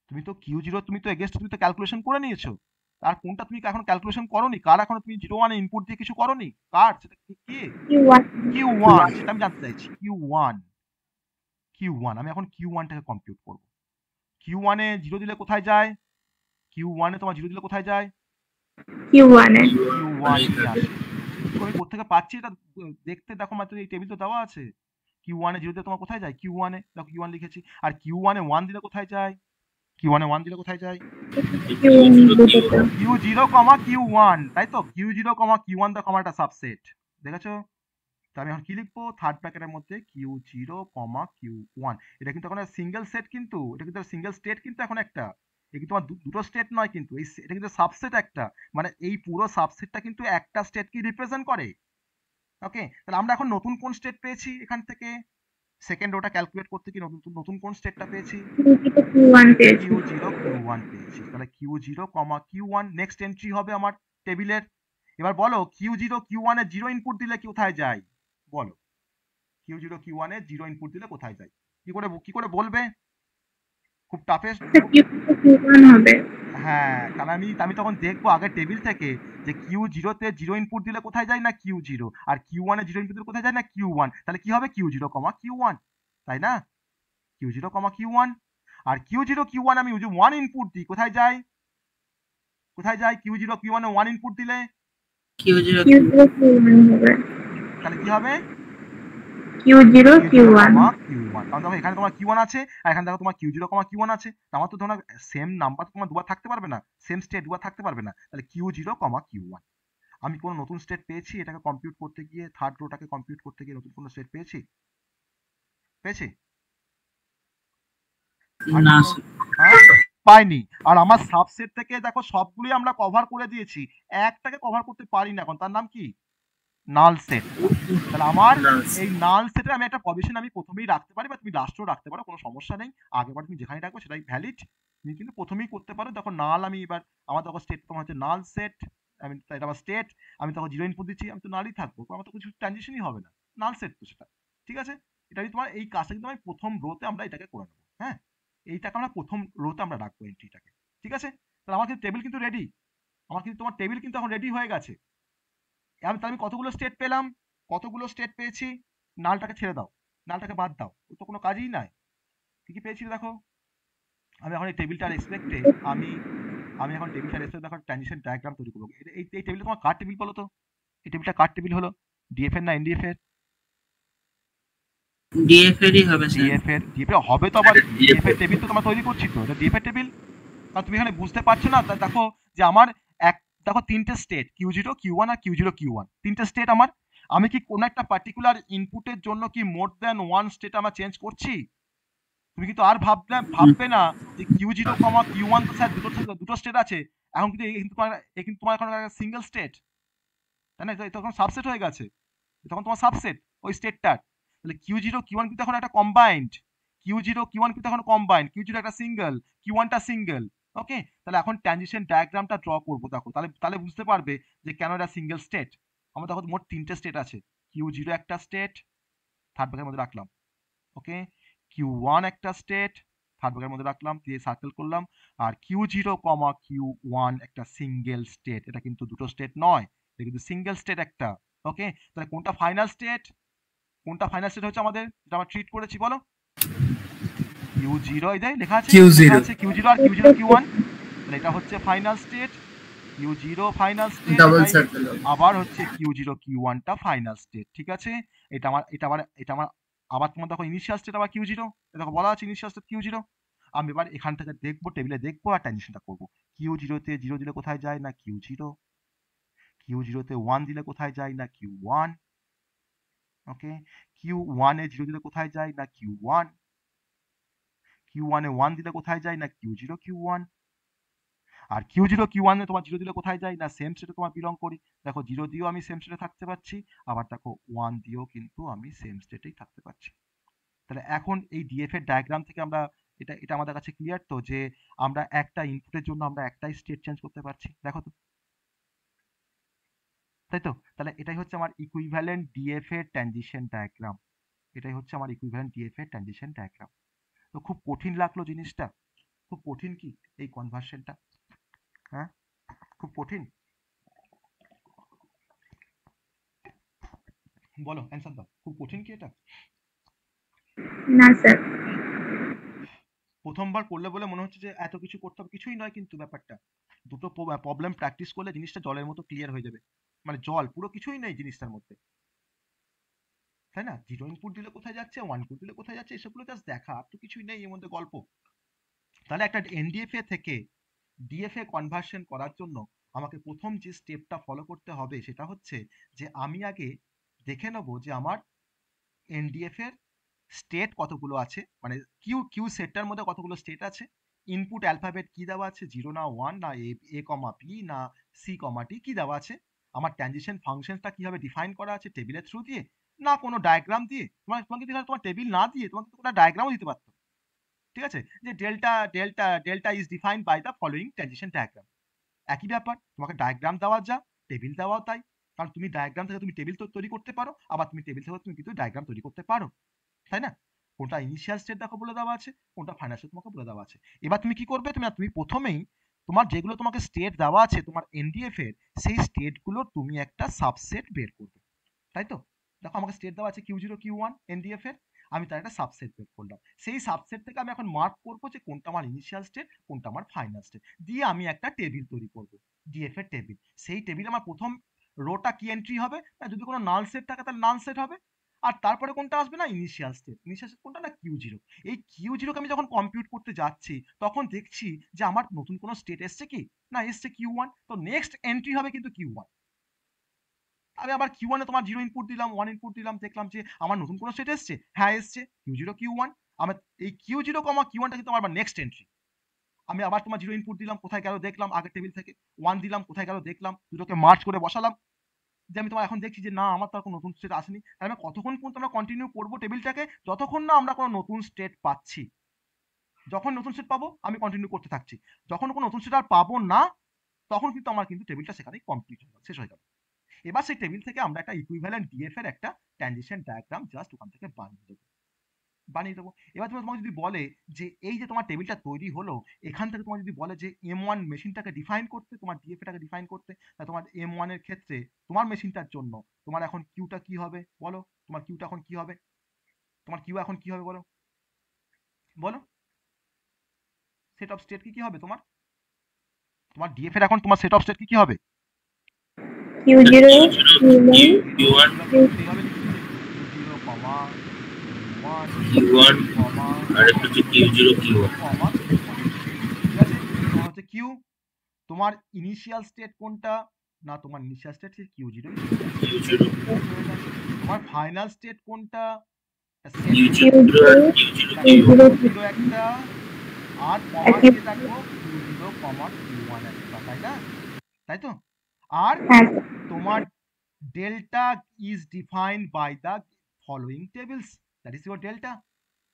Speaker 1: তুমি তো Q0 তুমি তো এগেইনস্ট তুমি তো ক্যালকুলেশন করে নিয়েছো, আর কোনটা তুমি এখন ক্যালকুলেশন করোনি, কার এখনো তুমি 0 1 ইনপুট দিয়ে কিছু করোনি, কার সেটা কি? Q1 সেটা আমি জানতে চাইছি। Q1 আমি এখন Q1টাকে কম্পিউট করব। Q1 এ 0 দিলে কোথায় যায়? Q1 এ তোমার 0 দিলে কোথায় যায়?
Speaker 5: Q1 এ।
Speaker 1: Q1 এ আসে। আমি কোত্থেকে পাচ্ছি এটা দেখতে দেখো, মাত্র এই টেবিল তো দেওয়া আছে। Q1 এ 0 দিলে তোমার কোথায় যায়? Q1 এ দেখো Q1 লিখেছি, আর Q1 এ 1 দিলে কোথায় যায়? Q1 এ 1 দিলে কোথায় যায়? Q0, Q1, তাই তো? Q0, Q1 দেখো আমার একটা সাবসেট, দেখেছো? তো আমি এখন কি লিখবো? থার্ড ব্র্যাকেটের মধ্যে Q0, Q1। এটা কিন্তু এখন সিঙ্গেল সেট, কিন্তু এটা কিন্তু সিঙ্গেল স্টেট, কিন্তু এখন একটা এটা কিন্তু আমার দুটো স্টেট নয়, কিন্তু এটা কিন্তু সাবসেট একটা, মানে এই পুরো সাবসেটটা কিন্তু একটা স্টেটকে রিপ্রেজেন্ট করে। ওকে, তাহলে আমরা এখন নতুন কোন স্টেট পেয়েছি এখান থেকে সেকেন্ড রোটা ক্যালকুলেট করতে কি নতুন কোন স্টেটটা পেয়েছি?
Speaker 5: Q0 পেয়েছি।
Speaker 1: Q0, Q1 পেয়েছি। তাহলে Q0, Q1 নেক্সট এন্ট্রি হবে আমার টেবিলের। এবার বলো Q0, Q1 এ 0 ইনপুট দিলে কোথায় যায় বলো? Q0, Q1 এ 0 ইনপুট দিলে কোথায় যায়? কি করে বলবে? খুব টাফেস্ট।
Speaker 5: Q1 হবে।
Speaker 1: হ্যাঁ, তাহলে আমি তখন দেখবো আগে টেবিল থেকে যে Q0 তে 0 ইনপুট দিলে কোথায় যায় না Q0, আর Q1 এ 0 ইনপুট দিলে কোথায় যায় না Q1। তাহলে কি হবে? Q0, Q1, তাই না? Q0, Q1, আর Q0, Q1 আমি 1 ইনপুট দিই, কোথায় যায়? Q0, Q1 এ 1 ইনপুট দিলে
Speaker 5: Q0 Q1 হবে।
Speaker 1: তাহলে কি হবে?
Speaker 5: Q0 Q1।
Speaker 1: কারণ দেখো এখানে তোমার Q1 আছে, আর এখানে দেখো তোমার Q0, Q1 আছে। আমার তো ধরো সেম নাম্বার তোমার দুবার থাকতে পারবে না, সেম স্টেট দুবার থাকতে পারবে না। তাহলে Q0, Q1 আমি কোন নতুন স্টেট পেয়েছি এটাকে কম্পিউট করতে গিয়ে, থার্ড রোটাকে কম্পিউট করতে গিয়ে নতুন কোন স্টেট পেয়েছি?
Speaker 2: না
Speaker 1: পাইনি। আর আমার সাবসেট থেকে দেখো সবগুলোই আমরা কভার করে দিয়েছি, একটাকে কভার করতে পারি না এখন, তার নাম কি? Null set. তাহলে আমার এই নাল সেটে আমি একটা পজিশন আমি প্রথমেই রাখতে পারি, বা তুমি লাস্টেও রাখতে পারো, কোনো সমস্যা নেই। আগেবার তুমি যেখানে রাখবে সেটাই ভ্যালিড, তুমি কিন্তু প্রথমেই করতে পারো। দেখো নাল আমি এবার আমার দেখো স্টেট তোমার হচ্ছে নাল সেট, আমি এটা আমার স্টেট, আমি তখন 0 ইনপুট দিচ্ছি, আমি তো নালই থাকবো, আমার তো কিছু ট্রানজিশনই হবে না, নাল সেট তো সেটা, ঠিক আছে? এটা তোমার এই কাজটা কিন্তু আমি প্রথম রোতে আমরা এটাকে করে নেবো। হ্যাঁ, এইটাকে আমরা প্রথম রোতে আমরা রাখবো এন্ট্রিটাকে, ঠিক আছে? তাহলে আমার কিন্তু টেবিল কিন্তু রেডি, আমার কিন্তু তোমার টেবিল কিন্তু এখন রেডি হয়ে গেছে। আমি কতগুলো স্টেট পেলাম? কতগুলো স্টেট পেয়েছি? নালটাকে ছেড়ে দাও, নালটাকে বাদ দাও, ও তো কোনো কাজই নাই। কি কি পেয়েছি দেখো? আমি এখন এই টেবিলটার রেসপেক্টে আমি এখন টেবিলটার রেসপেক্টে দেখো ট্রানজিশন ডায়াগ্রাম তৈরি করবো। এই টেবিলটা তোমার কার টেবিল বলো তো? এই টেবিলটা কার টেবিল হলো? ডিএফ এর না এনডিএফ এর?
Speaker 2: ডিএফ এরই হবে স্যার।
Speaker 1: ডিএফ এর হবে তো, আবার ডিএফ এর টেবিল তো তোমরা তৈরি করছি তো, এটা ডিএফ এর টেবিল। কারণ তুমি এখানে বুঝতে পারছো না, দেখো যে যে আমার দেখো তিনটে স্টেট Q0 Q1 আর Q0 Q1 তিনটে স্টেট আমার, আমি কি কোনো একটা পার্টিকুলার ইনপুটের জন্য কি মোর দ্যান ওয়ান স্টেট আমরা চেঞ্জ করছি? তুমি কিন্তু আর ভাববে না যে Q0, Q1 তো স্যার দুটো স্টেট আছে, এখন কিন্তু তোমার এখন সিঙ্গেল স্টেট, তাই না? এটা তখন সাবসেট হয়ে গেছে, তখন তোমার সাবসেট ওই স্টেটটার। তাহলে Q0 Q1 কিন্তু এখন একটা কম্বাইন্ড, Q0 Q1 কিন্তু এখন কম্বাইন্ড, Q0 একটা সিঙ্গেল, Q1টা সিঙ্গেল। ওকে, তাহলে এখন ট্রানজিশন ডায়াগ্রামটা ড্র করবো, দেখো তাহলে বুঝতে পারবে যে কেন এটা সিঙ্গেল স্টেট। আমার দেখো মোট তিনটে স্টেট আছে, Q0 একটা স্টেট, থার্ড ব্র্যাকেটের মধ্যে রাখলাম। ওকে, Q1 একটা স্টেট, থার্ড ব্র্যাকেটের মধ্যে রাখলাম, দিয়ে সার্কেল করলাম। আর Q0, Q1 একটা সিঙ্গেল স্টেট, এটা কিন্তু দুটো স্টেট নয়, এটা কিন্তু সিঙ্গেল স্টেট একটা। ওকে, তাহলে কোনটা ফাইনাল স্টেট? কোনটা ফাইনাল স্টেট হচ্ছে আমাদের, যেটা আমরা ট্রিট করেছি বলো? Q0, এই লেখা আছে Q0 আর Q0 Q1, তাহলে এটা হচ্ছে final state, Q0 final state, আবার হচ্ছে Q0 Q1টা ফাইনাল স্টেট। ঠিক আছে, এটা আমার আবার তোমার দেখো ইনিশিয়াল স্টেট আবার Q0, দেখো বলা আছে ইনিশিয়াল স্টেট Q0। আমি এবার এখান থেকে দেখবো, টেবিলে দেখবো আর ট্রানজিশনটা করবো। Q0 তে 0 দিলে কোথায় যায় না Q0, Q0 তে 1 দিলে কোথায় যায় না Q1। ওকে, Q1 এ 0 দিলে কোথায় যায় না Q1, Q1 এ 1 দিলে কোথায় যায় না Q0 Q1, আর Q0 Q1 এ তোমার 0 দিলে কোথায় যায় না সেম স্টেটে তোমার বিলং করি। দেখো 0 দিয়েও আমি সেম স্টেটে থাকতে পারছি, আবার দেখো 1 দিয়েও কিন্তু আমি সেম স্টেটেই থাকতে পারছি। তাহলে এখন এই ডিএফ এর ডায়াগ্রাম থেকে আমরা এটা আমাদের কাছে ক্লিয়ার তো, যে আমরা একটা ইনপুটের জন্য আমরা একটাই স্টেট চেঞ্জ করতে পারছি, দেখো তো, তাই তো? তাহলে এটাই হচ্ছে আমার ইকুইভ্যালেন্ট ডিএফ এর ট্রানজিশন ডায়াগ্রাম, এটাই হচ্ছে আমার ইকুইভ্যালেন্ট ডিএফ এর ট্রানজিশন ডায়াগ্রাম। তো খুব কঠিন লাগলো জিনিসটা, খুব কঠিন কি এই কনভার্সনটা? হ্যাঁ, খুব কঠিন? বলো, অ্যান্সার দাও, খুব কঠিন কি এটা?
Speaker 5: না স্যার।
Speaker 1: প্রথমবার করলে বলে মনে হচ্ছে যে এত কিছু করতে হবে, কিছুই নয় কিন্তু ব্যাপারটা। দুটো প্রবলেম প্র্যাকটিস করলে জিনিসটা জলের মতো ক্লিয়ার হয়ে যাবে, মানে জল, পুরো কিছুই নেই জিনিসটার মধ্যে, তাই না? 0 ইনপুট দিলে কোথায় যাচ্ছে, 1 ইনপুট দিলে কোথায় যাচ্ছে, এসবগুলো জাস্ট দেখা, আর তো কিছুই নেই এর মধ্যে গল্প। তাহলে একটা এনডিএফএ থেকে ডিএফএ কনভার্সন করার জন্য আমাকে প্রথম যে স্টেপটা ফলো করতে হবে সেটা হচ্ছে যে আমি আগে দেখে নেব যে আমার এনডিএফ এর স্টেট কতগুলো আছে, মানে কিউ সেটটার মধ্যে কতগুলো স্টেট আছে, ইনপুট অ্যালফাবেট কি দেওয়া আছে, 0 না 1 না এ কমা পি না সি কমা টি কি দেওয়া আছে, আমার ট্রানজিশন ফাংশনটা কিভাবে ডিফাইন করা আছে টেবিলের থ্রু দিয়ে না কোনো ডায়াগ্রাম দিয়ে। তোমাকে তোমার টেবিল না দিয়ে তোমাকে তো কোনো ডায়াগ্রামও দিতে পারতো, ঠিক আছে, যে delta is defined by the following transition diagram. একই ব্যাপার, তোমাকে ডায়াগ্রাম দেওয়া যা, টেবিল দেওয়াও তাই, কারণ তুমি ডায়াগ্রাম থেকে তুমি টেবিল তৈরি করতে পারো, আবার তুমি টেবিল থেকে তুমি কিন্তু ডায়াগ্রাম তৈরি করতে পারো, তাই না? কোনটা ইনিশিয়াল স্টেট দেখো বলে দেওয়া আছে, কোনটা ফাইনাল স্টেট তোমাকে বলে দেওয়া আছে। এবার তুমি কি করবে, তুমি প্রথমেই তোমার যেগুলো তোমাকে স্টেট দেওয়া আছে তোমার এনডিএফ এর, সেই স্টেটগুলোর তুমি একটা সাবসেট বের করবে, তাই তো? দেখো আমাকে স্টেট দেওয়া আছে Q0 Q1 এনডিএফ এর, আমি তার একটা সাবসেট বের করলাম, সেই সাবসেট থেকে আমি এখন মার্ক করবো যে কোনটা আমার ইনিশিয়াল স্টেট, কোনটা আমার ফাইনাল স্টেট, দিয়ে আমি একটা টেবিল তৈরি করবো, ডিএফ এর টেবিল। সেই টেবিলে আমার প্রথম রোটা কি এন্ট্রি হবে, যদি কোনো নাল সেট থাকে তাহলে নাল সেট হবে, আর তারপরে কোনটা আসবে না ইনিশিয়াল স্টেট কোনটা না Q0। এই Q0 কে আমি যখন কম্পিউট করতে যাচ্ছি তখন দেখছি যে আমার নতুন কোনো স্টেট এসছে কি না, এসছে Q1, তো নেক্সট এন্ট্রি হবে কিন্তু Q1। আমি আবার Q1 এ তোমার 0 ইনপুট দিলাম, 1 ইনপুট দিলাম, দেখলাম যে আমার নতুন কোনো স্টেট এসছে, হ্যাঁ এসছে Q0 Q1, আমার এই Q0 Q1টা কিন্তু আমার নেক্সট এন্ট্রি। আমি আবার তোমার 0 ইনপুট দিলাম, কোথায় গেল দেখলাম আগের টেবিল থেকে, 1 দিলাম, কোথায় গেল দেখলাম, দুটোকে মার্জ করে বসালাম, যে আমি তোমার এখন দেখছি যে না আমার তো আর কোনো নতুন স্টেট আসেনি, তাহলে কতক্ষণ পর্যন্ত আমরা কন্টিনিউ করবো টেবিলটাকে, যতক্ষণ না আমরা কোনো নতুন স্টেট পাচ্ছি। যখন নতুন স্টেট পাবো আমি কন্টিনিউ করতে থাকছি, যখন কোনো নতুন স্টেট আর পাবো না তখন কিন্তু আমার কিন্তু টেবিলটা সেখানেই কমপ্লিট হয়ে গেল, শেষ হয়ে গেল। এবার সেই টেবিল থেকে আমরা একটা ইকুইভ্যালেন্ট ডিএফ এর একটা ট্রানজিশন ডায়াগ্রাম জাস্ট ওখান থেকে বানিয়ে দেবো। এবার তোমাকে যদি বলে যে এই যে তোমার টেবিলটা তৈরি হলো, এখান থেকে তোমার যদি বলে যে M1 মেশিনটাকে ডিফাইন করতে, তোমার ডিএফএটাকে ডিফাইন করতে, তা তোমার M1 এর ক্ষেত্রে তোমার মেশিনটার জন্য তোমার এখন কিউটা কি হবে বলো, তোমার কিউটা এখন কি হবে, তোমার কিউ এখন কি হবে বলো, বলো সেট অফ স্টেট কি হবে তোমার ডিএফ এর এখন তোমার সেট অফ স্টেট কি হবে,
Speaker 5: Q0
Speaker 2: Q1 আর একটা হচ্ছে Q0 Q1,
Speaker 1: ঠিক আছে, হচ্ছে কিউ। তোমার ইনিশিয়াল স্টেট কোনটা না, তোমার initial state Q zero,
Speaker 2: U0,
Speaker 1: তোমার ফাইনাল স্টেট কোনটা,
Speaker 2: U0,
Speaker 1: জিরো একটা, আর কমা দিয়ে থাকবো Q zero comma Q one একটা, তাই না? তাই তো? আর
Speaker 5: হ্যাঁ স্যার।
Speaker 1: তোমার delta is defined by the following tables, that is your delta,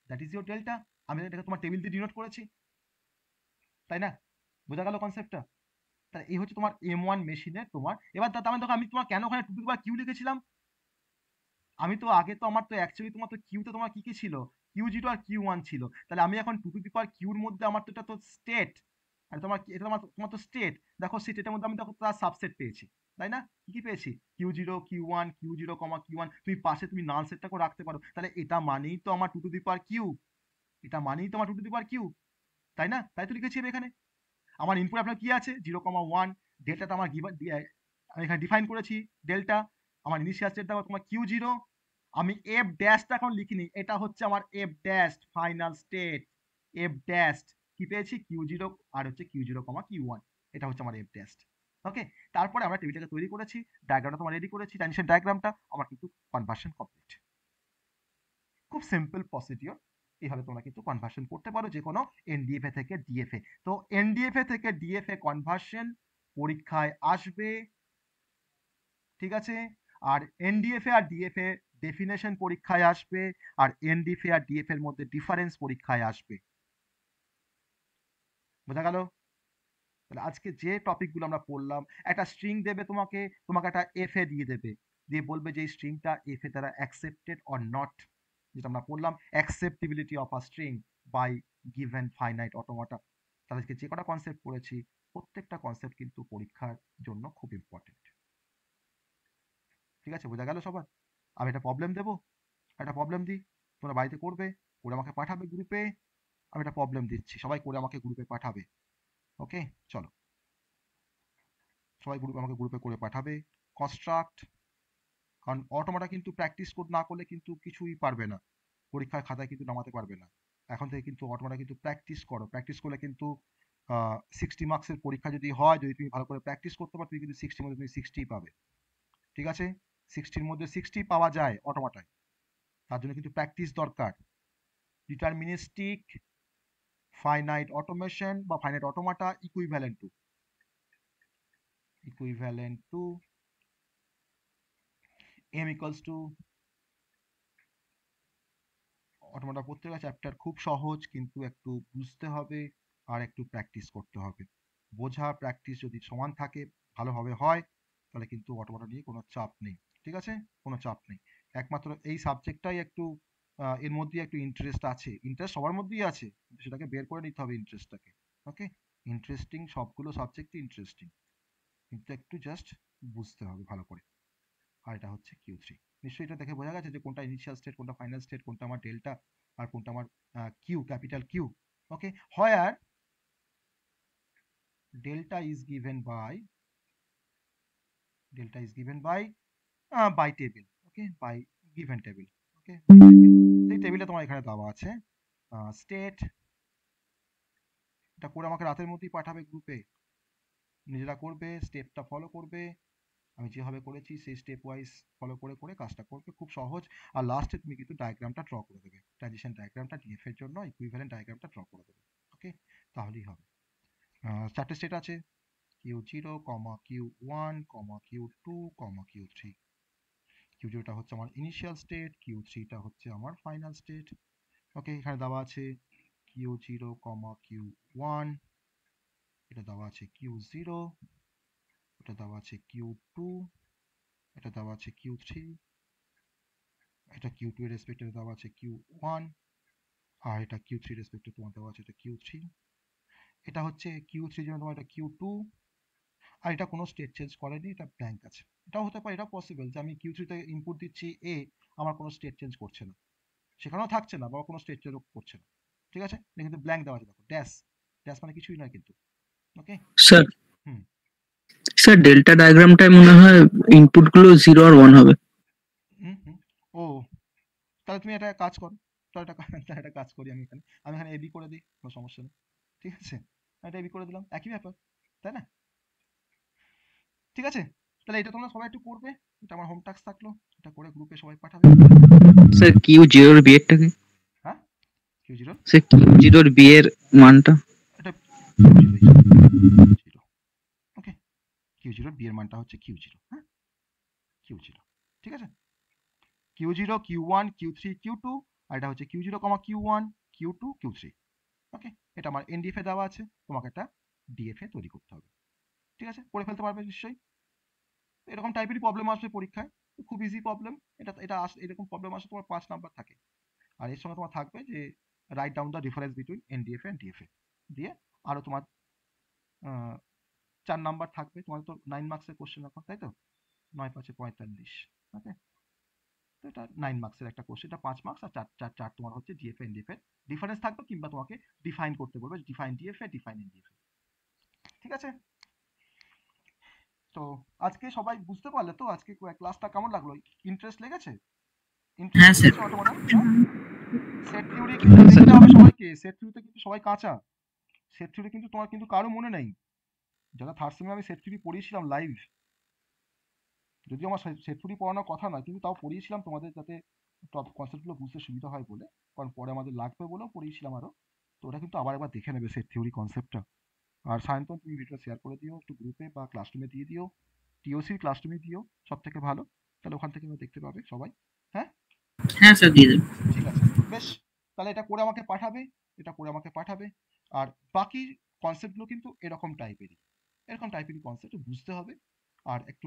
Speaker 1: that is your delta. আমি এটাকে তোমার টেবিল দিয়ে ডিনোট করেছি, তাই না? বোঝা গেল কনসেপ্টটা? তাহলে এই হচ্ছে তোমার M1 মেশিনের তোমার। এবার তার মানে দেখো আমি তোমার কেন ওখানে two two the power Q লিখেছিলাম, আমি তো আগে তো আমার তো অ্যাকচুয়ালি তোমার তো কিউতে তোমার কি কি ছিল, কিউ জিরো আর কিউ ওয়ান ছিল, তাহলে আমি এখন টু টু দি পাওয়ার কিউর মধ্যে আমার তো এটা তো স্টেট, আর তোমার এটা তোমার তো স্টেট, দেখো স্টেটের মধ্যে আমি দেখো তার সাবসেট পেয়েছি, তাই না? কি কি পেয়েছি, Q zero Q one, Q zero comma Q one, তুমি পাশে তুমি নাল সেটটাকেও রাখতে পারো, তাহলে এটা মানেই তো আমার two two the power Q, এটা মানেই তো আমার two two the power Q, তাই না? তাই তো লিখেছি আমি এখানে। আমার ইনপুট আপনার কি আছে, জিরো কমা ওয়ান, ডেল্টাটা আমার গিভেন, আমি এখানে ডিফাইন করেছি ডেল্টা, আমার ইনিশিয়াল স্টেট দেখো তোমার কিউ জিরো, আমি এফ ড্যাশটা এখন লিখিনি, এটা হচ্ছে আমার F dash final state, F dash কি পেয়েছি কিউ জিরো, আর হচ্ছে Q zero comma Q one, এটা হচ্ছে আমার এফ ড্যাশ। ওকে, তারপরে আমরা টেবিলটাকে তৈরি করেছি, ডায়াগ্রামটা তোমার রেডি করেছি, ট্রানজিশন ডায়াগ্রামটা আমার কিন্তু কনভার্সন কমপ্লিট। খুব সিম্পল প্রসিডিওর, এইভাবে তোমরা কিন্তু কনভার্সন করতে পারো যে কোনো এনডিএফএ থেকে ডিএফএ। তো এনডিএফএ থেকে ডিএফএ কনভার্সন পরীক্ষায় আসবে, ঠিক আছে? আর এনডিএফএ আর ডিএফএ ডেফিনেশন পরীক্ষায় আসবে, আর এনডিএফএ আর ডিএফএ এর মধ্যে ডিফারেন্স পরীক্ষায় আসবে। বোঝা গেল? তাহলে আজকে যে টপিকগুলো আমরা পড়লাম, একটা স্ট্রিং দেবে তোমাকে, তোমাকে একটা এফএ দিয়ে দেবে, দিয়ে বলবে যে এই স্ট্রিংটা এফএ দ্বারা অ্যাকসেপ্টেড অর নট, যেটা আমরা পড়লাম acceptability of a string by given finite automata. তাহলে আজকে যে কটা কনসেপ্ট পড়েছি, প্রত্যেকটা কনসেপ্ট কিন্তু পরীক্ষার জন্য খুব ইম্পর্টেন্ট। ঠিক আছে, বোঝা গেল সবার? আমি একটা প্রবলেম দেবো, একটা প্রবলেম দিই, তোমরা বাড়িতে করবে, করে আমাকে পাঠাবে গ্রুপে। আমি একটা প্রবলেম দিচ্ছি, সবাই করে আমাকে গ্রুপে পাঠাবে। ওকে, চলো সবাই আমাকে গ্রুপে করে পাঠাবে কনস্ট্রাক্ট, কারণ অটোমাটা কিন্তু প্র্যাকটিস না করলে কিন্তু কিছুই পারবে না, পরীক্ষার খাতায় কিন্তু নামাতে পারবে না। এখন থেকে কিন্তু অটোমাটা কিন্তু প্র্যাকটিস করো, প্র্যাকটিস করলে কিন্তু 60 মার্কসের পরীক্ষা যদি হয়, যদি তুমি ভালো করে প্র্যাকটিস করতে পারো, তুমি কিন্তু 60 মধ্যে তুমি 60 পাবে। ঠিক আছে, 60-র মধ্যে 60 পাওয়া যায় অটোমাটায়, তার জন্য কিন্তু প্র্যাকটিস দরকার। ডিটারমিনিস্টিক ফাইনাইট অটোমেশন বা finite automata equivalent to m equals to automata. প্রত্যেকটা চ্যাপ্টার খুব সহজ, কিন্তু একটু বুঝতে হবে আর একটু প্র্যাকটিস করতে হবে। বোঝা প্র্যাকটিস যদি সমান থাকে, ভালোভাবে হয়, তাহলে কিন্তু অটোমাটা নিয়ে কোনো চাপ নেই। ঠিক আছে, কোনো চাপ নেই, একমাত্র এই সাবজেক্টটাই একটু এর মধ্যে একটু ইন্টারেস্ট আছে, ইন্টারেস্ট সবার মধ্যেই আছে, কিন্তু সেটাকে বের করে নিতে হবে ইন্টারেস্টটাকে। ওকে, ইন্টারেস্টিং সবগুলো সাবজেক্টই ইন্টারেস্টিং, কিন্তু একটু জাস্ট বুঝতে হবে ভালো করে। আর এটা হচ্ছে Q3, নিশ্চয়ই এটা দেখে বোঝা গেছে যে কোনটা ইনিশিয়াল স্টেট, কোনটা ফাইনাল স্টেট, কোনটা আমার ডেল্টা, আর কোনটা আমার Q, capital Q. Okay, where delta is given by by table. Okay, by given table. Okay, সেই টেবিলে তোমার এখানে দেওয়া আছে স্টেট, এটা করে আমাকে রাতের মধ্যেই পাঠাবে গ্রুপে, নিজেরা করবে, স্টেপটা ফলো করবে, আমি যেভাবে করেছি সেই স্টেপ ওয়াইজ ফলো করে করে কাজটা করবে, খুব সহজ। আর লাস্টে তুমি কিন্তু ডায়াগ্রামটা ড্র করে দেবে, ট্রানজিশন ডায়াগ্রামটা ডিএফ এর জন্য ইকুইভ্যালেন্ট ডায়াগ্রামটা ড্র করে দেবে। ওকে, তাহলেই হবে। চারটে স্টেট আছে, Q0, Q1, Q2, Q3। Q0টা হচ্ছে আমার ইনিশিয়াল স্টেট, Q3টা হচ্ছে আমার ফাইনাল স্টেট। ওকে, এখানে দেওয়া আছে Q0, Q1, এটা দেওয়া আছে Q0, এটা দেওয়া আছে Q2, এটা দেওয়া আছে Q3, এটা Q2 এর রেসপেক্টে দেওয়া আছে Q1, আর এটা Q3 রেসপেক্টে তোমার দেওয়া আছে এটা Q3, এটা হচ্ছে Q3 জন্য তোমার এটা Q2, আর এটা কোনো স্টেট চেঞ্জ করেনি, এটা ব্ল্যাঙ্ক আছে। এটাও হতে পারে, এটা পসিবল যে আমি Q3 তে ইনপুট দিচ্ছি A, আমার কোনো স্টেট চেঞ্জ করছে না, সেখানেও থাকছে না, বা কোনো স্টেট চেঞ্জ করছে না। ঠিক আছে, এটা কিন্তু ব্ল্যাঙ্ক দেওয়া আছে, দেখো ড্যাশ, ড্যাশ মানে কিছুই নয় কিন্তু। ওকে
Speaker 3: স্যার,
Speaker 1: হুম
Speaker 3: স্যার ডেল্টা ডায়াগ্রামটায় মনে হয় ইনপুট গুলো 0 আর 1 হবে।
Speaker 1: হুম হুম ও, তাহলে তুমি এটা কাজ করো, তাহলে একটা কাজ করি, আমি এখানে এবি করে দিই, কোনো সমস্যা নেই। ঠিক আছে, এটা এবি করে দিলাম, একই ব্যাপার, তাই না? ঠিক আছে, তাহলে এটা তোমরা সবাই একটু করবে, এটা আমার হোম টাস্ক থাকলো, এটা করে গ্রুপে সবাই পাঠাবে।
Speaker 3: স্যার কিউ জিরোর বিয়েরটা কি?
Speaker 1: হ্যাঁ কিউ জিরো,
Speaker 3: স্যার কিউ জিরোর বিয়ের মানটা?
Speaker 1: এটা জিরো, ওকে, কিউ জিরোর বি এর মানটা হচ্ছে কিউ জিরো। হ্যাঁ কিউ জিরো, ঠিক আছে, Q zero, Q one, Q three, Q two, আর এটা হচ্ছে Q zero comma Q one, Q two, Q three. Okay, এটা আমার এনডিএফ এ দেওয়া আছে, তোমাকে একটা ডিএফ এ তৈরি করতে হবে। ঠিক আছে, করে ফেলতে পারবে নিশ্চয়ই। এরকম টাইপেরই প্রবলেম আসবে পরীক্ষায়, খুব ইজি প্রবলেম। এটা এটা এরকম প্রবলেম আসলে তোমার 5 নাম্বার থাকে, আর এর সঙ্গে তোমার থাকবে যে write down the difference between NDF and DFA দিয়ে আরো তোমার 4 নাম্বার থাকবে। তোমার তো 9 মার্কসের কোশ্চেন এখন, তাই তো, 9 5 45। ওকে, তো এটা 9 মার্কসের একটা কোশ্চেন, এটা 5 মার্কস, আর 4 তোমার হচ্ছে ডিএফ এ এনডিএফ এর ডিফারেন্স থাকবে, কিংবা তোমাকে ডিফাইন করতে বলবে, ডিফাইন ডিএফ এ, ডিফাইন এনডিএফ এ। ঠিক আছে, তো আজকে সবাই বুঝতে পারলে তো আজকে ক্লাসটা কেমন লাগলো? ইন্টারেস্ট লেগেছে?
Speaker 2: হ্যাঁ, স্যার।
Speaker 1: সেট থিওরি কিন্তু দেখতে হবে সবাইকে, সেট থিওরিতে কিন্তু সবাই কাঁচা, সেট থিওরি কিন্তু তোমার কিন্তু কারো মনে নেই। যারা থার্ড সেমে আমি সেট থিওরি পড়িয়েছিলাম লাইভ, যদিও আমার সেট থিওরি পড়ানোর কথা নয়, কিন্তু তাও পড়িয়েছিলাম তোমাদের, যাতে টপ কনসেপ্টগুলো বুঝতে সুবিধা হয় বলে, কারণ পরে আমাদের লাগবে বলেও পড়িয়েছিলাম আরো। তো ওটা কিন্তু আবার একবার দেখে নেবে সেট থিওরি কনসেপ্টটা। আর সায়ন্তন তুমি ভিডিওটা শেয়ার করে দিও একটু গ্রুপে বা ক্লাসরুমে দিয়ে দিও, টিওসির ক্লাসরুমে দিও, সব থেকে ভালো, তাহলে ওখান থেকে আমরা দেখতে পাবে সবাই। হ্যাঁ
Speaker 2: হ্যাঁ স্যার, দিয়ে দেবেন।
Speaker 1: ঠিক আছে, বেশ, তাহলে এটা করে আমাকে পাঠাবে, এটা করে আমাকে পাঠাবে। আর বাকি কনসেপ্টগুলো কিন্তু এরকম টাইপেরই কনসেপ্ট বুঝতে হবে, আর একটু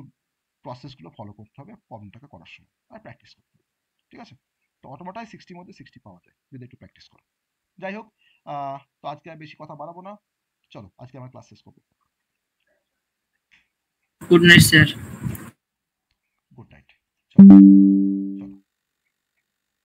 Speaker 1: প্রসেসগুলো ফলো করতে হবে প্রবলেমটাকে করার সময়, আর প্র্যাকটিস করতে হবে। ঠিক আছে, তো অটোমেটাই 60 মধ্যে 60 পাওয়া যায় যদি একটু প্র্যাকটিস করো। যাই হোক, তো আজকে আর বেশি কথা বাড়াবো না, চলো আজকে আমার ক্লাস শেষ করবো।
Speaker 2: Good night sir.
Speaker 1: Good night.